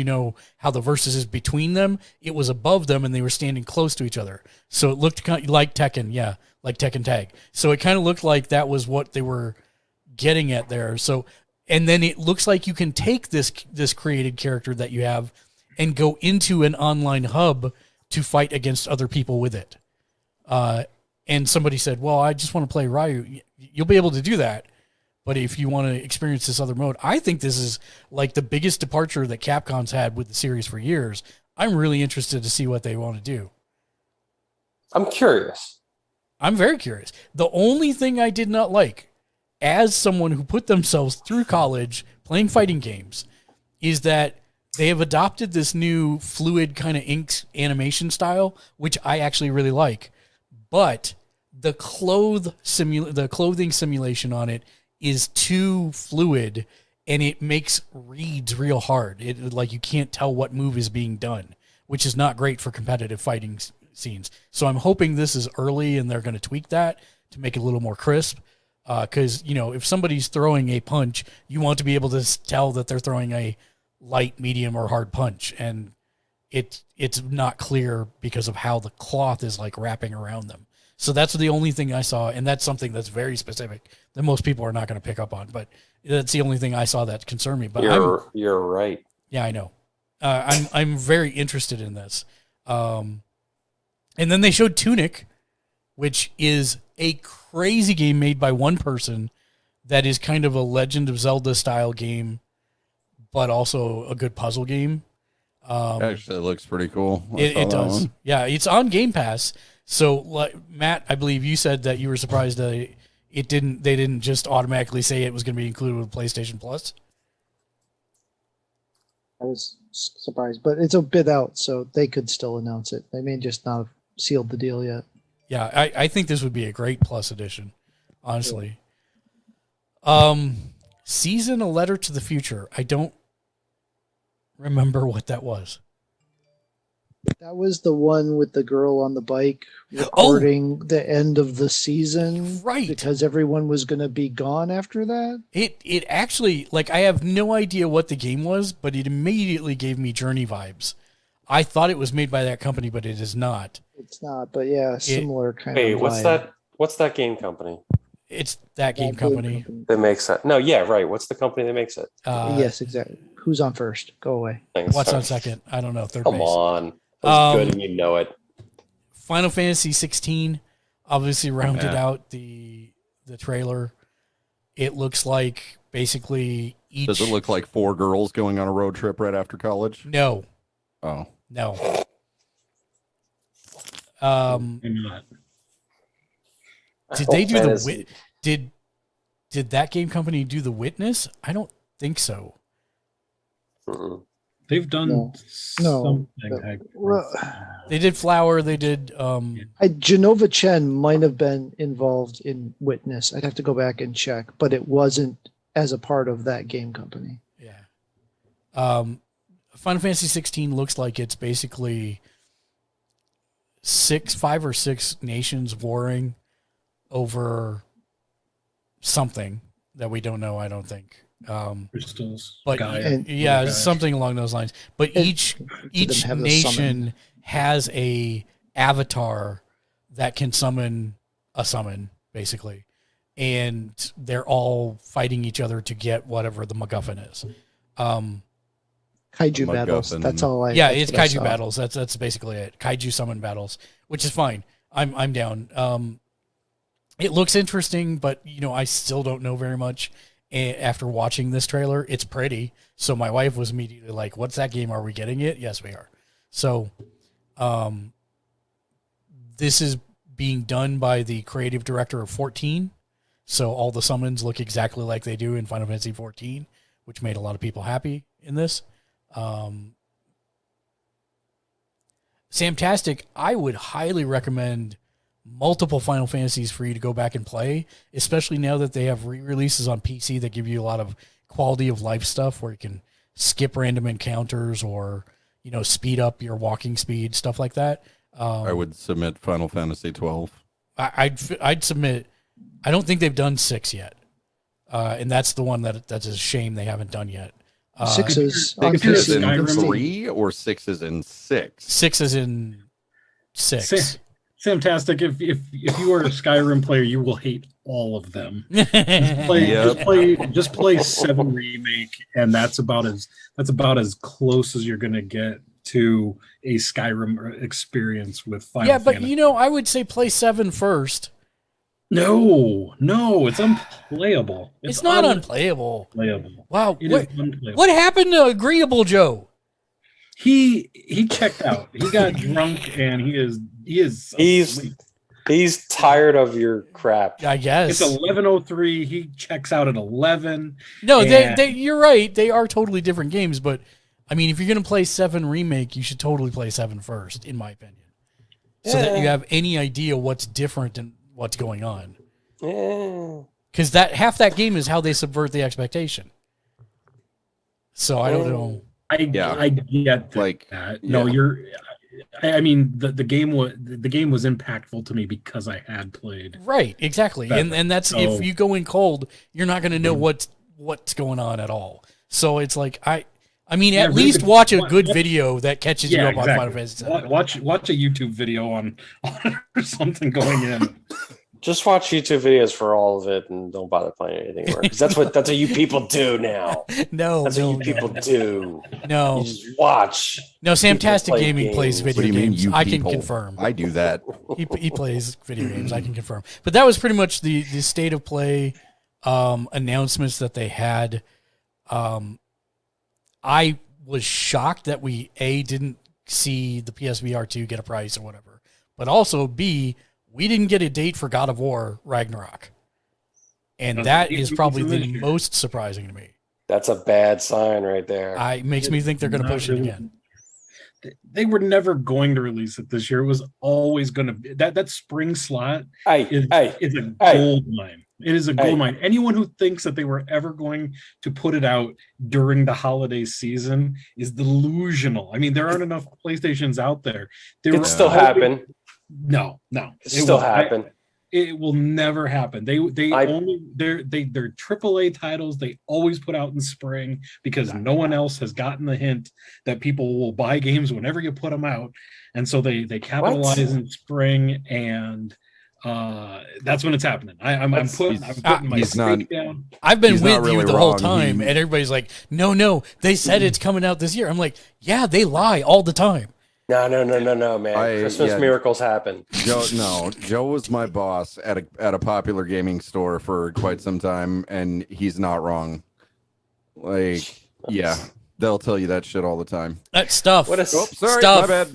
Speaker 1: how the versus is between them. It was above them, and they were standing close to each other. So it looked kind of like Tekken, like Tekken Tag. So it kind of looked like that was what they were getting at there. So, and then it looks like you can take this created character that you have and go into an online hub to fight against other people with it. And somebody said, well, I just want to play Ryu. You'll be able to do that. But if you want to experience this other mode, I think this is like the biggest departure that Capcom's had with the series for years. I'm really interested to see what they want to do.
Speaker 3: I'm curious.
Speaker 1: I'm very curious. The only thing I did not like, as someone who put themselves through college playing fighting games, is that they have adopted this new fluid kind of ink animation style, which I actually really like. But the clothing simulation on it is too fluid, and it makes reads real hard. Like you can't tell what move is being done, which is not great for competitive fighting scenes. So I'm hoping this is early and they're going to tweak that to make it a little more crisp. Because if somebody's throwing a punch, you want to be able to tell that they're throwing a light, medium, or hard punch, and it's not clear because of how the cloth is like wrapping around them. So that's the only thing I saw, and that's something that's very specific that most people are not going to pick up on. But that's the only thing I saw that concerned me. But
Speaker 3: you're right.
Speaker 1: Yeah, I know. I'm very interested in this. And then they showed Tunic, which is a crazy game made by one person that is kind of a Legend of Zelda style game, but also a good puzzle game.
Speaker 5: Actually, it looks pretty cool.
Speaker 1: It does. Yeah, it's on Game Pass. So, like, Matt, I believe you said that you were surprised that they didn't just automatically say it was going to be included with PlayStation Plus.
Speaker 2: I was surprised, but it's a bit out, so they could still announce it. They may just not have sealed the deal yet.
Speaker 1: Yeah, I think this would be a great Plus edition, honestly. Yeah. Season A Letter to the Future. I don't remember what that was.
Speaker 2: That was the one with the girl on the bike recording the end of the season.
Speaker 1: Right.
Speaker 2: Because everyone was going to be gone after that.
Speaker 1: It actually, like, I have no idea what the game was, but it immediately gave me Journey vibes. I thought it was made by that company, but it is not.
Speaker 2: It's not, but yeah, similar kind of.
Speaker 3: Hey, what's that game company?
Speaker 1: It's that game company
Speaker 3: that makes that. No, yeah, right. What's the company that makes it?
Speaker 2: Yes, exactly. Who's on first? Go away.
Speaker 3: Thanks.
Speaker 1: What's on second? I don't know. Third
Speaker 3: Come
Speaker 1: base.
Speaker 3: on. That's good, and you know it.
Speaker 1: Final Fantasy 16 obviously rounded out the trailer. It looks like basically each.
Speaker 5: Does it look like 4 girls going on a road trip right after college?
Speaker 1: No.
Speaker 5: Oh.
Speaker 1: No. Did they do the did that game company do The Witness? I don't think so.
Speaker 3: Mm-mm.
Speaker 4: They've done something.
Speaker 1: They did Flower. They did.
Speaker 2: Genova Chen might have been involved in Witness. I'd have to go back and check, but it wasn't as a part of that game company.
Speaker 1: Yeah. Final Fantasy 16 looks like it's basically 5 or 6 nations warring over something that we don't know. I don't think.
Speaker 4: Crystals,
Speaker 1: But
Speaker 4: Gaia,
Speaker 1: yeah,
Speaker 4: Gaia.
Speaker 1: something along those lines. But each
Speaker 2: have the
Speaker 1: nation
Speaker 2: summon.
Speaker 1: has a avatar that can summon a summon, basically, and they're all fighting each other to get whatever the MacGuffin is.
Speaker 2: Kaiju battles.
Speaker 5: MacGuffin.
Speaker 2: That's all I.
Speaker 1: Yeah,
Speaker 2: that's
Speaker 1: it's
Speaker 2: what I
Speaker 1: kaiju
Speaker 2: saw.
Speaker 1: battles. That's basically it. Kaiju summon battles, which is fine. I'm down. It looks interesting, but I still don't know very much. After watching this trailer, it's pretty. So my wife was immediately like, "What's that game? Are we getting it?" Yes, we are. So, this is being done by the creative director of 14. So all the summons look exactly like they do in Final Fantasy 14, which made a lot of people happy in this. Samtastic, I would highly recommend multiple Final Fantasies for you to go back and play, especially now that they have re-releases on PC that give you a lot of quality of life stuff where you can skip random encounters or, speed up your walking speed, stuff like that.
Speaker 5: I would submit Final Fantasy 12.
Speaker 1: I'd submit. I don't think they've done 6 yet, and that's the one that's a shame they haven't done yet.
Speaker 2: 6 is on
Speaker 5: 6 is
Speaker 2: PC
Speaker 5: in
Speaker 2: and Steam.
Speaker 5: 3 or 6 is in 6?
Speaker 1: 6 is in 6.
Speaker 4: Fantastic. If you are a Skyrim player, you will hate all of them. Just play 7 Remake, and that's about as close as you're gonna get to a Skyrim experience with Final Fantasy.
Speaker 1: But I would say play 7 first.
Speaker 4: No, it's unplayable.
Speaker 1: It's not unplayable.
Speaker 4: Unplayable.
Speaker 1: Wow,
Speaker 4: It is unplayable.
Speaker 1: what happened to Agreeable Joe?
Speaker 4: He checked out. He got drunk, and he is asleep.
Speaker 3: He's tired of your crap.
Speaker 1: I guess
Speaker 4: It's 11:03. He checks out at 11.
Speaker 1: No,
Speaker 4: and-
Speaker 1: you're right. They are totally different games, but I mean, if you're gonna play 7 Remake, you should totally play 7 first, in my opinion, so that you have any idea what's different and what's going on. Because half that game is how they subvert the expectation. So I don't know.
Speaker 4: I get that. No, I mean, the game was impactful to me because I had played.
Speaker 1: Right, exactly, and that's if you go in cold, you're not going to know what's going on at all. So it's like I mean, at least watch a good video that catches you up on Final Fantasy VII.
Speaker 4: Watch a YouTube video on or something going in.
Speaker 3: Just watch YouTube videos for all of it and don't bother playing anything more. Because that's what you people do now.
Speaker 1: No,
Speaker 3: that's what you people do.
Speaker 1: No,
Speaker 3: you just watch.
Speaker 1: No, Samtastic Gaming plays video games.
Speaker 5: You
Speaker 1: I
Speaker 5: people?
Speaker 1: can confirm.
Speaker 5: I do that.
Speaker 1: He plays video games. I can confirm. But that was pretty much the state of play announcements that they had. I was shocked that we didn't see the PSVR 2 get a price or whatever, but also B, we didn't get a date for God of War Ragnarok, and that is probably the most surprising to me.
Speaker 3: That's a bad sign right there.
Speaker 1: It makes me think they're going to push it again.
Speaker 4: They were never going to release it this year. It was always going to be that spring slot is a gold mine. It is a gold mine. Anyone who thinks that they were ever going to put it out during the holiday season is delusional. I mean, there aren't enough PlayStations out there.
Speaker 3: It still happen.
Speaker 4: No.
Speaker 3: It still happen.
Speaker 4: It will never happen. They're AAA titles. They always put out in spring because no one else has gotten the hint that people will buy games whenever you put them out, and so they capitalize in spring, and that's when it's happening. I'm putting my stake down.
Speaker 1: I've been with
Speaker 5: really
Speaker 1: you the whole
Speaker 5: wrong.
Speaker 1: time, and everybody's like, "No, they said it's coming out this year." I'm like, "Yeah, they lie all the time."
Speaker 3: No, man. Christmas miracles happen.
Speaker 5: Joe was my boss at a popular gaming store for quite some time, and he's not wrong. Like, yeah, they'll tell you that shit all the time.
Speaker 1: That stuff.
Speaker 5: Sorry,
Speaker 1: stuff.
Speaker 5: my bad.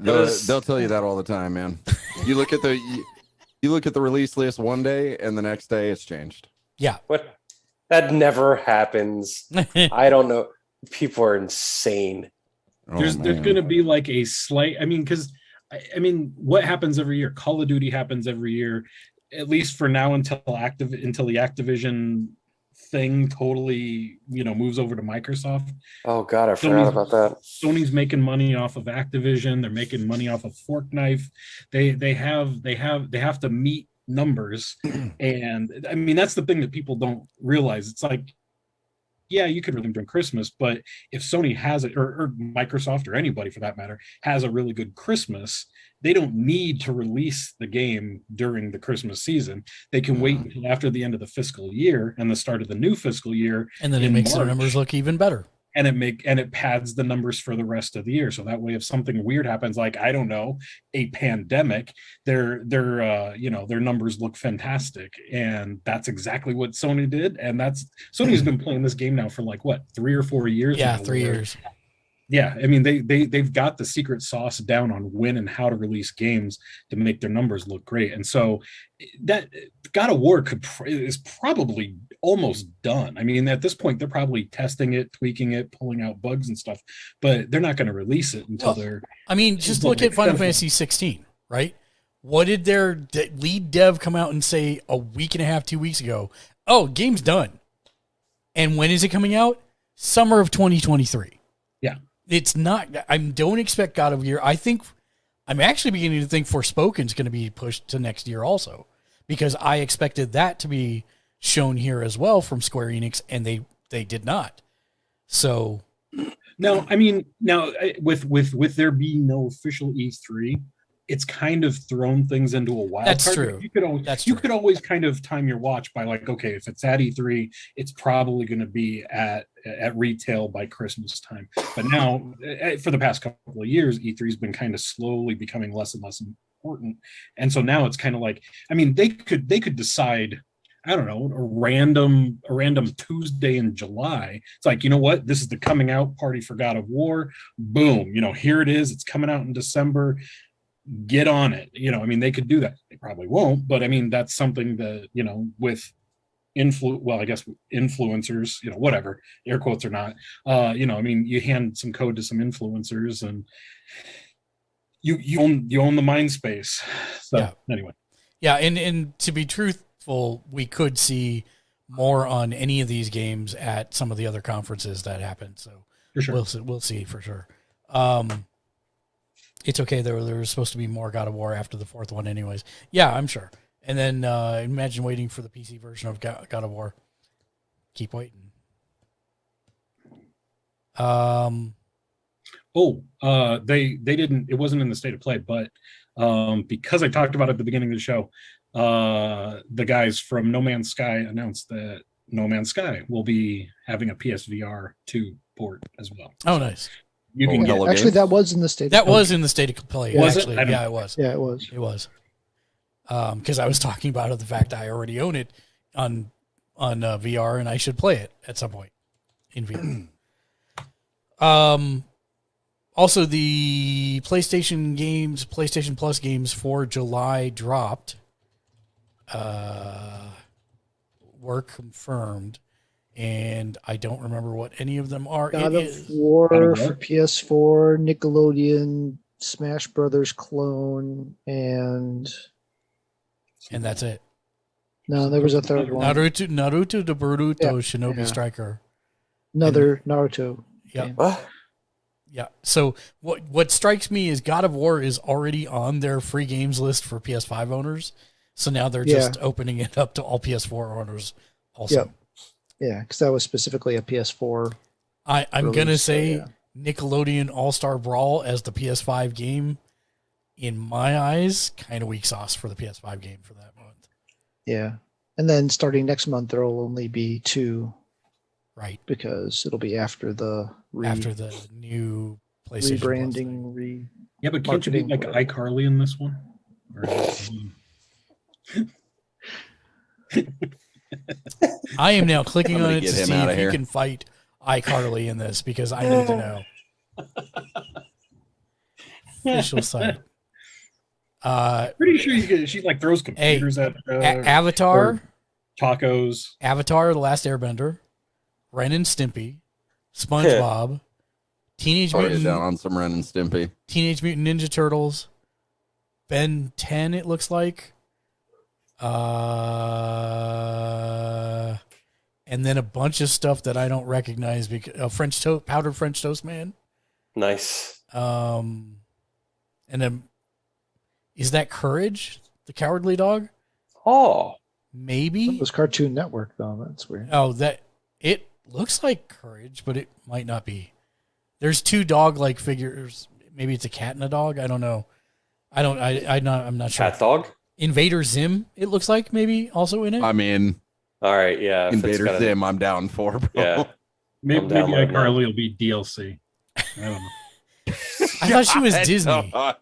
Speaker 5: They'll tell you that all the time, man. You look at the release list one day, and the next day it's changed.
Speaker 1: Yeah.
Speaker 3: What? That never happens. I don't know. People are insane.
Speaker 4: There's going to be like a slight. I mean, because what happens every year? Call of Duty happens every year, at least for now until the Activision thing totally, moves over to Microsoft.
Speaker 3: Oh God, I forgot about that.
Speaker 4: Sony's making money off of Activision. They're making money off of Fork Knife. They have to meet numbers, and I mean that's the thing that people don't realize. It's like, yeah, you could release them during Christmas, but if Sony has it, or Microsoft, or anybody for that matter, has a really good Christmas, they don't need to release the game during the Christmas season. They can wait until after the end of the fiscal year and the start of the new fiscal year,
Speaker 1: and then it makes their numbers look even better.
Speaker 4: And it pads the numbers for the rest of the year. So that way, if something weird happens, like I don't know, a pandemic, their numbers look fantastic, and that's exactly what Sony did. And Sony's been playing this game now for like what, 3 or 4 years?
Speaker 1: Yeah, 3 years.
Speaker 4: Yeah, I mean they've got the secret sauce down on when and how to release games to make their numbers look great. And so that God of War is probably almost done. I mean, at this point they're probably testing it, tweaking it, pulling out bugs and stuff, but they're not going to release it until they're.
Speaker 1: I mean, just look at Final Fantasy 16, right? What did their lead dev come out and say a week and a half, 2 weeks ago? Oh, game's done. And when is it coming out? Summer of 2023.
Speaker 4: Yeah.
Speaker 1: It's not. I don't expect God of War. I'm actually beginning to think Forspoken's going to be pushed to next year also, because I expected that to be shown here as well from Square Enix, and they did not. So
Speaker 4: no, I mean, now with there being no official E3, it's kind of thrown things into a wild
Speaker 1: That's
Speaker 4: card.
Speaker 1: true.
Speaker 4: You could always kind of time your watch by like, okay, if it's at E3, it's probably going to be at retail by Christmas time. But now, for the past couple of years, E3's been kind of slowly becoming less and less important. And so now it's kind of like, I mean, they could decide, I don't know, a random Tuesday in July. It's like, you know what? This is the coming out party for God of War. Boom. Here it is. It's coming out in December. Get on it. I mean, they could do that. They probably won't, but I mean, that's something that, with influencers, whatever, air quotes or not, I mean, you hand some code to some influencers and you own the mind space. So
Speaker 1: yeah.
Speaker 4: Anyway.
Speaker 1: Yeah. And to be truthful, we could see more on any of these games at some of the other conferences that happen. So
Speaker 4: for sure.
Speaker 1: We'll see for sure. It's okay. There was supposed to be more God of War after the fourth one anyways. Yeah, I'm sure. And then imagine waiting for the PC version of God of War. Keep waiting.
Speaker 4: They didn't, it wasn't in the state of play, but because I talked about it at the beginning of the show, the guys from No Man's Sky announced that No Man's Sky will be having a PSVR 2 port as well.
Speaker 1: Oh, nice.
Speaker 4: You can get,
Speaker 2: actually, that was in the state.
Speaker 1: That was in the state of play.
Speaker 4: Was
Speaker 1: actually,
Speaker 4: it?
Speaker 1: Yeah, it was.
Speaker 2: Yeah, it was.
Speaker 1: It was. Because I was talking about the fact I already own it on VR, and I should play it at some point in VR. Also, the PlayStation Plus games for July dropped. Were confirmed. And I don't remember what any of them are.
Speaker 2: God of War for PS4, Nickelodeon, Smash Brothers clone, and
Speaker 1: that's it.
Speaker 2: No, there was a third one.
Speaker 1: Naruto the Boruto Shinobi Striker.
Speaker 2: Another Naruto.
Speaker 1: Yeah. Yeah. So what strikes me is God of War is already on their free games list for PS5 owners. So now they're just opening it up to all PS4 owners also.
Speaker 2: Yep. Yeah, because that was specifically a PS4.
Speaker 1: I'm going to say Nickelodeon All-Star Brawl as the PS5 game, in my eyes, kind of weak sauce for the PS5 game for that month.
Speaker 2: Yeah. And then starting next month, there will only be 2.
Speaker 1: Right.
Speaker 2: Because it'll be after the
Speaker 1: new PlayStation
Speaker 2: rebranding.
Speaker 4: Yeah, but can't you be like iCarly in this one?
Speaker 1: I am now clicking on it to see if you can fight iCarly in this because I need to know. Official site.
Speaker 4: Pretty sure you get. She like throws computers at
Speaker 1: Avatar,
Speaker 4: tacos.
Speaker 1: Avatar: The Last Airbender, Ren and Stimpy, SpongeBob, Teenage Mutant
Speaker 5: down on some Ren and Stimpy,
Speaker 1: Teenage Mutant Ninja Turtles, Ben 10. It looks like. and then a bunch of stuff that I don't recognize because powdered French toast man.
Speaker 3: Nice.
Speaker 1: And then is that Courage, the Cowardly Dog?
Speaker 3: Oh,
Speaker 1: Maybe.
Speaker 2: It was Cartoon Network though. That's weird.
Speaker 1: Oh, that it looks like Courage, but it might not be. There's two dog-like figures. Maybe it's a cat and a dog. I don't know. I'm not sure.
Speaker 3: cat dog.
Speaker 1: Invader Zim. It looks like maybe also in it.
Speaker 5: I mean,
Speaker 3: All right, yeah. if it's
Speaker 5: Invader
Speaker 3: got a-
Speaker 5: Zim, I'm down for. Bro.
Speaker 3: Yeah.
Speaker 4: Maybe
Speaker 3: I'm downloading
Speaker 4: iCarly will be DLC. I don't know.
Speaker 1: I thought she was
Speaker 5: God,
Speaker 1: Disney.
Speaker 5: no.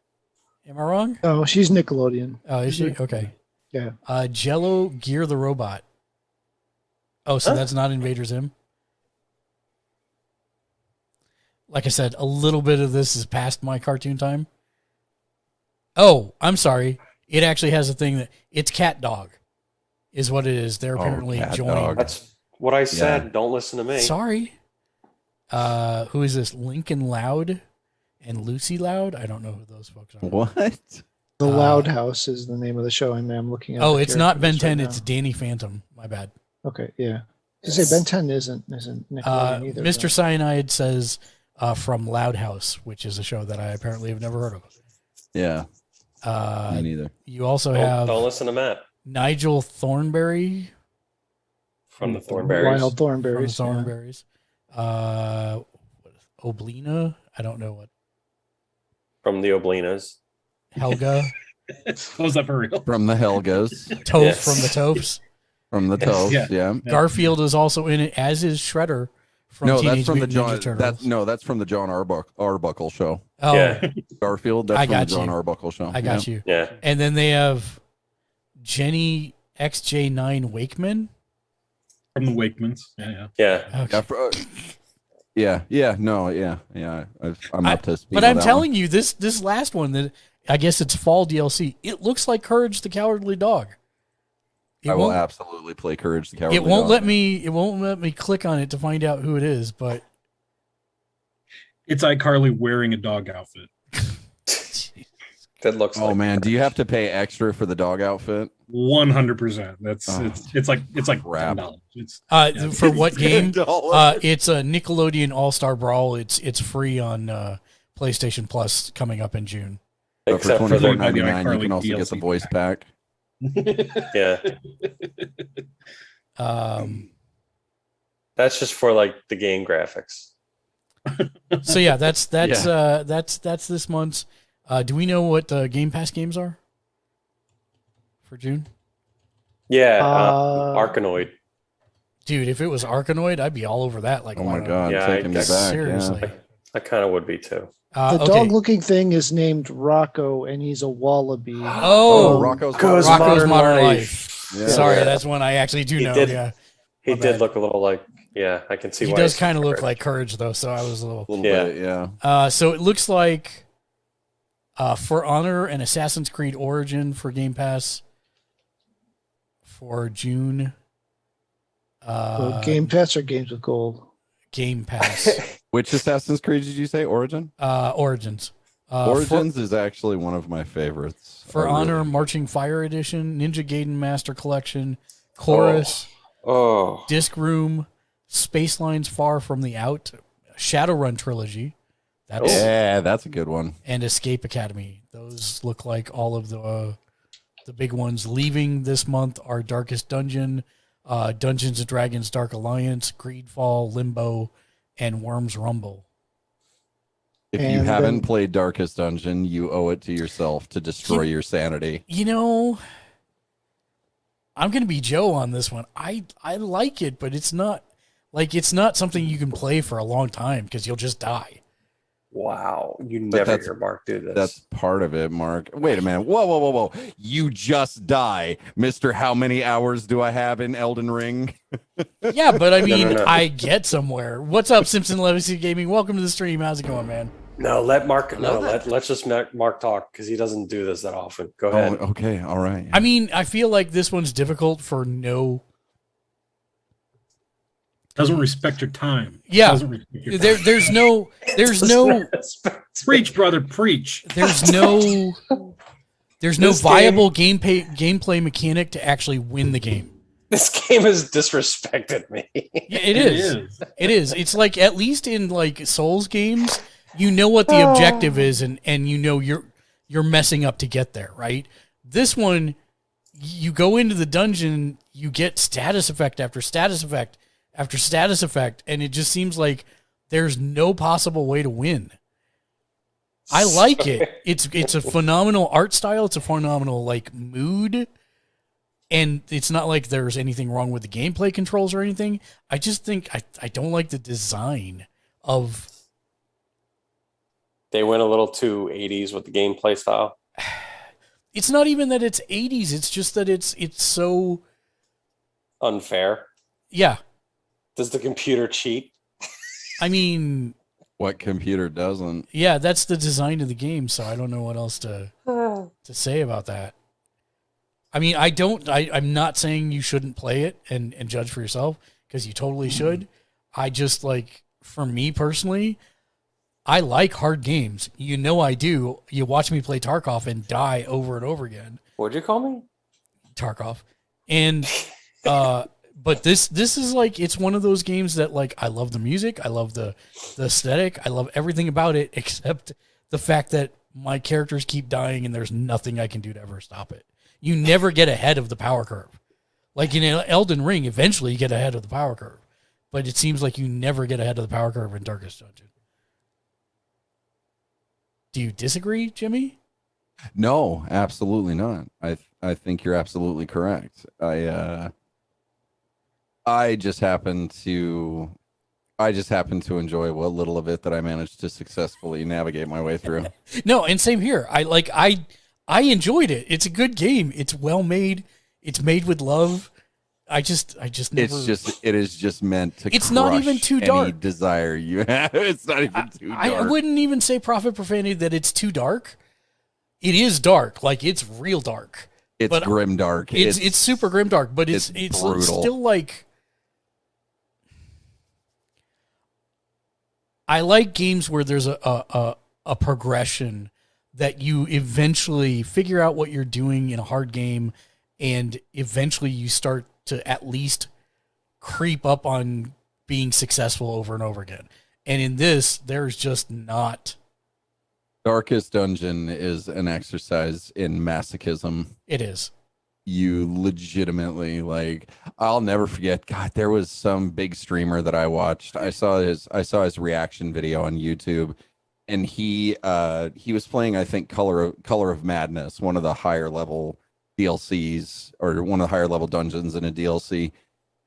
Speaker 1: Am I wrong?
Speaker 2: Oh, she's Nickelodeon.
Speaker 1: Oh, is she? Okay.
Speaker 2: Yeah.
Speaker 1: Jello Gear the Robot. Oh, so
Speaker 3: Huh?
Speaker 1: that's not Invader Zim? Like I said, a little bit of this is past my cartoon time. Oh, I'm sorry. It actually has a thing that it's Cat Dog, is what it is. They're
Speaker 5: Oh,
Speaker 1: apparently
Speaker 5: Cat
Speaker 1: joining.
Speaker 5: Dog.
Speaker 3: That's what I said.
Speaker 5: Yeah.
Speaker 3: Don't listen to me.
Speaker 1: Sorry. Who is this? Lincoln Loud and Lucy Loud? I don't know who those folks are.
Speaker 5: What?
Speaker 2: The Loud House is the name of the show. I'm looking at.
Speaker 1: Oh,
Speaker 2: the
Speaker 1: it's not Ben
Speaker 2: characters
Speaker 1: 10.
Speaker 2: right
Speaker 1: It's
Speaker 2: now.
Speaker 1: Danny Phantom. My bad.
Speaker 2: Okay, yeah. To say Ben 10 isn't Nickelodeon either.
Speaker 1: Mr.
Speaker 2: though.
Speaker 1: Cyanide says from Loud House, which is a show that I apparently have never heard of.
Speaker 5: Yeah, me
Speaker 1: Uh,
Speaker 5: neither.
Speaker 1: you also
Speaker 3: Don't,
Speaker 1: have
Speaker 3: don't listen to Matt
Speaker 1: Nigel Thornberry
Speaker 3: from the Thornberries.
Speaker 2: Wild
Speaker 1: from the
Speaker 2: Thornberries. yeah.
Speaker 1: Thornberries. Oblina. I don't know what.
Speaker 3: From the Oblinas.
Speaker 1: Helga.
Speaker 4: Was that for real?
Speaker 5: From the Helgas,
Speaker 1: Toph
Speaker 3: Yes.
Speaker 1: from the Tophs.
Speaker 5: from the
Speaker 3: Yes.
Speaker 5: Toes.
Speaker 4: Yeah.
Speaker 5: Yeah.
Speaker 1: Garfield is also in it, as is Shredder from
Speaker 5: No,
Speaker 1: Teenage
Speaker 5: that's from the
Speaker 1: Mutant
Speaker 5: John.
Speaker 1: Ninja Turtles.
Speaker 5: That's from the John Arbuckle show.
Speaker 1: Oh,
Speaker 3: Yeah.
Speaker 5: Garfield. That's
Speaker 1: I
Speaker 5: from the
Speaker 1: got
Speaker 5: John
Speaker 1: you.
Speaker 5: Arbuckle show.
Speaker 1: I got you.
Speaker 3: Yeah.
Speaker 1: And then they have Jenny XJ9 Wakeman.
Speaker 4: From the Wakemans. Yeah.
Speaker 3: Yeah.
Speaker 1: Okay.
Speaker 5: Yeah, I'm up to speed.
Speaker 1: But
Speaker 5: on
Speaker 1: I'm
Speaker 5: that
Speaker 1: telling you, this last one, that I guess it's fall DLC. It looks like Courage the Cowardly Dog. It
Speaker 5: one. I will
Speaker 1: won't,
Speaker 5: absolutely play Courage the Cowardly
Speaker 1: it won't
Speaker 5: Dog.
Speaker 1: let me. It won't let me click on it to find out who it is. But
Speaker 4: It's iCarly wearing a dog outfit.
Speaker 3: That looks
Speaker 5: Oh
Speaker 3: like
Speaker 5: man, do you have to pay extra for the dog outfit?
Speaker 4: 100%. That's
Speaker 5: Oh,
Speaker 4: it's like
Speaker 5: crap.
Speaker 4: $10. It's
Speaker 1: for what game?
Speaker 5: $10.
Speaker 1: It's a Nickelodeon All Star Brawl. It's free on PlayStation Plus coming up in June.
Speaker 5: But for
Speaker 3: except for the
Speaker 5: $24.99, you can also
Speaker 4: DLC
Speaker 5: get the voice pack.
Speaker 3: yeah. That's just for like the game graphics.
Speaker 1: So yeah, that's this month's. Do we know what Game Pass games are for June?
Speaker 3: Yeah.
Speaker 2: Uh,
Speaker 3: Arkanoid.
Speaker 1: Dude, if it was Arkanoid, I'd be all over that. Like,
Speaker 5: Oh
Speaker 1: why
Speaker 5: my
Speaker 1: not?
Speaker 5: god,
Speaker 3: Yeah,
Speaker 5: taking
Speaker 3: I
Speaker 5: me
Speaker 3: guess-
Speaker 5: back.
Speaker 1: Seriously.
Speaker 5: Yeah.
Speaker 3: I kind of would be too.
Speaker 2: The
Speaker 1: Okay.
Speaker 2: dog-looking thing is named Rocco, and he's a wallaby.
Speaker 1: Oh,
Speaker 5: Rocco's
Speaker 3: Goes
Speaker 1: Rocco's
Speaker 3: Modern
Speaker 1: Modern
Speaker 3: Life.
Speaker 1: Life.
Speaker 5: Yeah.
Speaker 1: Sorry, that's one I actually do
Speaker 3: He
Speaker 1: know.
Speaker 3: did-
Speaker 1: Yeah,
Speaker 3: He
Speaker 1: My
Speaker 3: did
Speaker 1: bad.
Speaker 3: look a little like, yeah, I can see
Speaker 1: he
Speaker 3: why.
Speaker 1: does
Speaker 3: it's
Speaker 1: kind of look
Speaker 3: Courage.
Speaker 1: like Courage though. So I was a little.
Speaker 5: A little
Speaker 3: Yeah.
Speaker 5: bit, yeah.
Speaker 1: So it looks like For Honor and Assassin's Creed Origin for Game Pass for June.
Speaker 2: Game Pass or Games with Gold?
Speaker 1: Game Pass.
Speaker 5: Which Assassin's Creed did you say? Origin?
Speaker 1: Origins.
Speaker 5: Origins is actually one of my favorites.
Speaker 1: For
Speaker 5: I really-
Speaker 1: Honor, Marching Fire Edition, Ninja Gaiden Master Collection, Chorus,
Speaker 3: Oh,
Speaker 1: Disc Room, Space Lines Far From the Out, Shadowrun Trilogy, that's
Speaker 5: Yeah, that's a good one.
Speaker 1: and Escape Academy. Those look like all of the big ones. Leaving this month are Darkest Dungeon, Dungeons and Dragons Dark Alliance, Greedfall, Limbo, and Worms Rumble.
Speaker 5: If you
Speaker 2: And
Speaker 5: haven't
Speaker 2: then-
Speaker 5: played Darkest Dungeon, you owe it to yourself to destroy your sanity.
Speaker 1: You know, I'm gonna be Joe on this one. I like it, but it's not something you can play for a long time because you'll just die.
Speaker 3: wow. You
Speaker 5: But
Speaker 3: never
Speaker 5: that's-
Speaker 3: hear Mark do this.
Speaker 5: That's part of it, Mark. Wait a minute. Whoa. You just die. Mister, how many hours do I have in Elden Ring?
Speaker 1: Yeah, but I mean,
Speaker 3: no.
Speaker 1: I get somewhere. What's up, Simpson Legacy Gaming? Welcome to the stream. How's it going, man?
Speaker 3: No, let Mark. No, let's just let Mark talk because he doesn't do this that often. Go ahead.
Speaker 5: Oh, okay. All right.
Speaker 1: I mean, I feel like this one's difficult for no.
Speaker 4: doesn't respect your time.
Speaker 1: Yeah.
Speaker 4: Doesn't respect your
Speaker 1: There,
Speaker 4: time.
Speaker 1: there's no,
Speaker 4: Preach, brother, preach.
Speaker 1: there's no
Speaker 3: This
Speaker 1: viable gameplay mechanic to actually win the game.
Speaker 3: This game has disrespected me.
Speaker 1: Yeah, it is. It is. It's like, at least in like Souls games, you know what the objective is, and you know you're messing up to get there, right? This one, you go into the dungeon, you get status effect after status effect after status effect, and it just seems like there's no possible way to win. I like it. It's a phenomenal art style. It's a phenomenal like mood. And it's not like there's anything wrong with the gameplay controls or anything. I just think I don't like the design of.
Speaker 3: They went a little too 80s with the gameplay style.
Speaker 1: It's not even that it's 80s. It's just that it's so
Speaker 3: unfair.
Speaker 1: Yeah.
Speaker 3: Does the computer cheat?
Speaker 1: I mean,
Speaker 5: what computer doesn't?
Speaker 1: Yeah, that's the design of the game, so I don't know what else to say about that. I mean, I'm not saying you shouldn't play it and judge for yourself, because you totally should. I just, like, for me personally, I like hard games. You know I do. You watch me play Tarkov and die over and over again.
Speaker 3: What'd you call me?
Speaker 1: Tarkov. And but this is like, it's one of those games that, like, I love the music, I love the aesthetic, I love everything about it, except the fact that my characters keep dying and there's nothing I can do to ever stop it. You never get ahead of the power curve. Like in Elden Ring, eventually you get ahead of the power curve. But it seems like you never get ahead of the power curve in Darkest Dungeon. Do you disagree, Jimmy?
Speaker 5: No, absolutely not. I think you're absolutely correct. I just happen to enjoy what little of it that I managed to successfully navigate my way through.
Speaker 1: No, and same here. I enjoyed it. It's a good game. It's well made. It's made with love. I just never.
Speaker 5: It is just meant to.
Speaker 1: It's not even too dark.
Speaker 5: Any desire you have. It's not even too dark.
Speaker 1: I wouldn't even say Prophet Profanity that it's too dark. It is dark. Like, it's real dark.
Speaker 5: It's grim dark.
Speaker 1: It's super grim dark, but it's still like. I like games where there's a progression that you eventually figure out what you're doing in a hard game, and eventually you start to at least creep up on being successful over and over again. And in this, there's just not.
Speaker 5: Darkest Dungeon is an exercise in masochism.
Speaker 1: It is.
Speaker 5: You legitimately, like, I'll never forget. God, there was some big streamer that I watched. I saw his reaction video on YouTube, and he was playing, I think, Color of Madness, one of the higher level DLCs, or one of the higher level dungeons in a DLC.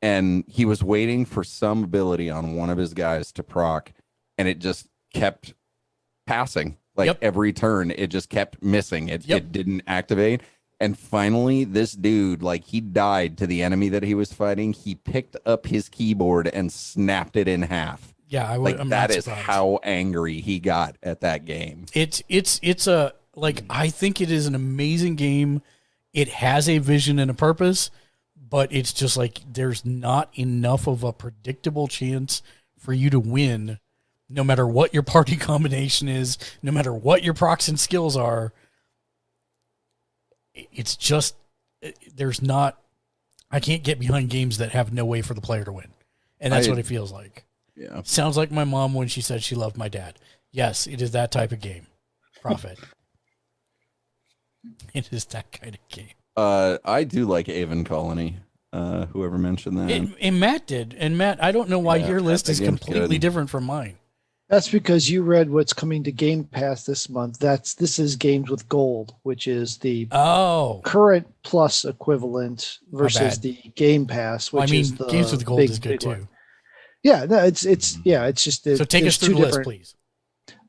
Speaker 5: And he was waiting for some ability on one of his guys to proc, and it just kept passing. Like, every turn, it just kept missing. It didn't activate. And finally, this dude, like, he died to the enemy that he was fighting. He picked up his keyboard and snapped it in half.
Speaker 1: Yeah,
Speaker 5: that is how angry he got at that game.
Speaker 1: It's a, like, I think it is an amazing game. It has a vision and a purpose, but it's just like, there's not enough of a predictable chance for you to win, no matter what your party combination is, no matter what your procs and skills are. It's just, there's not, I can't get behind games that have no way for the player to win. And that's what it feels like.
Speaker 5: Yeah.
Speaker 1: Sounds like my mom when she said she loved my dad. Yes, it is that type of game. Prophet. It is that kind of game.
Speaker 5: I do like Avon Colony. Whoever mentioned that.
Speaker 1: And Matt did. And Matt, I don't know why your list is completely different from mine.
Speaker 2: That's because you read what's coming to Game Pass this month. This is Games with Gold, which is the current Plus equivalent versus the Game Pass, which is the
Speaker 1: Games with Gold is good too.
Speaker 2: One. Yeah, no, it's just
Speaker 1: so take us through the list, please.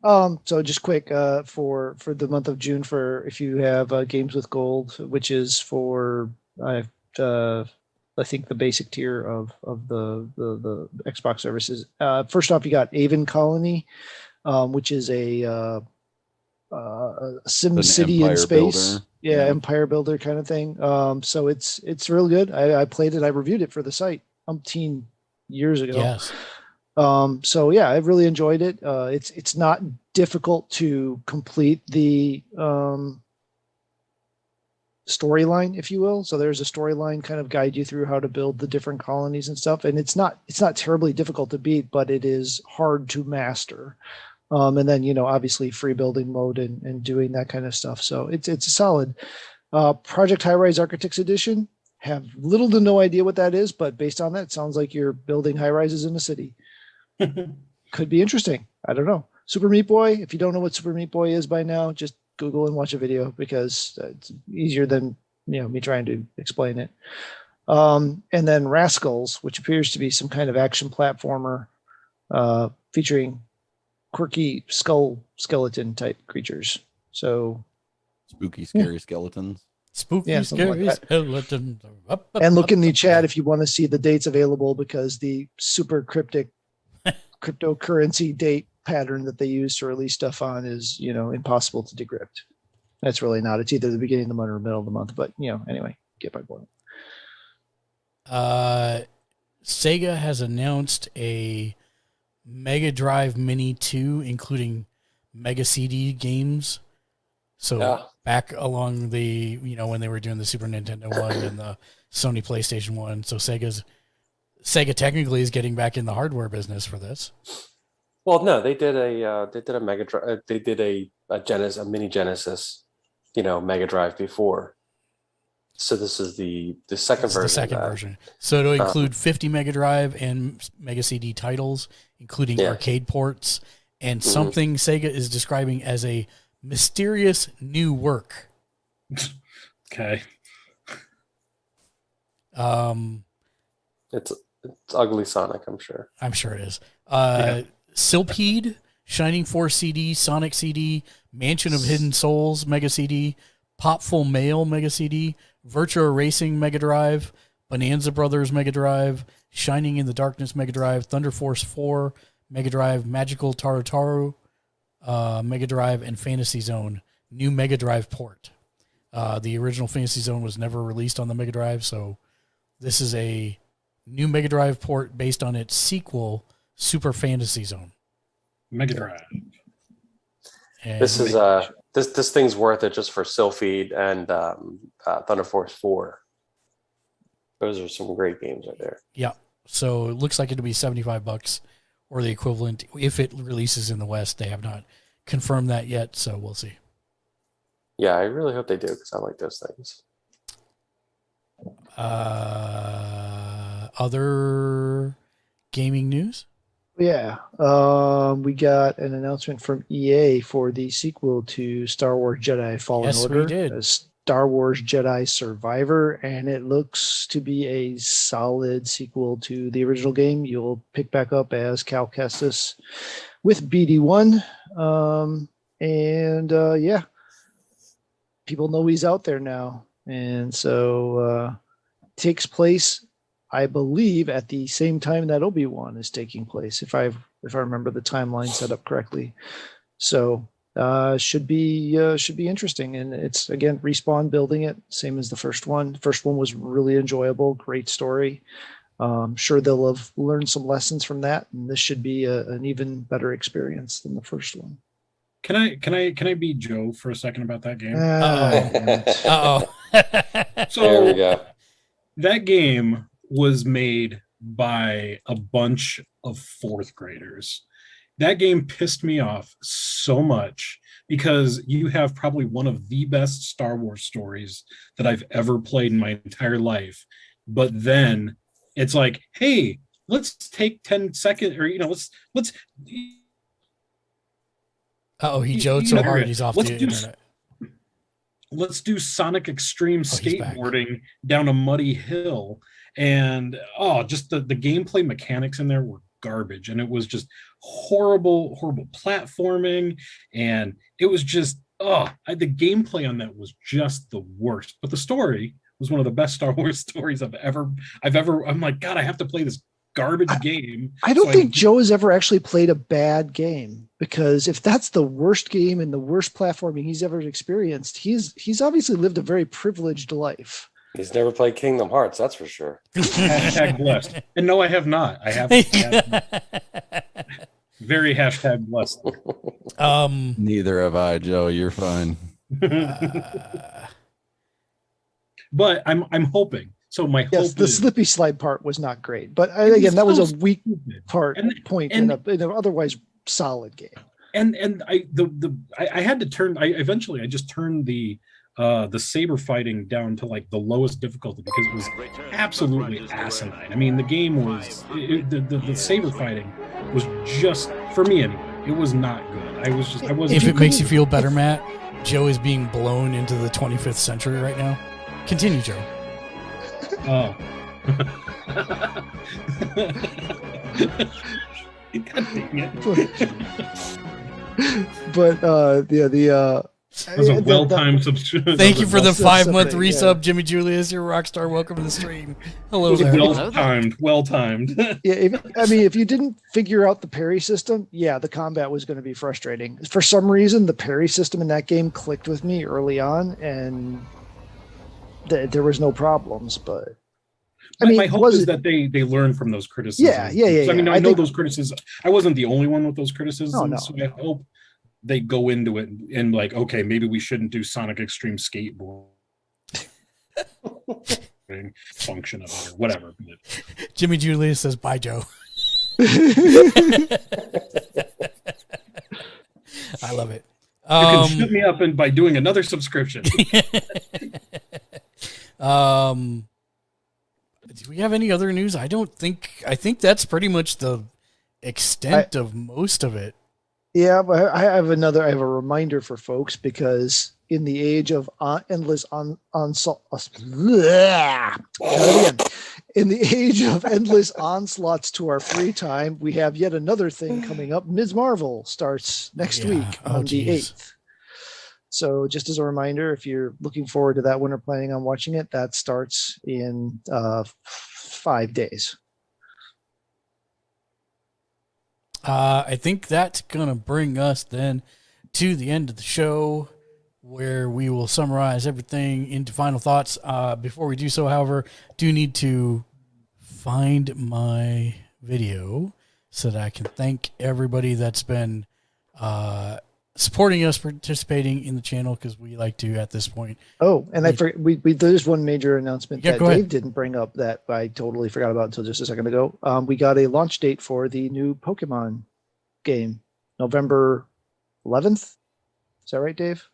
Speaker 2: So just quick for the month of June, for if you have Games with Gold, which is for I think the basic tier of the Xbox services. First off, you got Avon Colony, which is a sim city in space.
Speaker 5: Builder.
Speaker 2: Yeah, empire builder kind of thing. So it's real good. I played it. I reviewed it for the site umpteen years ago.
Speaker 1: Yes.
Speaker 2: So yeah, I really enjoyed it. It's not difficult to complete the storyline, if you will. So there's a storyline kind of guide you through how to build the different colonies and stuff. And it's not terribly difficult to beat, but it is hard to master. And then, obviously free building mode and doing that kind of stuff. So it's a solid. Project High Rise Architects Edition, have little to no idea what that is, but based on that, it sounds like you're building high rises in a city. Could be interesting. I don't know. Super Meat Boy, if you don't know what Super Meat Boy is by now, just Google and watch a video, because it's easier than me trying to explain it. And then Rascals, which appears to be some kind of action platformer featuring quirky skeleton type creatures. So
Speaker 5: Spooky, scary skeletons.
Speaker 1: Spooky, scary
Speaker 2: like
Speaker 1: skeletons.
Speaker 2: And look in the chat if you want to see the dates available, because the super cryptic cryptocurrency date pattern that they use to release stuff on is, impossible to decrypt. That's really not. It's either the beginning of the month or middle of the month. But, anyway, get my point.
Speaker 1: Sega has announced a Mega Drive Mini 2, including Mega CD games. So back along the, when they were doing the Super Nintendo one and the Sony PlayStation one. So Sega technically is getting back in the hardware business for this.
Speaker 3: Well, no, they did a Mega Drive. They did a mini Genesis, Mega Drive before. So this is the second version.
Speaker 1: The second version. So it'll include 50 Mega Drive and Mega CD titles, including arcade ports, and something Sega is describing as a mysterious new work.
Speaker 4: Okay.
Speaker 3: It's ugly Sonic, I'm sure.
Speaker 1: I'm sure it is. Silpede, Shining Force CD, Sonic CD, Mansion of Hidden Souls Mega CD, Popful Mail Mega CD, Virtua Racing Mega Drive, Bonanza Brothers Mega Drive, Shining in the Darkness Mega Drive, Thunder Force 4 Mega Drive, Magical Tarutaru Mega Drive, and Fantasy Zone new Mega Drive port. The original Fantasy Zone was never released on the Mega Drive, so this is a new Mega Drive port based on its sequel, Super Fantasy Zone.
Speaker 4: Mega Drive.
Speaker 1: And
Speaker 3: This is this thing's worth it just for Silpheed and Thunder Force 4. Those are some great games right there.
Speaker 1: Yeah. So it looks like it'll be $75 or the equivalent if it releases in the West. They have not confirmed that yet, so we'll see.
Speaker 3: Yeah, I really hope they do, because I like those things.
Speaker 1: Other gaming news?
Speaker 2: Yeah. We got an announcement from EA for the sequel to Star Wars Jedi Fallen Order.
Speaker 1: We did.
Speaker 2: Star Wars Jedi Survivor, and it looks to be a solid sequel to the original game. You'll pick back up as Cal Kestis with BD1. People know he's out there now. And so takes place, I believe, at the same time that Obi-Wan is taking place, if I remember the timeline set up correctly. So should be interesting, and it's again Respawn building it, same as the first one. The first one was really enjoyable, great story. Sure they'll have learned some lessons from that, and this should be an even better experience than the first one.
Speaker 4: Can I be Joe for a second about that game? So
Speaker 3: There we go.
Speaker 4: That game was made by a bunch of fourth graders. That game pissed me off so much because you have probably one of the best Star Wars stories that I've ever played in my entire life. But then it's like, hey, let's take 10 seconds, or let's
Speaker 1: He joked so hard he's off the internet.
Speaker 4: Let's do Sonic Extreme skateboarding down a muddy hill. And just the gameplay mechanics in there were garbage, and it was just horrible platforming, and it was just the gameplay on that was just the worst. But the story was one of the best Star Wars stories I've ever. I'm like, God, I have to play this garbage game.
Speaker 2: I don't think Joe has ever actually played a bad game, because if that's the worst game and the worst platforming he's ever experienced, he's obviously lived a very privileged life.
Speaker 3: He's never played Kingdom Hearts, that's for sure.
Speaker 4: Hashtag blessed. And no, I have not. I have very hashtag blessed.
Speaker 5: Neither have I, Joe. You're fine.
Speaker 4: But I'm hoping. So my
Speaker 2: Yes,
Speaker 4: hope
Speaker 2: the
Speaker 4: is
Speaker 2: slippy slide part was not great, but
Speaker 4: It was
Speaker 2: again, that was
Speaker 4: so
Speaker 2: a weak
Speaker 4: stupid.
Speaker 2: point
Speaker 4: And-
Speaker 2: in an otherwise solid game.
Speaker 4: and I had to turn. I just turned the saber fighting down to like the lowest difficulty because it was absolutely asinine. I mean, the game was the saber fighting was just, for me anyway, it was not good. I wasn't.
Speaker 1: If it makes you feel better, Matt, Joe is being blown into the 25th century right now. Continue, Joe.
Speaker 4: Oh. God dang it.
Speaker 2: But
Speaker 4: That was a well-timed subscription.
Speaker 1: Thank you for the 5-month
Speaker 2: something,
Speaker 1: resub, Jimmy Julius. You're a rock star. Welcome to the stream. Hello there.
Speaker 4: Well-timed.
Speaker 2: yeah, if you didn't figure out the parry system, yeah, the combat was going to be frustrating. For some reason, the parry system in that game clicked with me early on, and there was no problems. But
Speaker 4: my hope is that they learn from those criticisms.
Speaker 2: Yeah.
Speaker 4: I mean, I know
Speaker 2: think
Speaker 4: those criticisms. I wasn't the only one with those criticisms.
Speaker 2: No.
Speaker 4: So I hope they go into it and like, okay, maybe we shouldn't do Sonic Extreme Skateboard function of it or whatever.
Speaker 1: Jimmy Julius says, bye, Joe. I love it.
Speaker 4: You can shut me up by doing another subscription.
Speaker 1: Do we have any other news? I think that's pretty much the extent of most of it.
Speaker 2: Yeah, but I have a reminder for folks, because in the age of endless onslaughts to our free time, we have yet another thing coming up. Ms. Marvel starts next week on the 8th. So just as a reminder, if you're looking forward to that one or planning on watching it, that starts in 5 days.
Speaker 1: I think that's going to bring us then to the end of the show, where we will summarize everything into final thoughts. Before we do so, however, do need to find my video so that I can thank everybody that's been supporting us, participating in the channel, because we like to at this point.
Speaker 2: Oh, and I forgot, there's one major announcement that
Speaker 1: go ahead.
Speaker 2: Dave didn't bring up that I totally forgot about until just a second ago. We got a launch date for the new Pokemon game, November 11th. Is that right, Dave?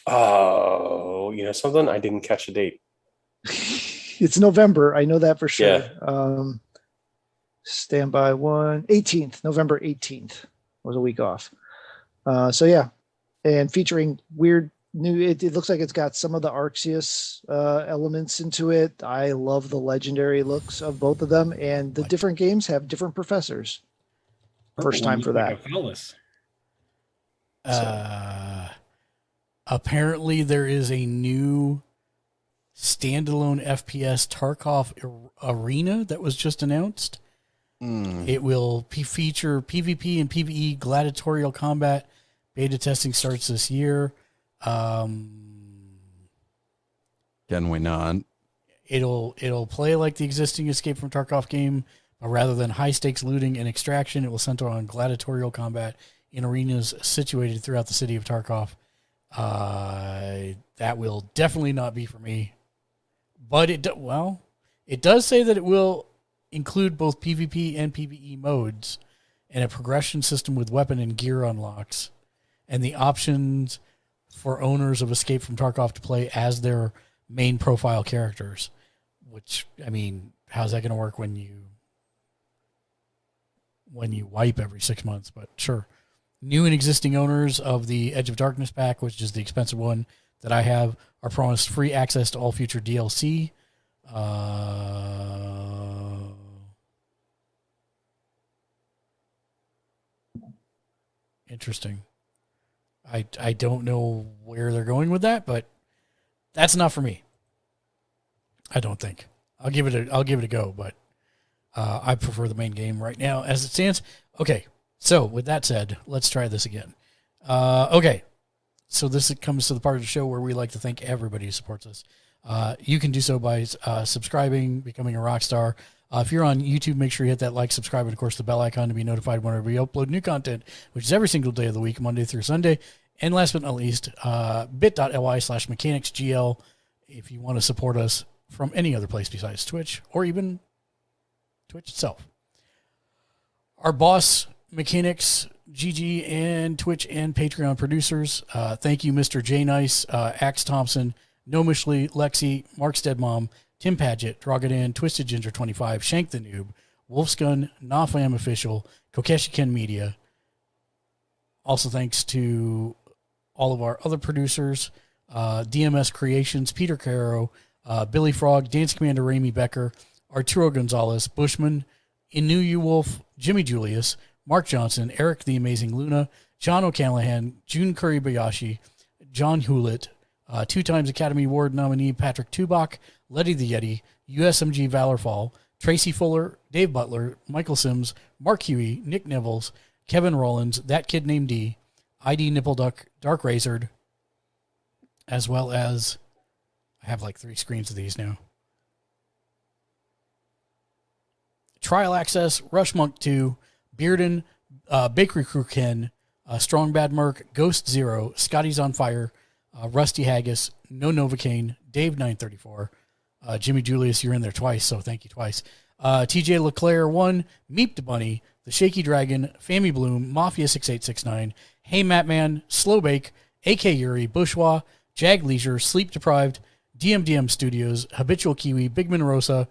Speaker 3: Oh, you know something? I didn't catch a date.
Speaker 2: It's November. I know that for sure.
Speaker 3: Yeah.
Speaker 2: Standby 18th, November 18th was a week off. So yeah, and featuring weird new, it looks like it's got some of the Arceus elements into it. I love the legendary looks of both of them, and the different games have different professors. First time for that.
Speaker 1: Apparently there is a new standalone FPS Tarkov arena that was just announced. It will feature PvP and PvE gladiatorial combat. Beta testing starts this year.
Speaker 5: Can we not?
Speaker 1: It'll play like the existing Escape from Tarkov game, but rather than high stakes looting and extraction, it will center on gladiatorial combat in arenas situated throughout the city of Tarkov. That will definitely not be for me. But it does say that it will include both PvP and PvE modes, and a progression system with weapon and gear unlocks, and the options for owners of Escape from Tarkov to play as their main profile characters. Which, I mean, how's that going to work when you wipe every 6 months? But sure. New and existing owners of the Edge of Darkness pack, which is the expensive one that I have, are promised free access to all future DLC. Interesting. I don't know where they're going with that, but that's not for me. I don't think. I'll give it a go, but I prefer the main game right now as it stands. Okay, so with that said, let's try this again. Okay, so this comes to the part of the show where we like to thank everybody who supports us. You can do so by subscribing, becoming a rock star. If you're on YouTube, make sure you hit that like, subscribe, and of course the bell icon to be notified whenever we upload new content, which is every single day of the week, Monday through Sunday. And last but not least, bit.ly/mechanicsgl if you want to support us from any other place besides Twitch or even Twitch itself. Our boss mechanics, GG, and Twitch and Patreon producers. Thank you, Mr. J Nice, Axe Thompson, Nomishly, Lexi, Mark Steadmom, Tim Paget, Drogodan, Twisted Ginger 25, Shank the Noob, Wolfsgun, Nafam Official, Kokeshi Ken Media. Also thanks to all of our other producers, DMS Creations, Peter Caro, Billy Frog, Dance Commander Ramey Becker, Arturo Gonzalez, Bushman, Inuyu Wolf, Jimmy Julius, Mark Johnson, Eric the Amazing Luna, John O'Callahan, June Kuribayashi, John Hewlett, 2 times Academy Award nominee Patrick Tubach, Letty the Yeti, USMG Valorfall, Tracy Fuller, Dave Butler, Michael Sims, Mark Huey, Nick Nibbles, Kevin Rollins, That Kid Named D, ID Nippleduck, Dark Razored, as well as, I have like 3 screens of these now. Trial Access, Rush Monk 2, Bearden, Bakery Crew Ken, Strong Bad Merc, Ghost Zero, Scotty's on Fire, Rusty Haggis, No Novocaine, Dave 934, Jimmy Julius, you're in there twice, so thank you twice. TJ Leclerc 1, Meep the Bunny, The Shaky Dragon, Fammy Bloom, Mafia 6869, Hey Matman, Slowbake, AK Yuri, Bourgeois, Jag Leisure, Sleep Deprived, DMDM Studios, Habitual Kiwi, Big Rosa,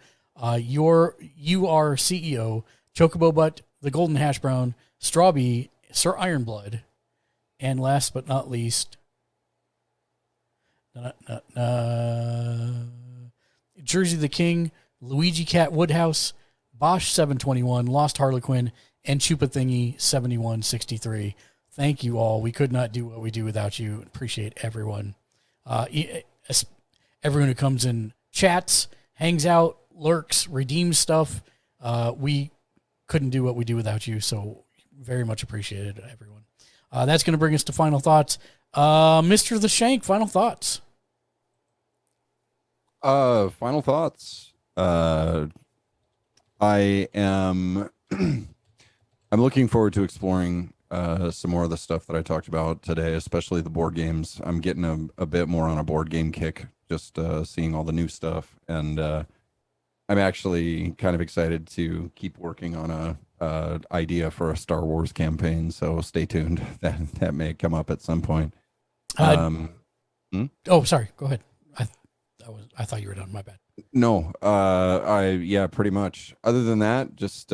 Speaker 1: You Are CEO, Chocobo Butt, The Golden Hash Brown, Strawbee, Sir Ironblood, and last but not least, Jersey the King, Luigi Cat Woodhouse, Bosch 721, Lost Harlequin, and Chupa Thingy 7163. Thank you all. We could not do what we do without you. Appreciate everyone. Everyone who comes in, chats, hangs out, lurks, redeems stuff. We couldn't do what we do without you, so very much appreciated, everyone. That's going to bring us to final thoughts. Mr. The Shank, final thoughts.
Speaker 5: Final thoughts. I am I'm looking forward to exploring some more of the stuff that I talked about today, especially the board games. I'm getting a bit more on a board game kick, just seeing all the new stuff, and I'm actually kind of excited to keep working on a idea for a Star Wars campaign, so stay tuned. That may come up at some point.
Speaker 1: Oh, sorry. Go ahead. I thought you were done. My bad.
Speaker 5: No, yeah, pretty much. Other than that, just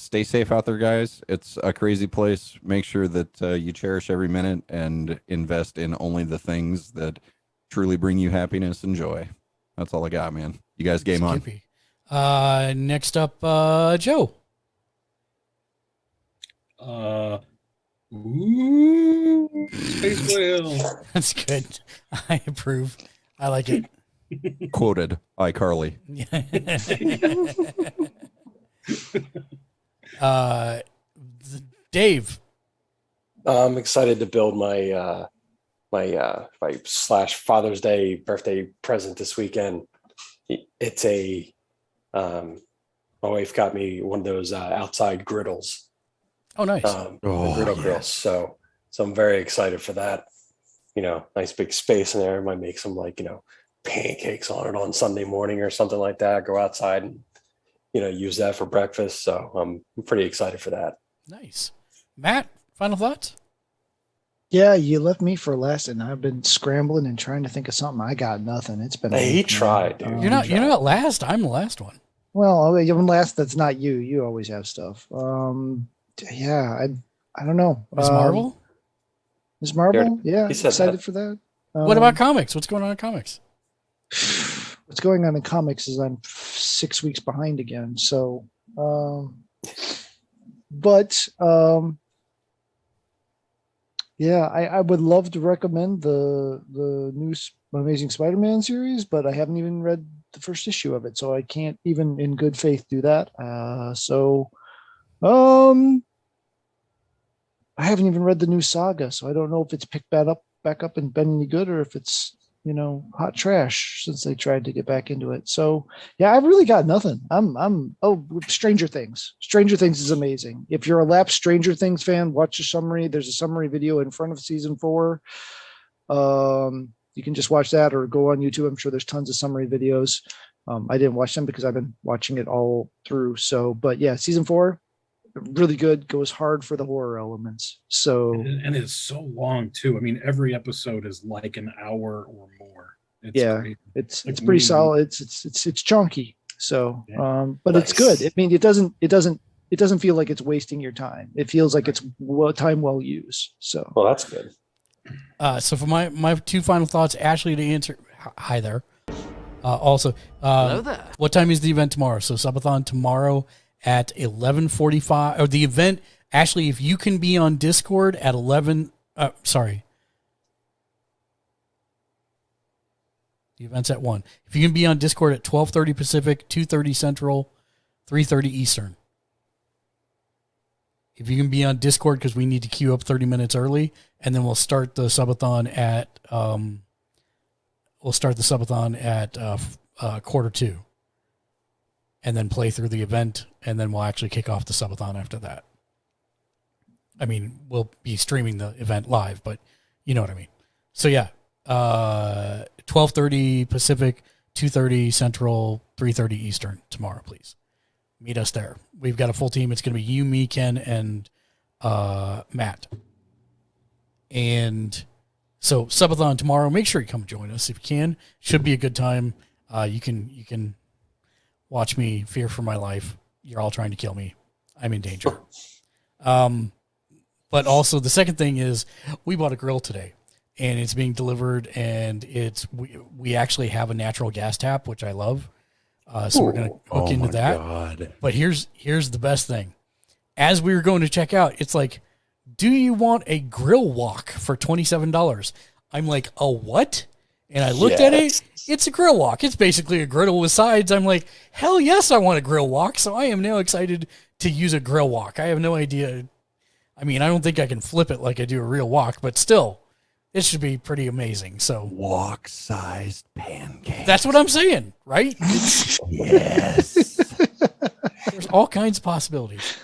Speaker 5: stay safe out there, guys. It's a crazy place. Make sure that you cherish every minute and invest in only the things that truly bring you happiness and joy. That's all I got, man. You guys game
Speaker 1: Skippy. Next up, Joe.
Speaker 4: Space Whale.
Speaker 1: That's good. I approve. I like it.
Speaker 5: on. Quoted, iCarly.
Speaker 1: Dave.
Speaker 3: I'm excited to build my my slash Father's Day birthday present this weekend. It's my wife got me one of those outside griddles.
Speaker 1: Oh, nice.
Speaker 3: The griddle grills. So I'm very excited for that. Nice big space in there. Might make some pancakes on it on Sunday morning or something like that. Go outside and use that for breakfast. So I'm pretty excited for that.
Speaker 1: Nice. Matt, final thoughts?
Speaker 2: Yeah, you left me for last, and I've been scrambling and trying to think of something. I got nothing. It's been.
Speaker 3: He tried, dude.
Speaker 1: You're not last. I'm the last one.
Speaker 2: Well, I'm last. That's not you. You always have stuff. Yeah, I don't know.
Speaker 1: Ms. Marvel?
Speaker 2: Ms. Marvel? Yeah,
Speaker 3: He said
Speaker 2: excited
Speaker 3: that.
Speaker 2: for that.
Speaker 1: What about comics? What's going on in comics?
Speaker 2: What's going on in comics is I'm 6 weeks behind again. So, yeah, I would love to recommend the new Amazing Spider-Man series, but I haven't even read the first issue of it, so I can't even in good faith do that. I haven't even read the new Saga, so I don't know if it's picked back up and been any good, or if it's hot trash since they tried to get back into it. So yeah, I've really got nothing. Stranger Things. Stranger Things is amazing. If you're a lapsed Stranger Things fan, watch the summary. There's a summary video in front of season 4. You can just watch that or go on YouTube. I'm sure there's tons of summary videos. I didn't watch them because I've been watching it all through. So, but yeah, season 4, really good, goes hard for the horror elements. So,
Speaker 4: and it's so long too. I mean, every episode is like an hour or more. It's
Speaker 2: yeah,
Speaker 4: great.
Speaker 2: it's
Speaker 4: Like,
Speaker 2: pretty solid. It's chunky. So,
Speaker 4: Yeah.
Speaker 2: but
Speaker 3: Nice.
Speaker 2: it's good. I mean, it doesn't feel like it's wasting your time. It feels like it's time well used. So,
Speaker 3: Well, that's good.
Speaker 1: So for my 2 final thoughts, Ashley, to answer. Hi there. Also,
Speaker 6: Hello there.
Speaker 1: what time is the event tomorrow? So Subathon tomorrow at 11:45. Or the event, Ashley, if you can be on Discord at 11. Sorry. The event's at 1. If you can be on Discord at 12:30 Pacific, 2:30 Central, 3:30 Eastern. If you can be on Discord, because we need to queue up 30 minutes early, and then we'll start the subathon at 1:45, and then play through the event, and then we'll actually kick off the subathon after that. I mean, we'll be streaming the event live, but you know what I mean. So yeah, 12:30 Pacific, 2:30 Central, 3:30 Eastern tomorrow, please. Meet us there. We've got a full team. It's going to be you, me, Ken, and Matt. And so Subathon tomorrow. Make sure you come join us if you can. Should be a good time. You can watch me fear for my life. You're all trying to kill me. I'm in danger. But also the second thing is we bought a grill today, and it's being delivered, and we actually have a natural gas tap, which I love. So we're going to hook into that.
Speaker 5: God.
Speaker 1: But here's the best thing. As we were going to check out, it's like, do you want a grill walk for $27? I'm like, a what? And I looked at it. It's a grill walk. It's basically a griddle with sides. I'm like, hell yes, I want a grill walk. So I am now excited to use a grill walk. I have no idea. I mean, I don't think I can flip it like I do a real walk, but still, it should be pretty amazing. So
Speaker 5: Walk-sized pancake.
Speaker 1: that's what I'm saying, right?
Speaker 5: Yes.
Speaker 1: There's all kinds of possibilities.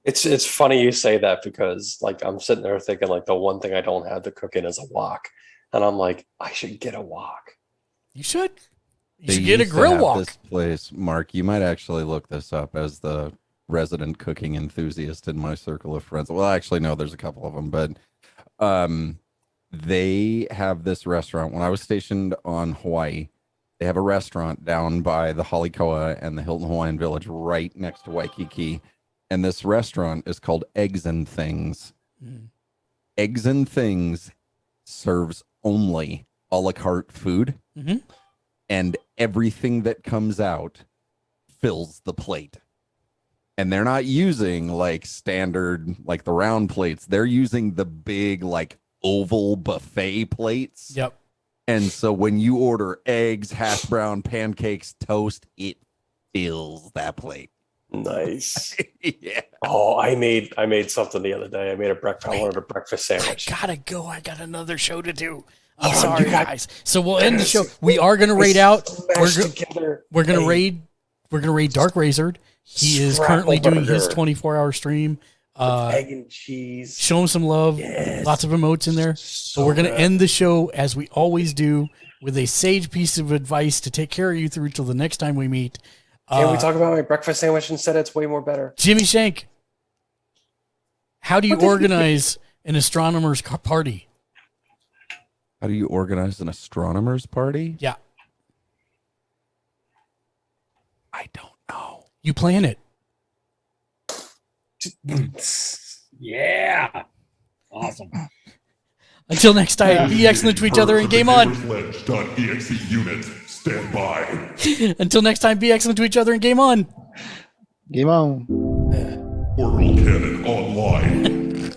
Speaker 3: It's funny you say that because like I'm sitting there thinking like the one thing I don't have to cook in is a wok, and I'm like I should get a wok.
Speaker 1: You should. You
Speaker 5: They
Speaker 1: should get a
Speaker 5: used to
Speaker 1: grill
Speaker 5: have
Speaker 1: walk.
Speaker 5: This place, Mark, you might actually look this up as the resident cooking enthusiast in my circle of friends. Well, actually, no, there's a couple of them, but they have this restaurant. When I was stationed on Hawaii, they have a restaurant down by the Halikoa and the Hilton Hawaiian Village right next to Waikiki. And this restaurant is called Eggs and Things. Eggs and Things serves only a la carte food.
Speaker 1: Mm-hmm.
Speaker 5: And everything that comes out fills the plate. And they're not using like standard, like the round plates. They're using the big, like oval buffet plates.
Speaker 1: Yep.
Speaker 5: And so when you order eggs, hash brown, pancakes, toast, it fills that plate.
Speaker 3: Nice.
Speaker 5: Yeah.
Speaker 3: Oh, I made something the other day. I made I wanted a breakfast sandwich.
Speaker 1: I gotta go. I got another show to do.
Speaker 3: Oh,
Speaker 1: I'm sorry, guys. So we'll end the show. We are gonna raid out. We're gonna raid Dark Razor. He is currently doing his 24-hour stream.
Speaker 3: Egg and cheese.
Speaker 1: Show him some love.
Speaker 3: Yes.
Speaker 1: Lots of emotes in there. So we're gonna end the show as we always do with a sage piece of advice to take care of you through till the next time we meet.
Speaker 3: Can we talk about my breakfast sandwich instead? It's way more better.
Speaker 1: Jimmy Shank, how do you organize an astronomer's party?
Speaker 5: How do you organize an astronomer's party?
Speaker 1: Yeah.
Speaker 5: I don't know.
Speaker 1: You plan it.
Speaker 4: Yeah. Awesome.
Speaker 1: Until next time, be excellent to each other and game on.
Speaker 9: Gamersledge.exe unit, stand by.
Speaker 1: Until next time, be excellent to each other and game on.
Speaker 2: game on.
Speaker 9: Orbital cannon online.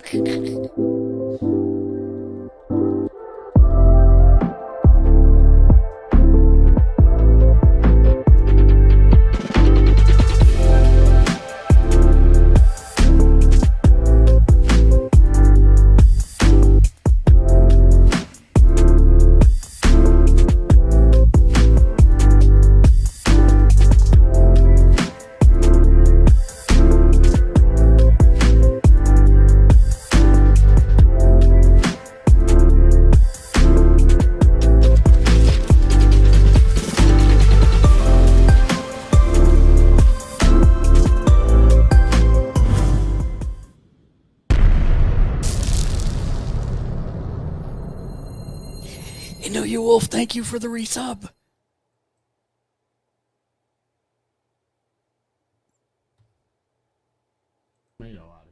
Speaker 1: Wolf, thank you for the resub.
Speaker 8: Made a lot